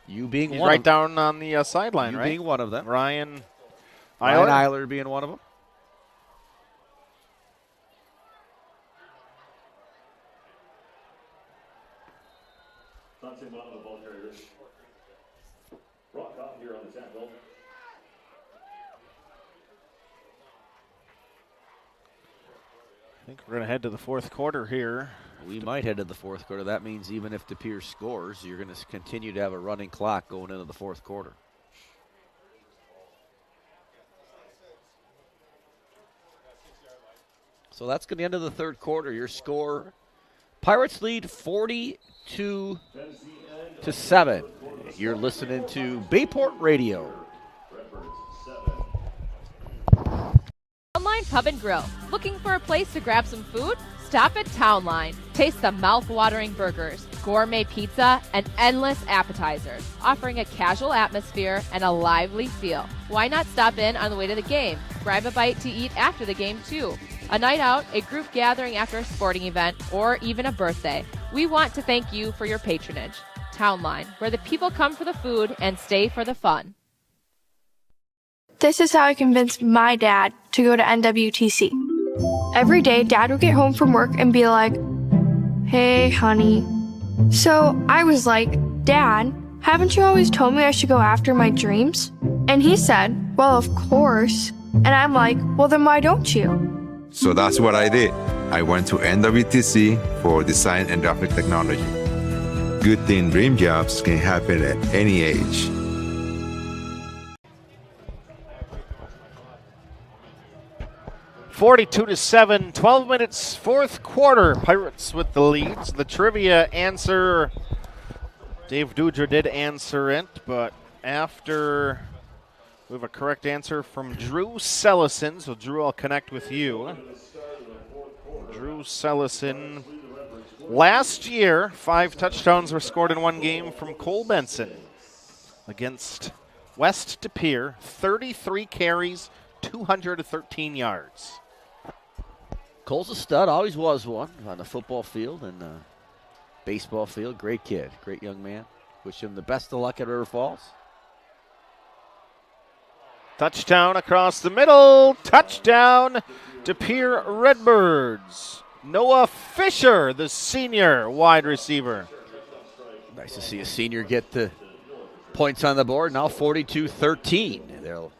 You being He's one right of down on the sideline, you right? being one of them. Ryan Eiler being one of them. Rock off here on the tackle. I think we're going to head to the fourth quarter here. We might head to the fourth quarter. That means even if De Pere scores, you're going to continue to have a running clock going into the fourth quarter. So that's going to end of the third quarter. Your score, Pirates lead 42-7. You're listening to Bayport Radio. Townline Pub and Grill. Looking for a place to grab some food? Stop at Townline. Taste the mouth-watering burgers, gourmet pizza, and endless appetizers, offering a casual atmosphere and a lively feel. Why not stop in on the way to the game? Grab a bite to eat after the game, too. A night out, a group gathering after a sporting event, or even a birthday. We want to thank you for your patronage. Townline, where the people come for the food and stay for the fun. This is how I convinced my dad to go to NWTC. Every day, Dad would get home from work and be like, "Hey, honey." So I was like, "Dad, haven't you always told me I should go after my dreams?" And he said, "Well, of course." And I'm like, "Well, then why don't you?" So that's what I did. I went to NWTC for design and graphic technology. Good thing dream jobs can happen at any age. (42-7), 12 minutes, fourth quarter. Pirates with the leads. The trivia answer, Dave Dudra did answer it, but after we have a correct answer from Drew Sellison. So, Drew, I'll connect with you. Drew Sellison. Last year, 5 touchdowns were scored in one game from Cole Benson against West De Pere. 33 carries, 213 yards. Cole's a stud, always was one on the football field and baseball field. Great kid, great young man. Wish him the best of luck at River Falls. Touchdown across the middle. Touchdown, De Pere Redbirds. Noah Fisher, the senior wide receiver. Nice to see a senior get the points on the board. Now 42-13. They'll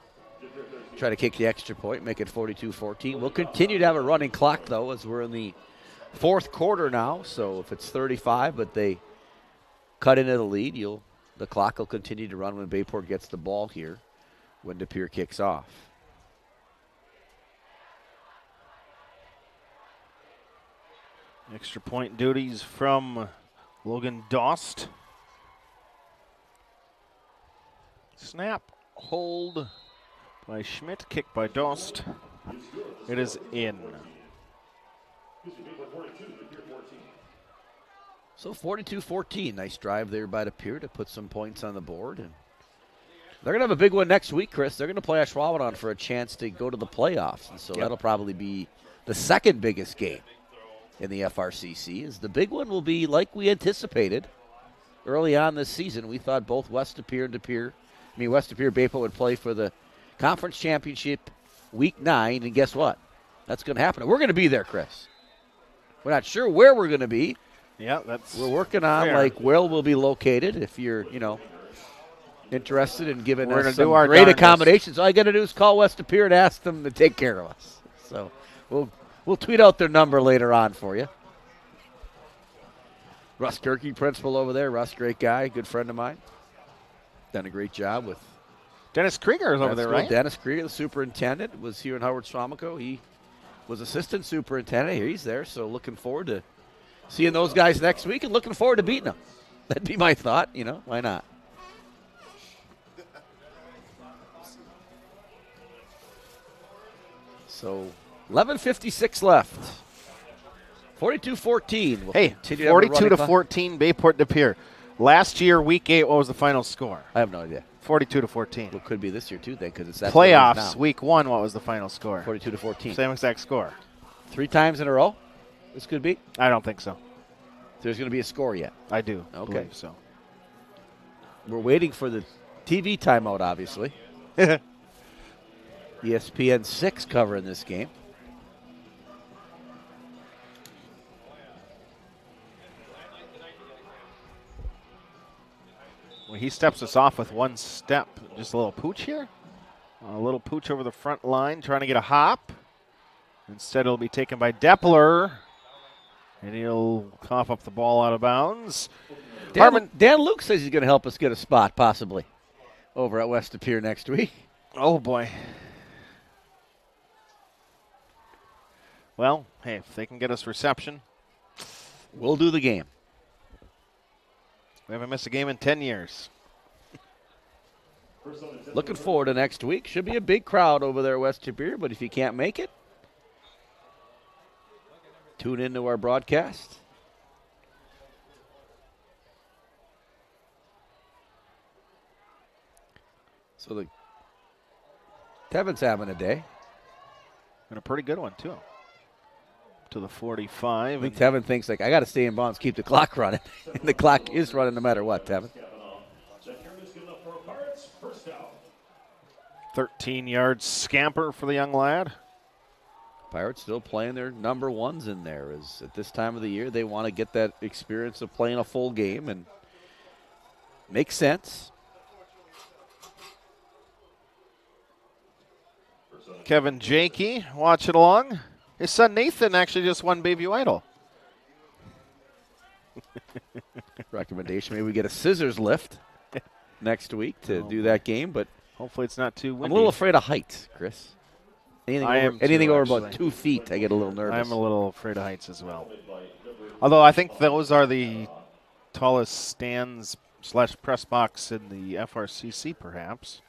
try to kick the extra point, make it 42-14. We'll continue to have a running clock, though, as we're in the fourth quarter now. So if it's 35, but they cut into the lead, the clock will continue to run when Bayport gets the ball here when De Pere kicks off. Extra point duties from Logan Dost. Snap, hold by Schmidt, kick by Dost. It is in. So 42-14, nice drive there by De Pere to put some points on the board. And they're going to have a big one next week, Chris. They're going to play Ashwaubenon for a chance to go to the playoffs. And so that'll probably be the second biggest game in the FRCC. Is the big one will be, like we anticipated, early on this season, we thought both West De Pere and West De Pere Bayport would play for the conference championship week 9, and guess what? That's going to happen. We're going to be there, Chris. We're not sure where we're going to be. Yeah, we're working on where we'll be located. If you're, interested in giving us some great accommodations, all you got to do is call West De Pere and ask them to take care of us. So we'll tweet out their number later on for you. Russ Kirky, principal over there. Russ, great guy, good friend of mine. Done a great job with. Dennis Krieger is over there, right? Dennis Krieger, the superintendent, was here in Howard Swamico. He was assistant superintendent. Here he's there, so looking forward to seeing those guys next week and looking forward to beating them. That'd be my thought, why not? So 11:56 left. 42-14. Hey, 42-14, Bayport De Pere. Last year, week 8, what was the final score? I have no idea. 42-14. Well, could be this year too, then, because it's that playoffs. Week 1, what was the final score? 42-14. Same exact score. 3 times in a row. This could be. I don't think so. There's going to be a score yet. I do. Okay. Believe so. We're waiting for the TV timeout, obviously. ESPN 6 covering this game. Well, he steps us off with one step. Just a little pooch here. A little pooch over the front line, trying to get a hop. Instead, it'll be taken by Deppler. And he'll cough up the ball out of bounds. Dan Luke says he's going to help us get a spot, possibly, over at West De Pere next week. Oh, boy. Well, hey, if they can get us reception, we'll do the game. We haven't missed a game in 10 years. Looking forward to next week. Should be a big crowd over there at West De Pere, but if you can't make it, tune into our broadcast. So Tevin's having a day. And a pretty good one, too. To the 45. I think Tevin thinks, I got to stay in bounds, keep the clock running. And the clock is running no matter what, Tevin. 13-yard scamper for the young lad. Pirates still playing their number ones in there. As at this time of the year, they want to get that experience of playing a full game, and makes sense. Kevin Jakey watching along. His son Nathan actually just won Bayview Idol. Recommendation, maybe we get a scissors lift next week to do that game, but hopefully it's not too windy. I'm a little afraid of heights, Chris. Anything over about 2 feet, I get a little nervous. I'm a little afraid of heights as well. Although I think those are the tallest stands / press box in the FRCC, perhaps.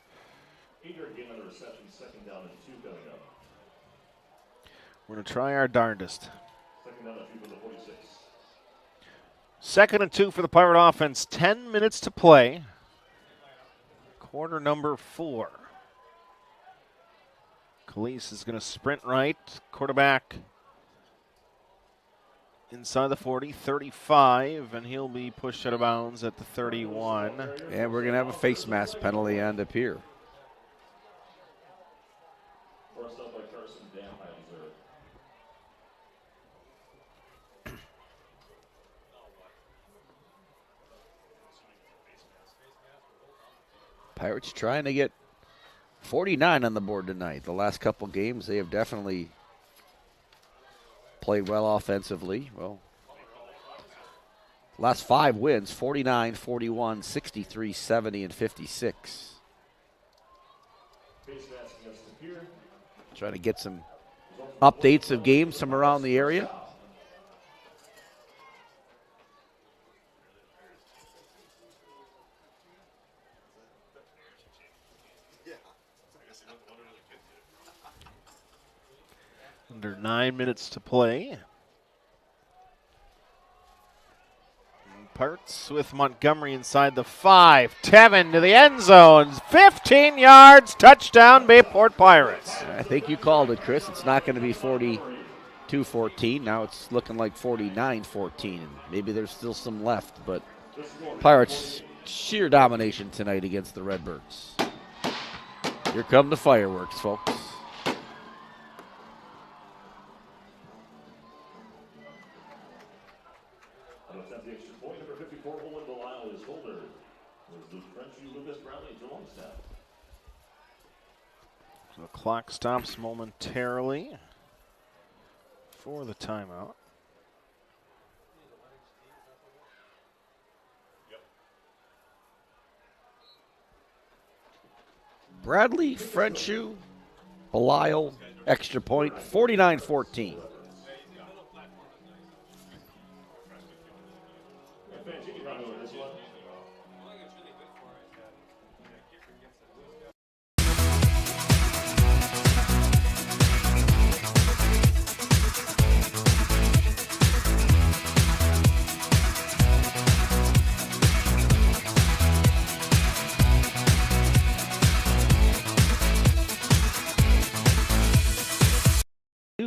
We're going to try our darndest. 2nd and 2 for the Pirate offense. 10 minutes to play. Quarter number 4. Calise is going to sprint right. Quarterback inside the 40, 35, and he'll be pushed out of bounds at the 31. And we're going to have a face mask penalty on De Pere. Pirates trying to get 49 on the board tonight. The last couple games, they have definitely played well offensively. Well, last 5 wins, 49, 41, 63, 70, and 56. Trying to get some updates of games from around the area. Under 9 minutes to play. Pirates with Montgomery inside the 5. Tevin to the end zone. 15 yards. Touchdown, Bayport Pirates. I think you called it, Chris. It's not going to be 42-14. Now it's looking like 49-14. Maybe there's still some left, but Pirates sheer domination tonight against the Redbirds. Here come the fireworks, folks. So the clock stops momentarily for the timeout. Bradley, Frenchu, Belial, extra point, 49-14.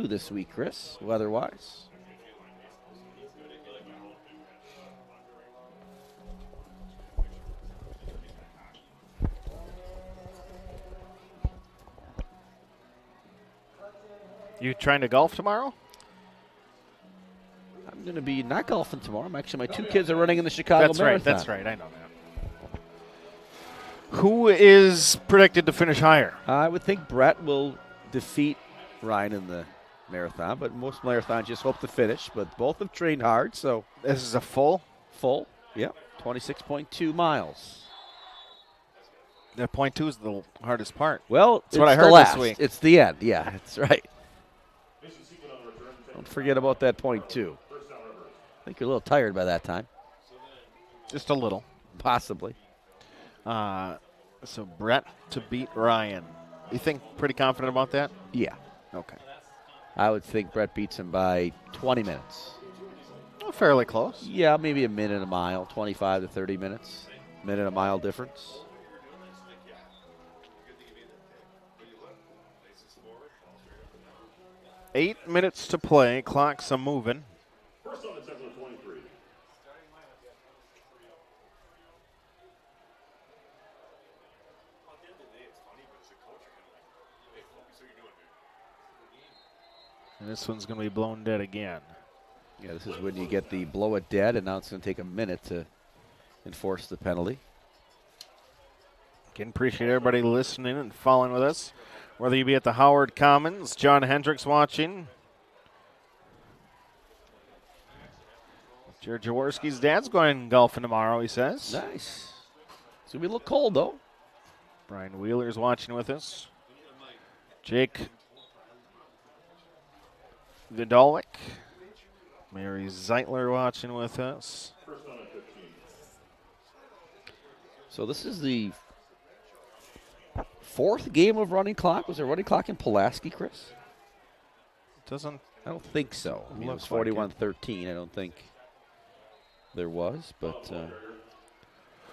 This week, Chris, weather-wise. You trying to golf tomorrow? I'm going to be not golfing tomorrow. My two kids are running in the Chicago Marathon. That's right. I know that. Who is predicted to finish higher? I would think Brett will defeat Ryan in the marathon, but most marathons just hope to finish. But both have trained hard, so this is a full. Yep, 26.2 miles. That .2 is the hardest part. Well, that's what I heard this week. It's the end. Yeah, that's right. Don't forget about that .2. I think you're a little tired by that time. Just a little, possibly. So Brett to beat Ryan. You think pretty confident about that? Yeah. Okay. I would think Brett beats him by 20 minutes. Oh, fairly close. Yeah, maybe a minute a mile, 25 to 30 minutes. Minute a mile difference. Eight minutes to play. Clock's a moving. First on the 23. And this one's going to be blown dead again. Yeah, this is when you get the blow it dead, and now it's going to take a minute to enforce the penalty. Again, appreciate everybody listening and following with us. Whether you be at the Howard Commons, John Hendricks watching. Jared Jaworski's dad's going golfing tomorrow, he says. Nice. It's going to be a little cold, though. Brian Wheeler's watching with us. Jake Vidalwick. Mary Zeitler watching with us. So this is the fourth game of running clock. Was there running clock in Pulaski, Chris? I don't think so. I mean, it was 41-13. I don't think there was, but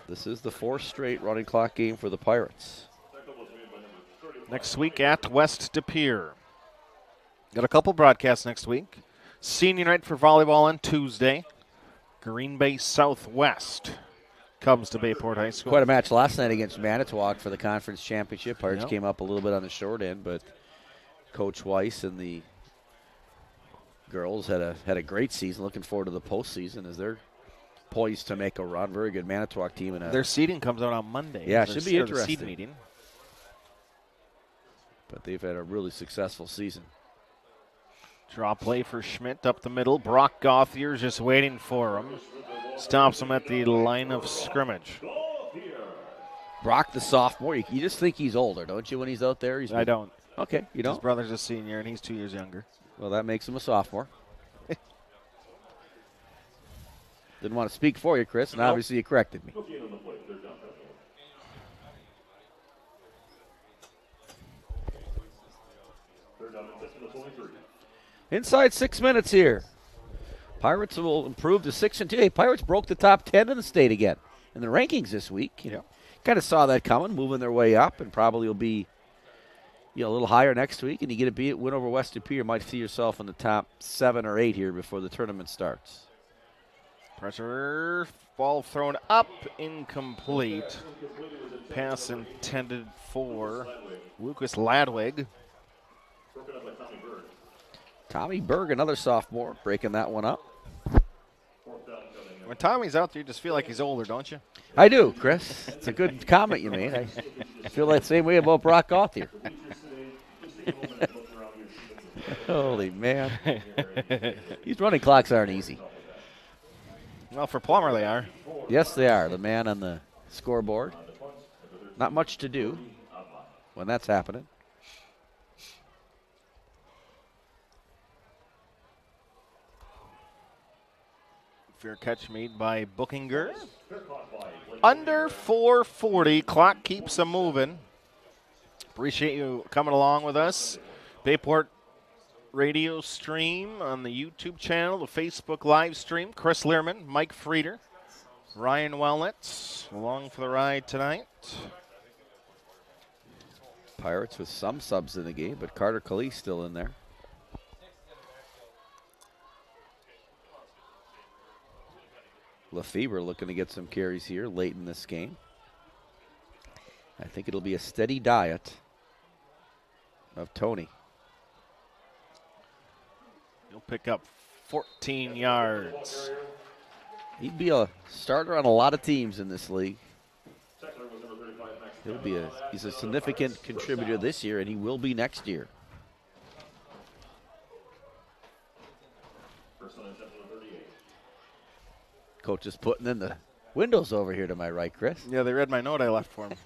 this is the fourth straight running clock game for the Pirates. Next week at West De Pere. Got a couple broadcasts next week. Senior night for volleyball on Tuesday. Green Bay Southwest comes to Bayport High School. Quite a match last night against Manitowoc for the conference championship. Pirates came up a little bit on the short end, but Coach Weiss and the girls had a great season. Looking forward to the postseason as they're poised to make a run. Very good Manitowoc team. And their seeding comes out on Monday. Yeah, it should be interesting. Seed meeting. But they've had a really successful season. Draw play for Schmidt up the middle. Brock Gauthier's just waiting for him. Stops him at the line of scrimmage. Brock, the sophomore, you just think he's older, don't you, when he's out there? I don't. Okay, you don't? His brother's a senior, and he's 2 years younger. Well, that makes him a sophomore. Didn't want to speak for you, Chris, and obviously you corrected me. Inside 6 minutes here. Pirates will improve to 6-2. Hey, Pirates broke the top 10 in the state again in the rankings this week. You know, kind of saw that coming, moving their way up, and probably will be a little higher next week. And you get a win over West De Pere, might see yourself in the top 7 or 8 here before the tournament starts. Pressure, ball thrown up, incomplete. Pass intended for Lucas Ladwig. Tommy Berg, another sophomore, breaking that one up. When Tommy's out there, you just feel like he's older, don't you? I do, Chris. It's a good comment you made. I feel like the same way about Brock Gauthier. Holy man. These running clocks aren't easy. Well, for Plummer they are. Yes, they are. The man on the scoreboard. Not much to do when that's happening. Fair catch made by Bookinger. Under 4:40. Clock keeps a moving. Appreciate you coming along with us. Bayport radio stream on the YouTube channel, the Facebook live stream. Chris Learman, Mike Frieder, Ryan Wellnitz along for the ride tonight. Pirates with some subs in the game, but Carter Calise still in there. Lefebvre looking to get some carries here late in this game. I think it'll be a steady diet of Tony. He'll pick up 14 yards. He'd be a starter on a lot of teams in this league. He's a significant contributor this year, and he will be next year. Coach is putting in the windows over here to my right, Chris. Yeah, they read my note I left for him.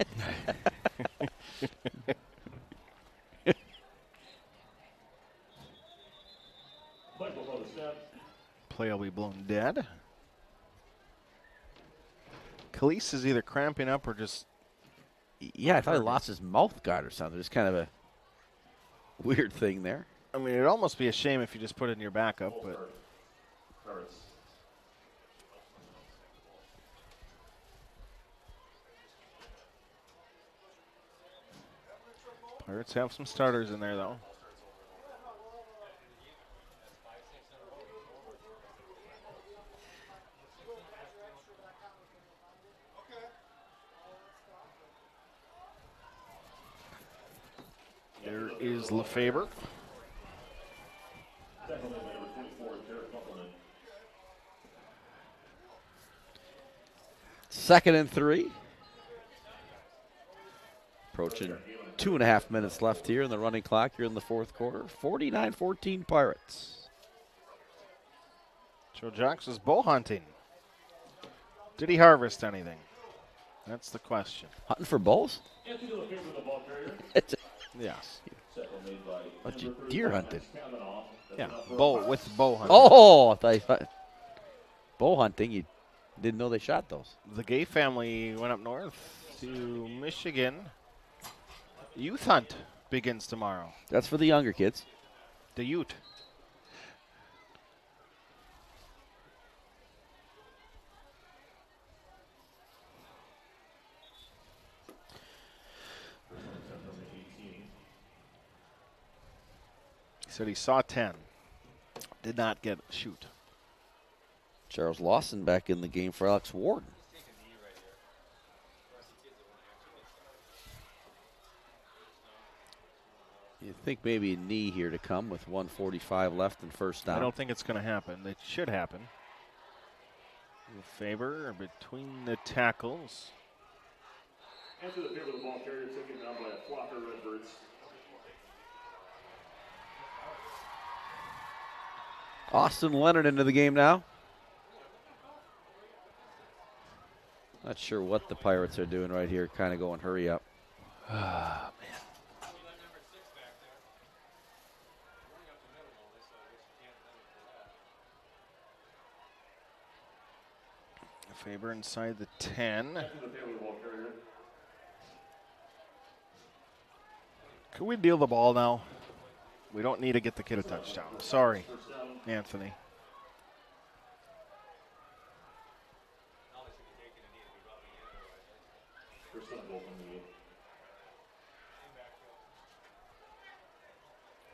Play will be blown dead. Calise is either cramping up or just... Yeah, I thought he lost his mouth guard or something. There's kind of a weird thing there. I mean, it'd almost be a shame if you just put it in your backup, but... Pirates have some starters in there, though. There is Lefebvre. Second and 3. Approaching 2.5 minutes left here in the running clock here in the fourth quarter. 49-14 Pirates. Joe Jocks is bow hunting. Did he harvest anything? That's the question. Hunting for bulls? Yes. What, you deer hunted? Yeah, bow hunting. Oh, I thought bow hunting. You didn't know they shot those. The Gay family went up north to Michigan. Youth hunt begins tomorrow. That's for the younger kids. The Ute. He said he saw 10. Did not get a shoot. Charles Lawson back in the game for Alex Warden. You think maybe a knee here to come with 1:45 left and first down. I don't think it's going to happen. It should happen. Lefebvre between the tackles. After the favor of the ball carrier taken down by a flocker Redbirds. Austin Leonard into the game now. Not sure what the Pirates are doing right here, kind of going hurry up. Ah, man. Faber inside the 10. Can we deal the ball now? We don't need to get the kid a touchdown. Sorry, Anthony.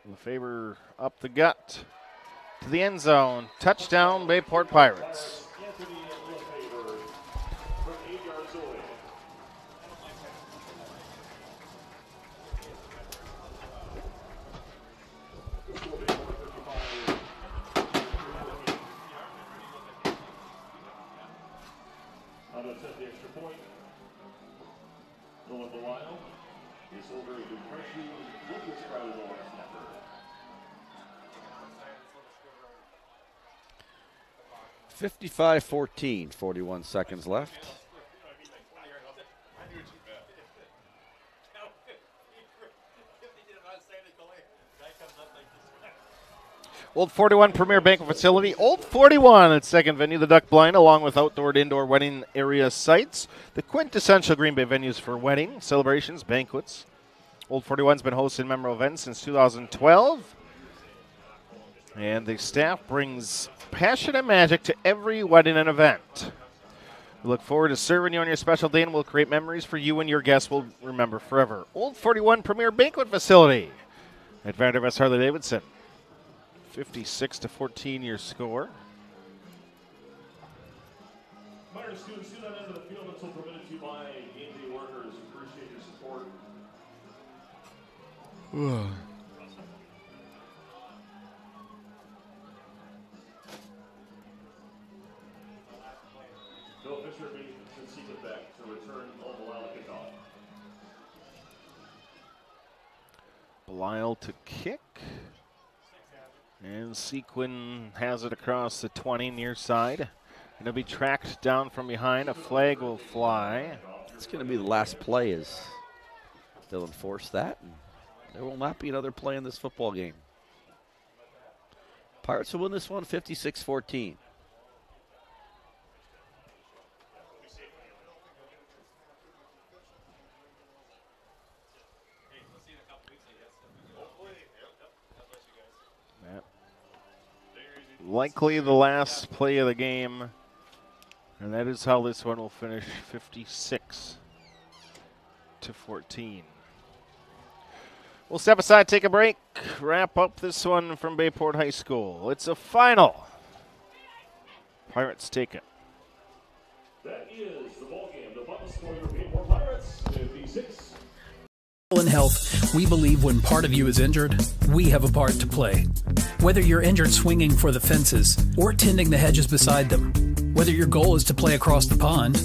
Lefebvre up the gut to the end zone. Touchdown, Bayport Pirates. Anthony Lefebvre from 8 yards away. How to set the extra point. Noah Belisle is over to pressure Lucas Crowder on snapper. $55-14, 41 seconds left. Old 41 Premier Banquet Facility. Old 41 at second venue, the Duck Blind, along with outdoor and indoor wedding area sites. The quintessential Green Bay venues for wedding, celebrations, banquets. Old 41's been hosting memorable events since 2012. And the staff brings passion and magic to every wedding and event. We look forward to serving you on your special day, and we'll create memories for you and your guests will remember forever. Old 41 Premier Banquet Facility at Vandervest Harley-Davidson. 56-14 your score. Minor students, do not enter the field until permitted to by game day workers. Appreciate your support. Bill Fisher should seek it back to return Belisle kickoff. Belisle to kick. And Sequin has it across the 20 near side. It'll be tracked down from behind. A flag will fly. It's going to be the last play as they'll enforce that. And there will not be another play in this football game. Pirates will win this one 56-14. Likely the last play of the game, and that is how this one will finish 56-14. We'll step aside, take a break, wrap up this one from Bayport High School. It's a final. Pirates take it. That is the ball game. The final score for Bayport Pirates, 56. In health, we believe when part of you is injured, we have a part to play. Whether you're injured swinging for the fences or tending the hedges beside them, whether your goal is to play across the pond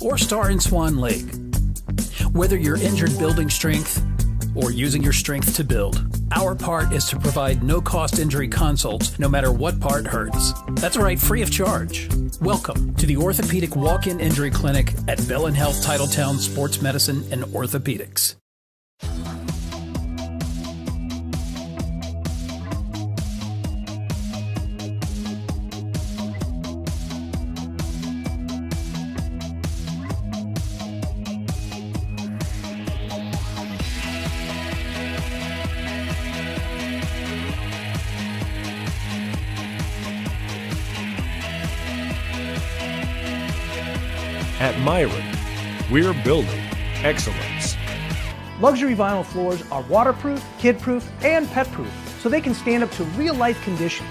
or star in Swan Lake, whether you're injured building strength or using your strength to build, our part is to provide no-cost injury consults no matter what part hurts. That's right, free of charge. Welcome to the Orthopedic Walk-In Injury Clinic at Bell & Health Titletown Sports Medicine and Orthopedics. At Myron, we're building excellence. Luxury vinyl floors are waterproof, kid-proof, and pet-proof, so they can stand up to real-life conditions.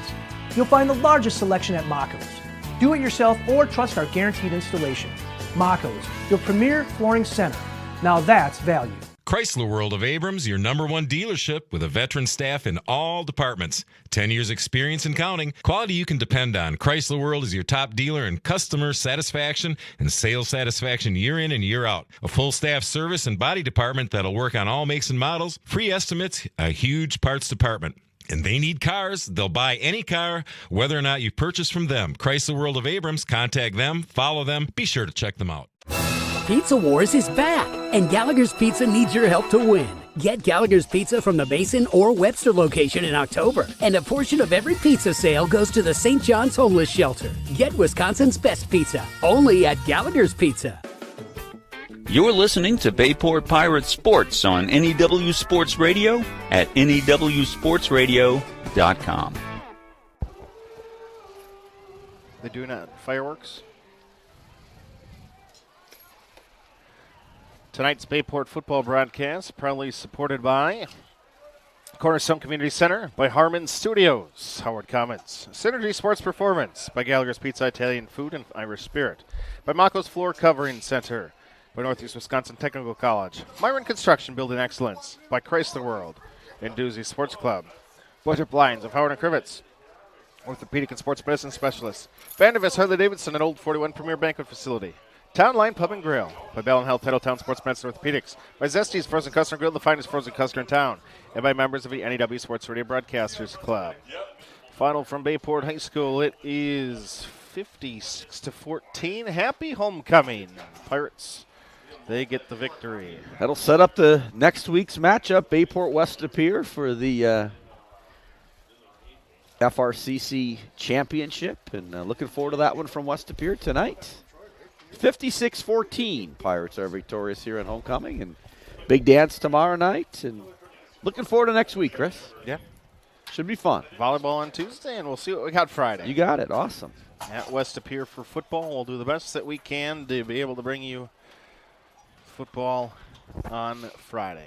You'll find the largest selection at Mako's. Do it yourself or trust our guaranteed installation. Mako's, your premier flooring center. Now that's value. Chrysler World of Abrams, your #1 dealership with a veteran staff in all departments. 10 years experience and counting. Quality you can depend on. Chrysler World is your top dealer in customer satisfaction and sales satisfaction year in and year out. A full staff service and body department that'll work on all makes and models. Free estimates, a huge parts department. And they need cars. They'll buy any car, whether or not you purchase from them. Chrysler World of Abrams. Contact them. Follow them. Be sure to check them out. Pizza Wars is back, and Gallagher's Pizza needs your help to win. Get Gallagher's Pizza from the Basin or Webster location in October, and a portion of every pizza sale goes to the St. John's Homeless Shelter. Get Wisconsin's best pizza, only at Gallagher's Pizza. You're listening to Bayport Pirates Sports on NEW Sports Radio at newsportsradio.com. They doing fireworks? Tonight's Bayport football broadcast proudly supported by Cornerstone Community Center by Harmon Studios. Howard Comments. Synergy Sports Performance by Gallagher's Pizza, Italian Food, and Irish Spirit. By Mako's Floor Covering Center. By Northeast Wisconsin Technical College. Myron Construction Building Excellence. By Chrysler World. And Doozy Sports Club. Budget Blinds of Howard and Krivitz. Orthopedic and Sports Medicine Specialists. Vandervis Harley Davidson, an old 41 Premier Banquet Facility. Town Line Pub and Grill. By Bell & Health, Titletown Sports Medicine Orthopedics. By Zesty's Frozen Custard Grill, the finest frozen custard in town. And by members of the NEW Sports Radio Broadcasters Club. Final from Bayport High School, it is 56-14. Happy homecoming. Pirates, they get the victory. That'll set up the next week's matchup, Bayport West De Pere, for the FRCC Championship. And looking forward to that one from West De Pere tonight. 56-14. Pirates are victorious here at homecoming. And big dance tomorrow night. And looking forward to next week, Chris. Yeah. Should be fun. Volleyball on Tuesday, and we'll see what we got Friday. You got it. Awesome. At West De Pere for football. We'll do the best that we can to be able to bring you football on Friday.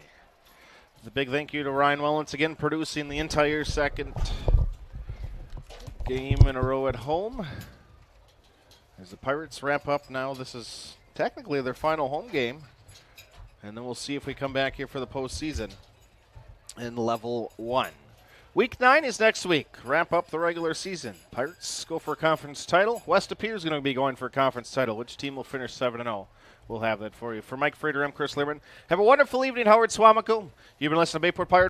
The big thank you to Ryan Well, once again producing the entire second game in a row at home. As the Pirates wrap up now, this is technically their final home game. And then we'll see if we come back here for the postseason in level 1. Week 9 is next week. Wrap up the regular season. Pirates go for a conference title. West De Pere is going to be going for a conference title. Which team will finish 7-0? We'll have that for you. For Mike Frater, I'm Chris Learman. Have a wonderful evening, Howard Swamico. You've been listening to Bayport Pirates.